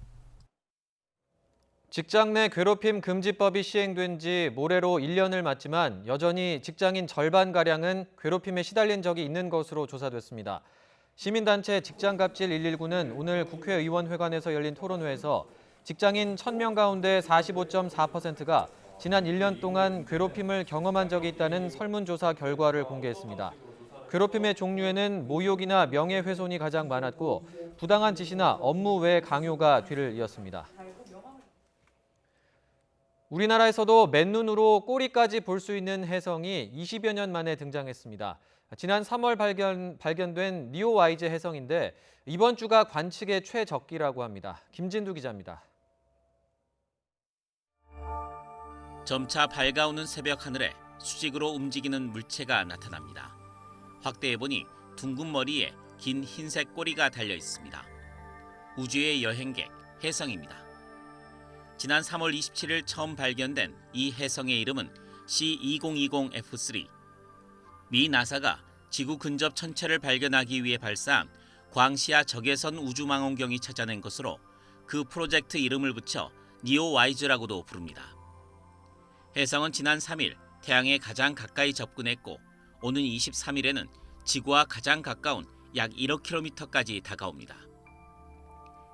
직장 내 괴롭힘 금지법이 시행된 지 모레로 1년을 맞지만 여전히 직장인 절반가량은 괴롭힘에 시달린 적이 있는 것으로 조사됐습니다. 시민단체 직장갑질 119는 오늘 국회의원회관에서 열린 토론회에서 직장인 1,000명 가운데 45.4%가 지난 1년 동안 괴롭힘을 경험한 적이 있다는 설문조사 결과를 공개했습니다. 괴롭힘의 종류에는 모욕이나 명예훼손이 가장 많았고 부당한 지시나 업무 외 강요가 뒤를 이었습니다. 우리나라에서도 맨눈으로 꼬리까지 볼 수 있는 혜성이 20여 년 만에 등장했습니다. 지난 3월 발견된 니오와이즈 혜성인데 이번 주가 관측의 최적기라고 합니다. 김진두 기자입니다. 점차 밝아오는 새벽 하늘에 수직으로 움직이는 물체가 나타납니다. 확대해보니 둥근 머리에 긴 흰색 꼬리가 달려 있습니다. 우주의 여행객 혜성입니다. 지난 3월 27일 처음 발견된 이 혜성의 이름은 C2020F3. 미 나사가 지구 근접 천체를 발견하기 위해 발사한 광시야 적외선 우주망원경이 찾아낸 것으로 그 프로젝트 이름을 붙여 니오와이즈라고도 부릅니다. 혜성은 지난 3일 태양에 가장 가까이 접근했고 오는 23일에는 지구와 가장 가까운 약 1억 킬로미터까지 다가옵니다.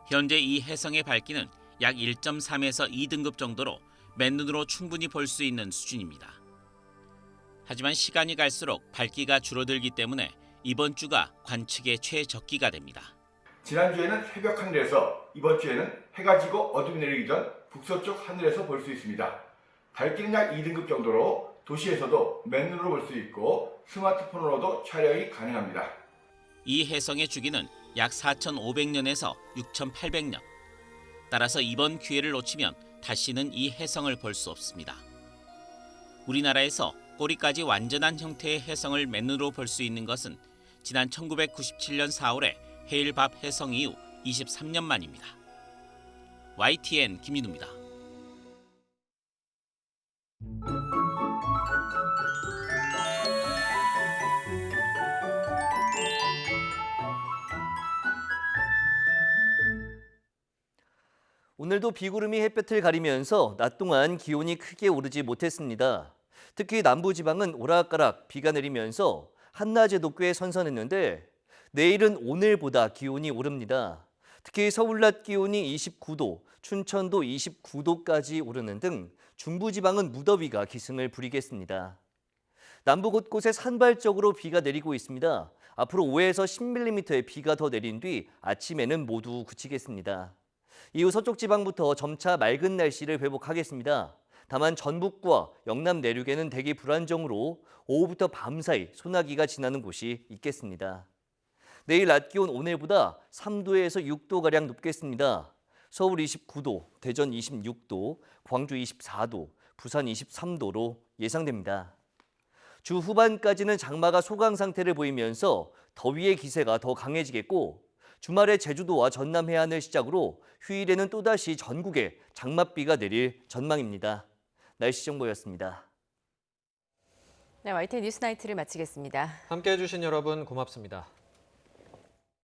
현재 이 혜성의 밝기는 약 1.3에서 2등급 정도로 맨눈으로 충분히 볼 수 있는 수준입니다. 하지만 시간이 갈수록 밝기가 줄어들기 때문에 이번 주가 관측의 최적기가 됩니다. 지난주에는 새벽 하늘에서, 이번 주에는 해가 지고 어둠이 내리기 전 북서쪽 하늘에서 볼 수 있습니다. 밝기는 약 2등급 정도로 도시에서도 맨눈으로 볼 수 있고 스마트폰으로도 촬영이 가능합니다. 이 혜성의 주기는 약 4,500년에서 6,800년. 따라서 이번 기회를 놓치면 다시는 이 혜성을 볼 수 없습니다. 우리나라에서 꼬리까지 완전한 형태의 혜성을 맨눈으로 볼 수 있는 것은 지난 1997년 4월에 헤일밥 혜성 이후 23년 만입니다. YTN 김민우입니다. 오늘도 비구름이 햇볕을 가리면서 낮 동안 기온이 크게 오르지 못했습니다. 특히 남부지방은 오락가락 비가 내리면서 한낮에도 꽤 선선했는데 내일은 오늘보다 기온이 오릅니다. 특히 서울 낮 기온이 29도, 춘천도 29도까지 오르는 등 중부지방은 무더위가 기승을 부리겠습니다. 남부 곳곳에 산발적으로 비가 내리고 있습니다. 앞으로 5에서 10mm의 비가 더 내린 뒤 아침에는 모두 그치겠습니다. 이후 서쪽 지방부터 점차 맑은 날씨를 회복하겠습니다. 다만 전북과 영남 내륙에는 대기 불안정으로 오후부터 밤사이 소나기가 지나는 곳이 있겠습니다. 내일 낮 기온 오늘보다 3도에서 6도가량 높겠습니다. 서울 29도, 대전 26도, 광주 24도, 부산 23도로 예상됩니다. 주 후반까지는 장마가 소강 상태를 보이면서 더위의 기세가 더 강해지겠고 주말에 제주도와 전남 해안을 시작으로 휴일에는 또다시 전국에 장맛비가 내릴 전망입니다. 날씨 정보였습니다. 네, YTN 뉴스나이트를 마치겠습니다. 함께해 주신 여러분 고맙습니다.